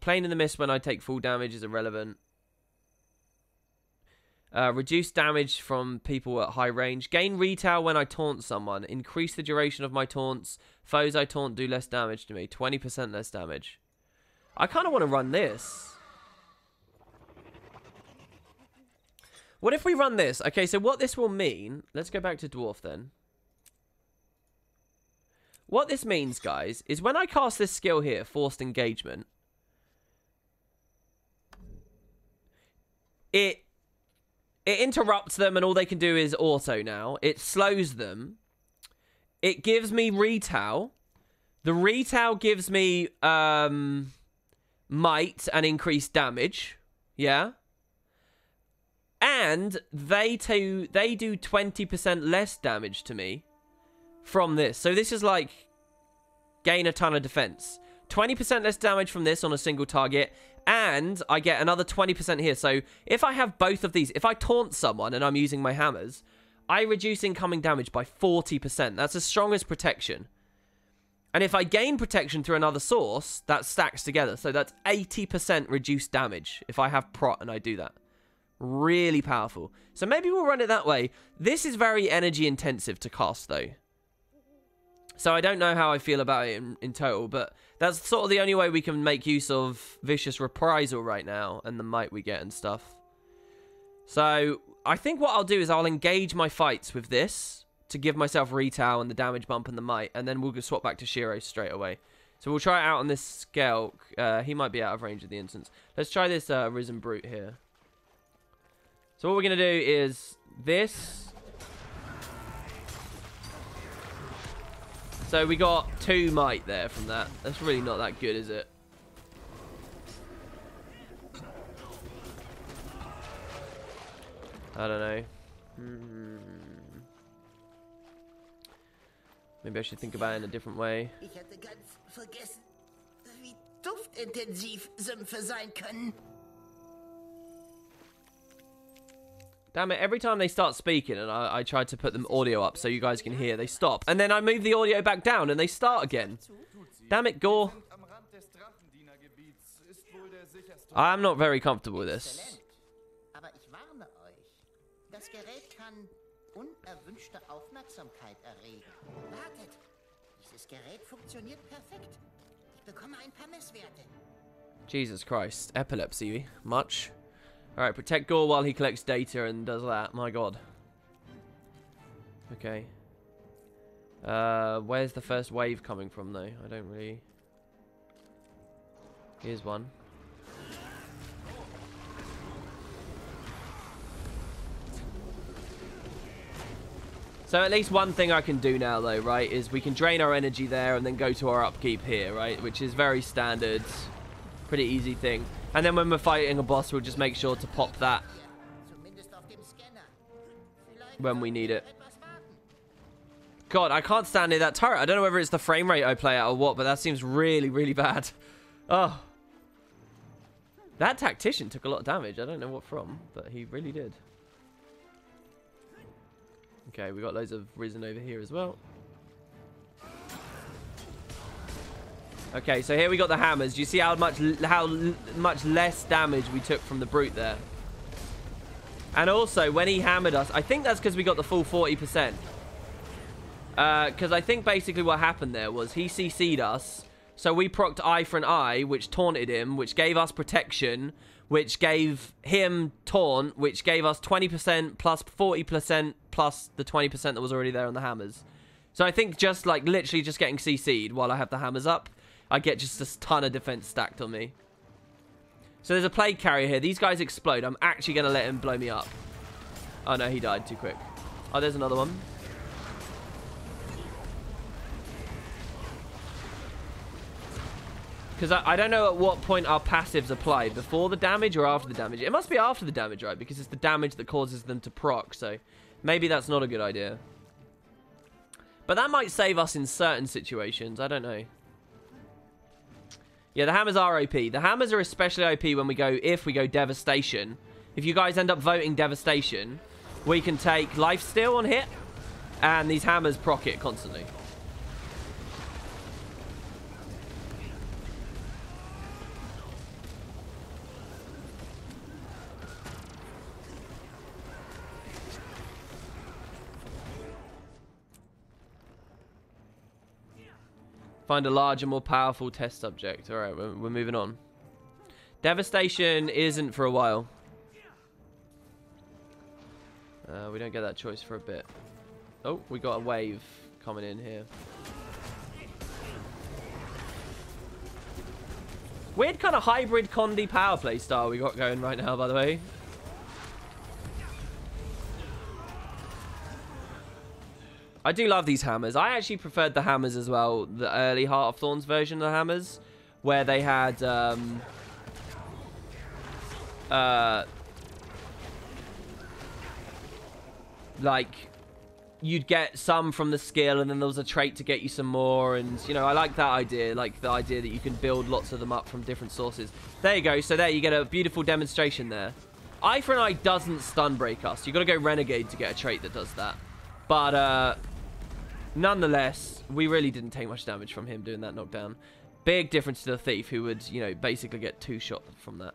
Plane in the mist when I take full damage is irrelevant. Reduce damage from people at high range. Gain retail when I taunt someone. Increase the duration of my taunts. Foes I taunt do less damage to me. 20% less damage. I kind of want to run this. What if we run this? Okay, so what this will mean... Let's go back to Dwarf then. What this means, guys, is when I cast this skill here, Forced Engagement, it interrupts them and all they can do is auto now. It slows them. It gives me retail. The retail gives me might and increased damage. Yeah. And they do 20% less damage to me from this. So this is like gain a ton of defense. 20% less damage from this on a single target. And I get another 20% here. So if I have both of these, if I taunt someone and I'm using my hammers, I reduce incoming damage by 40%. That's as strong as protection. And if I gain protection through another source, that stacks together. So that's 80% reduced damage if I have prot and I do that. Really powerful. So maybe we'll run it that way. This is very energy intensive to cast though. So I don't know how I feel about it in total, but that's sort of the only way we can make use of Vicious Reprisal right now and the might we get and stuff. So I think what I'll do is I'll engage my fights with this to give myself retail and the damage bump and the might, and then we'll go swap back to Shiro straight away. So we'll try it out on this Skelk. He might be out of range of the instance. Let's try this Risen Brute here. So what we're going to do is this. So we got 2 might there from that. That's really not that good, is it? I don't know. Maybe I should think about it in a different way. Ich hatte ganz vergessen, wie duftintensiv Sümpfe sein können. Damn it, every time they start speaking and I try to put them audio up so you guys can hear, they stop. And then I move the audio back down and they start again. Damn it, Gore. I'm not very comfortable with this. Aber ich warne euch. Das Gerät kann unerwünschte Aufmerksamkeit erregen. Wartet. Dieses Gerät funktioniert perfekt. Ich bekomme ein paar Messwerte. Jesus Christ. Epilepsy. Much? Alright, protect Gore while he collects data and does that. My god. Okay. Where's the first wave coming from, though? I don't really... Here's one. So at least one thing I can do now, though, right, is we can drain our energy there and then go to our upkeep here, right? Which is very standard. Pretty easy thing. And then when we're fighting a boss, we'll just make sure to pop that when we need it. God, I can't stand near that turret. I don't know whether it's the frame rate I play at or what, but that seems really, really bad. Oh. That tactician took a lot of damage. I don't know what from, but he really did. Okay, we got loads of Risen over here as well. Okay, so here we got the hammers. Do you see how much less damage we took from the Brute there? And also, when he hammered us, I think that's because we got the full 40%. Because I think basically what happened there was he CC'd us, so we procced Eye for an Eye, which taunted him, which gave us protection, which gave him taunt, which gave us 20% plus 40% plus the 20% that was already there on the hammers. So I think just like literally just getting CC'd while I have the hammers up, I get just a ton of defense stacked on me. So there's a plague carrier here. These guys explode. I'm actually going to let him blow me up. Oh no, he died too quick. Oh, there's another one. Because I don't know at what point our passives apply. Before the damage or after the damage? It must be after the damage, right? Because it's the damage that causes them to proc. So maybe that's not a good idea. But that might save us in certain situations. I don't know. Yeah, the hammers are OP. The hammers are especially OP when we go, if we go Devastation. If you guys end up voting Devastation, we can take Lifesteal on hit, and these hammers proc it constantly. Find a larger, more powerful test subject. All right, we're moving on. Devastation isn't for a while. We don't get that choice for a bit. Oh, we got a wave coming in here. Weird kind of hybrid Condi power play style we got going right now, by the way. I do love these hammers. I actually preferred the hammers as well. The early Heart of Thorns version of the hammers, where they had like you'd get some from the skill, and then there was a trait to get you some more, and you know, I like that idea, like the idea that you can build lots of them up from different sources. There you go. So there you get a beautiful demonstration there. Eye for an Eye doesn't stun break us. You got to go Renegade to get a trait that does that, but nonetheless, we really didn't take much damage from him doing that knockdown. Big difference to the Thief, who would, you know, basically get 2 shot from that.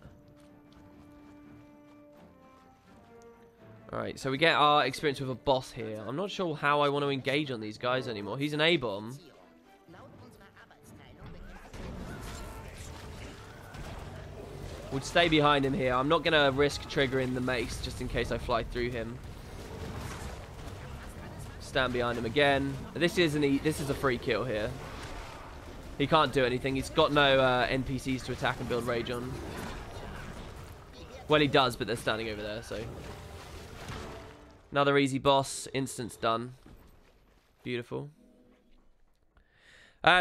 Alright, so we get our experience with a boss here. I'm not sure how I want to engage on these guys anymore. He's an A-bomb. We'll stay behind him here. I'm not going to risk triggering the mace just in case I fly through him. Stand behind him again. This is a free kill here. He can't do anything. He's got no NPCs to attack and build rage on. Well, he does, but they're standing over there, so... Another easy boss. Instance done. Beautiful.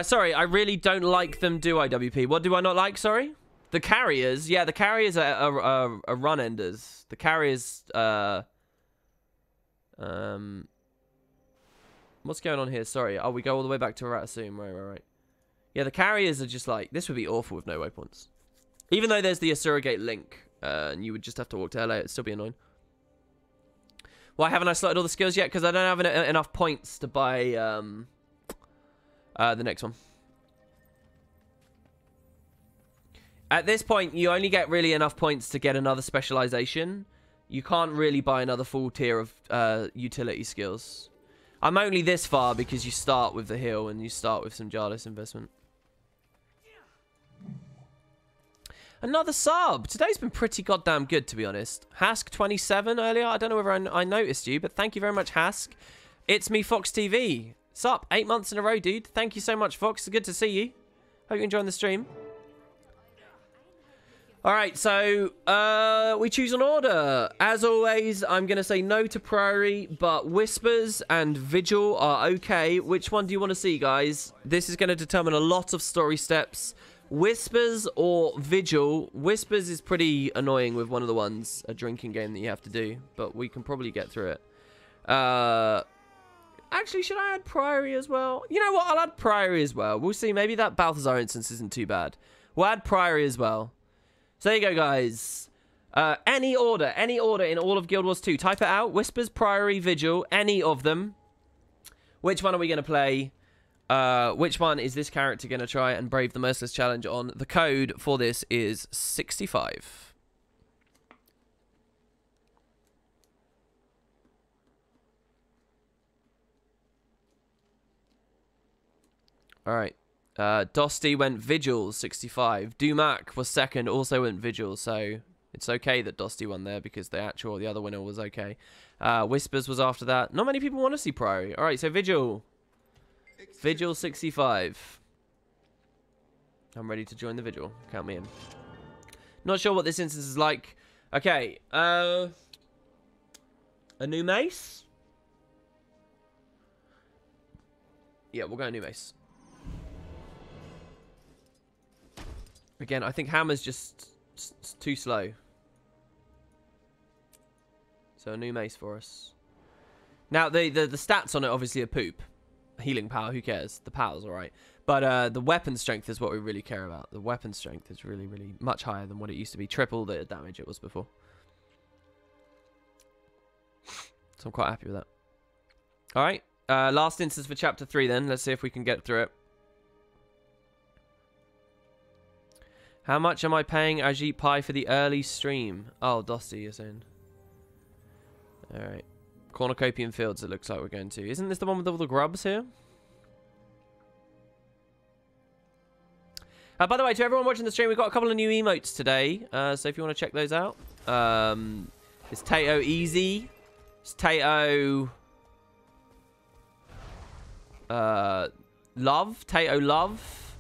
Sorry, I really don't like them do IWP. What do I not like, sorry? The carriers. Yeah, the carriers are run enders. The carriers... What's going on here? Sorry. Oh, we go all the way back to Ratasum. Right. Yeah, the carriers are just like... This would be awful with no waypoints. Even though there's the Asura Gate link, and you would just have to walk to LA, it'd still be annoying. Why haven't I slotted all the skills yet? Because I don't have enough points to buy the next one. At this point, you only get really enough points to get another specialization. You can't really buy another full tier of utility skills. I'm only this far because you start with the heal and you start with some Jarlis investment. Another sub. Today's been pretty goddamn good, to be honest. Hask27 earlier. I don't know whether I noticed you, but thank you very much, Hask. It's me, Fox TV. Sup? 8 months in a row, dude. Thank you so much, Fox. It's good to see you. Hope you're enjoying the stream. Alright, so we choose an order. As always, I'm going to say no to Priory, but Whispers and Vigil are okay. Which one do you want to see, guys? This is going to determine a lot of story steps. Whispers or Vigil. Whispers is pretty annoying with one of the ones, a drinking game that you have to do, but we can probably get through it. Actually, should I add Priory as well? You know what? I'll add Priory as well. We'll see. Maybe that Balthazar instance isn't too bad. We'll add Priory as well. So there you go, guys. Any order in all of Guild Wars 2. Type it out. Whispers, Priory, Vigil, any of them. Which one are we going to play? Which one is this character going to try and brave the Merciless Challenge on? The code for this is 65. Alright. Dosty went Vigil, 65. Dumac was second, also went Vigil, so it's okay that Dosty won there because the other winner was okay. Whispers was after that. Not many people want to see Priory. Alright, so Vigil. Vigil 65. I'm ready to join the Vigil. Count me in. Not sure what this instance is like. Okay. A new mace? Yeah, we'll go a new mace. Again, I think Hammer's just too slow. So a new mace for us. Now, the stats on it obviously are poop. Healing power, who cares? The power's alright. But the weapon strength is what we really care about. The weapon strength is really, really much higher than what it used to be. Triple the damage it was before. So I'm quite happy with that. Alright. Last instance for chapter 3 then. Let's see if we can get through it. How much am I paying Ajit Pai for the early stream? Oh, Dosty, you're saying. Alright. Cornucopian Fields, it looks like we're going to. Isn't this the one with all the grubs here? By the way, to everyone watching the stream, we've got a couple of new emotes today. So if you want to check those out. It's Tato Easy. It's Tato... Love. Tato Love.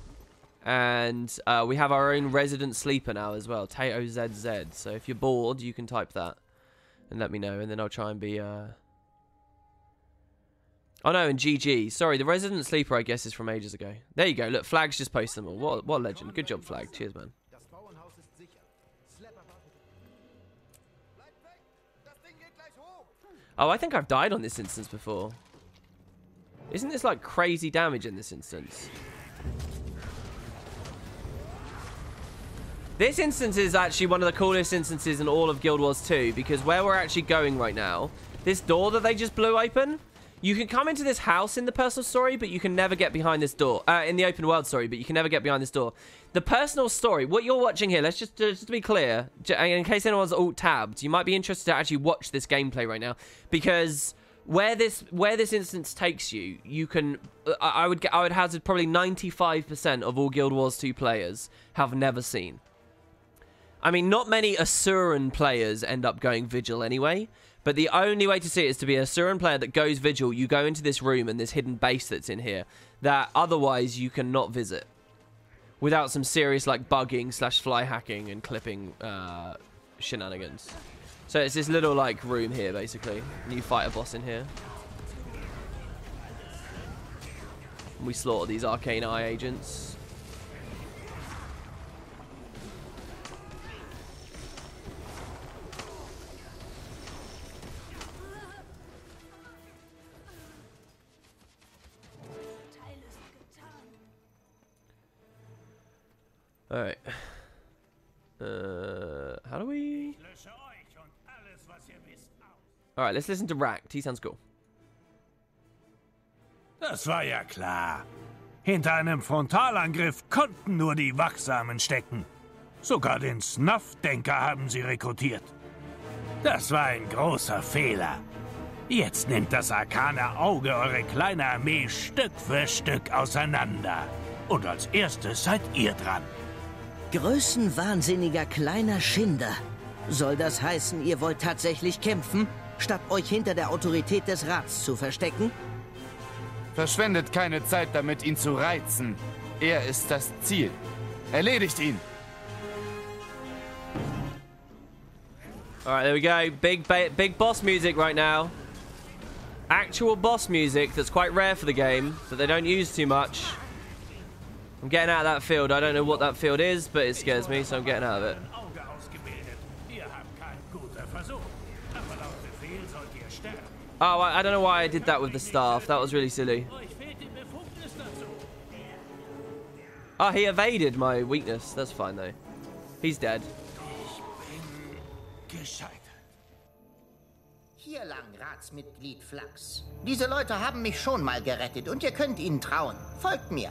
And we have our own resident sleeper now as well. Tato ZZ. So if you're bored, you can type that. And let me know. And then I'll try and be... Oh no, and GG. Sorry, the resident sleeper, I guess, is from ages ago. There you go. Look, Flag's just posted them all. What a legend. Good job, Flag. Cheers, man. Oh, I think I've died on this instance before. Isn't this like crazy damage in this instance? This instance is actually one of the coolest instances in all of Guild Wars 2, because where we're actually going right now, this door that they just blew open, you can come into this house in the personal story, but you can never get behind this door. In the open world story, but you can never get behind this door. The personal story, what you're watching here, let's just to be clear, in case anyone's alt-tabbed, you might be interested to actually watch this gameplay right now, because where this instance takes you, you can, I would hazard probably 95% of all Guild Wars 2 players have never seen. I mean, not many Asuran players end up going Vigil anyway, but the only way to see it is to be a Asuran player that goes Vigil. You go into this room and this hidden base that's in here that otherwise you cannot visit without some serious like bugging / fly hacking and clipping shenanigans. So it's this little like room here basically. And you fight a boss in here. And we slaughter these Arcane Eye agents. Alright. How do we... Alright, let's listen to Racked. He sounds cool. Das war ja klar. Hinter einem Frontalangriff konnten nur die Wachsamen stecken. Sogar den Snuff-Denker haben sie rekrutiert. Das war ein großer Fehler. Jetzt nimmt das arkane Auge eure kleine Armee Stück für Stück auseinander. Und als erstes seid ihr dran. Größenwahnsinniger kleiner Schinder. Soll das heißen, ihr wollt tatsächlich kämpfen, statt euch hinter der Autorität des Rats zu verstecken? Verschwendet keine Zeit damit, ihn zu reizen. Er ist das Ziel. Erledigt ihn! Alright, there we go. Big boss music right now. Actual boss music that's quite rare for the game, that they don't use too much. I'm getting out of that field. I don't know what that field is, but it scares me, so I'm getting out of it. Oh, I don't know why I did that with the staff. That was really silly. Oh, he evaded my weakness. That's fine, though. He's dead. Hier lang, Ratsmitglied Flachs. Diese Leute haben mich schon mal gerettet und ihr könnt ihnen trauen. Folgt mir.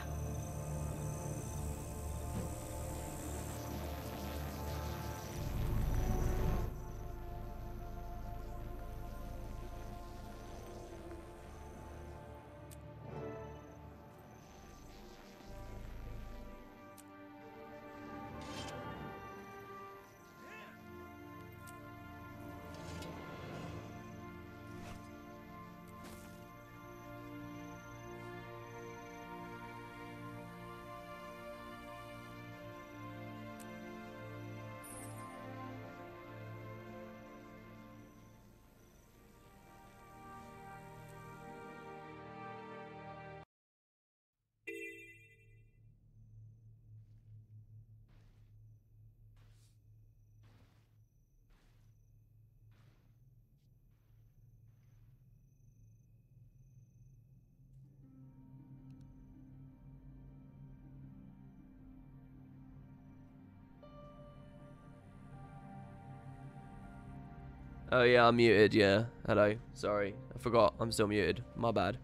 Oh yeah, I'm muted, yeah. Hello. Sorry. I forgot. I'm still muted. My bad.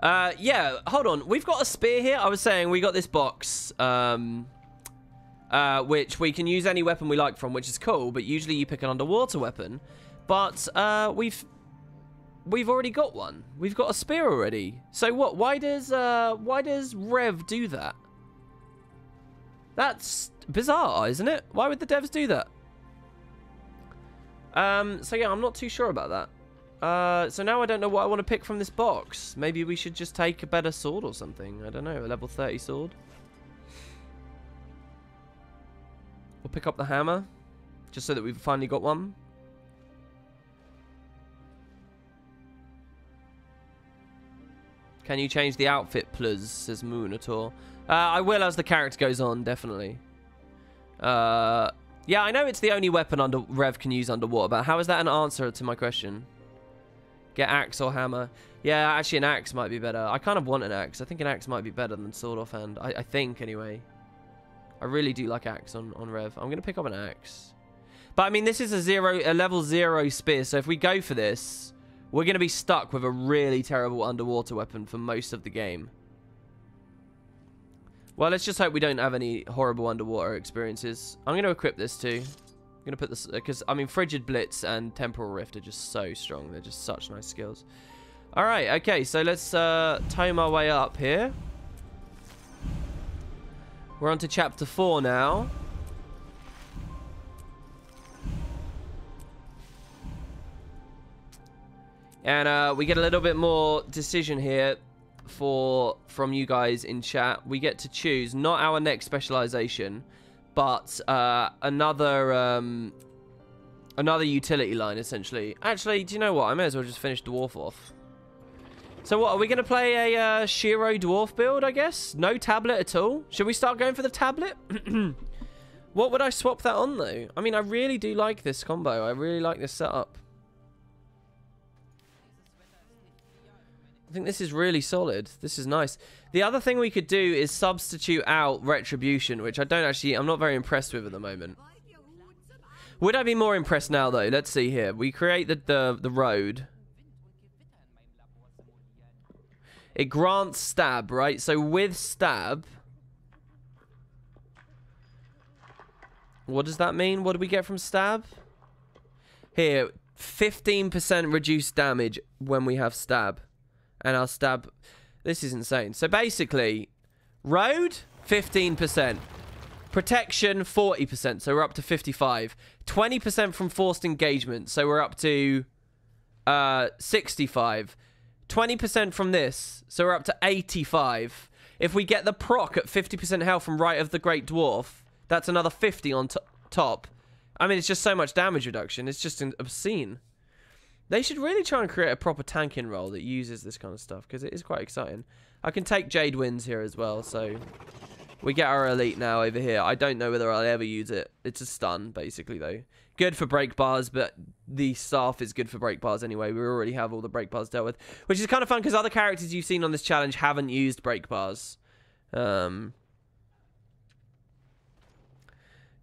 Yeah, hold on. We've got a spear here. I was saying we got this box, which we can use any weapon we like from, which is cool, but usually you pick an underwater weapon. But we've already got one. We've got a spear already. So what? Why does Rev do that? That's bizarre, isn't it? Why would the devs do that? So yeah, I'm not too sure about that. So now I don't know what I want to pick from this box. Maybe we should just take a better sword or something. I don't know, a level 30 sword. We'll pick up the hammer, just so that we've finally got one. Can you change the outfit, please? Says Moonator. I will as the character goes on, definitely. Yeah, I know it's the only weapon Rev can use underwater, but how is that an answer to my question? Get axe or hammer? Yeah, actually an axe might be better. I kind of want an axe. I think an axe might be better than sword offhand. I think, anyway. I really do like axe on Rev. I'm going to pick up an axe. But, I mean, this is a level 0 spear, so if we go for this, we're going to be stuck with a really terrible underwater weapon for most of the game. Well, let's just hope we don't have any horrible underwater experiences. I'm going to equip this too. I'm going to put this, because, I mean, Frigid Blitz and Temporal Rift are just so strong. They're just such nice skills. Alright, okay, so let's tome our way up here. We're on to chapter 4 now. And we get a little bit more decision here from you guys in chat. We get to choose not our next specialization, but another utility line, essentially. Actually, do you know what? I may as well just finish Dwarf off. So what, are we going to play a Shiro Dwarf build, I guess? No tablet at all? Should we start going for the tablet? What would I swap that on, though? I mean, I really do like this combo. I really like this setup. I think this is really solid. This is nice. The other thing we could do is substitute out Retribution, which I'm not very impressed with at the moment. Would I be more impressed now, though? Let's see here. We create the road. It grants stab, right? So with stab, what does that mean? What do we get from stab? Here, 15% reduced damage when we have stab. And our stab, this is insane. So basically, road, 15%. Protection, 40%. So we're up to 55. 20% from forced engagement. So we're up to 65. 20% from this. So we're up to 85. If we get the proc at 50% health from Right of the Great Dwarf, that's another 50 on top. I mean, it's just so much damage reduction. It's just obscene. They should really try and create a proper tanking role that uses this kind of stuff, because it is quite exciting. I can take Jade Winds here as well, so we get our elite now over here. I don't know whether I'll ever use it. It's a stun, basically, though. Good for break bars, but the staff is good for break bars anyway. We already have all the break bars dealt with, which is kind of fun, because other characters you've seen on this challenge haven't used break bars.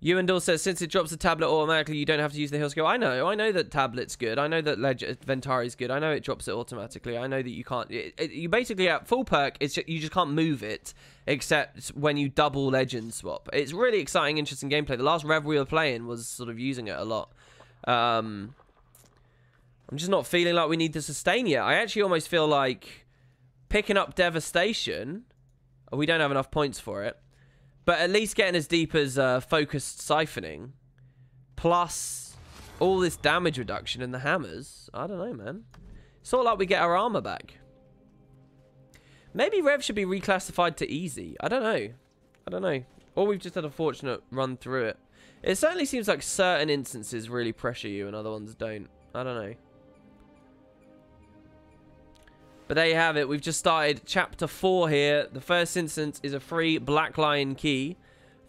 Ewendell says, since it drops the tablet automatically, you don't have to use the heal skill. I know that tablet's good. I know that Ventari's good. I know it drops it automatically. I know that you can't... you basically, at full perk, you just can't move it, except when you double legend swap. It's really exciting, interesting gameplay. The last Rev we were playing was sort of using it a lot. I'm just not feeling like we need to sustain yet. I actually almost feel like picking up Devastation... We don't have enough points for it. But at least getting as deep as focused siphoning, plus all this damage reduction in the hammers. I don't know, man. Sort of like we get our armor back. Maybe Rev should be reclassified to easy. I don't know. Or we've just had a fortunate run through it. It certainly seems like certain instances really pressure you and other ones don't. I don't know. But there you have it. We've just started chapter 4 here. The first instance is a free Black Lion key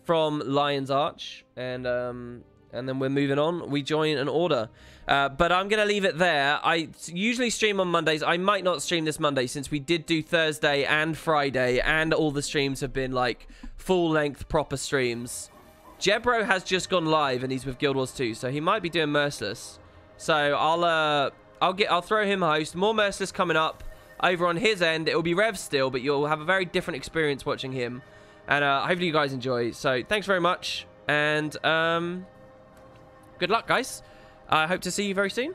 from Lion's Arch. And then we're moving on. We join an order. But I'm going to leave it there. I usually stream on Mondays. I might not stream this Monday since we did do Thursday and Friday. And all the streams have been like full-length proper streams. Jebro has just gone live and he's with Guild Wars 2. So he might be doing Merciless. So I'll throw him a host. More Merciless coming up. Over on his end, it will be Rev still, but you'll have a very different experience watching him. And hopefully you guys enjoy. So thanks very much. And good luck, guys. I hope to see you very soon.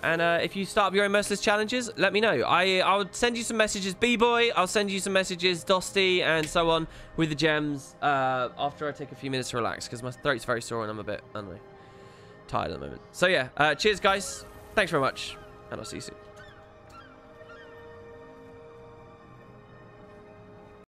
And if you start up your own merciless challenges, let me know. I'll send you some messages, B-Boy. I'll send you some messages, Dosty, and so on with the gems after I take a few minutes to relax because my throat's very sore and I'm a bit, I don't know, tired at the moment. So yeah, cheers, guys. Thanks very much, and I'll see you soon.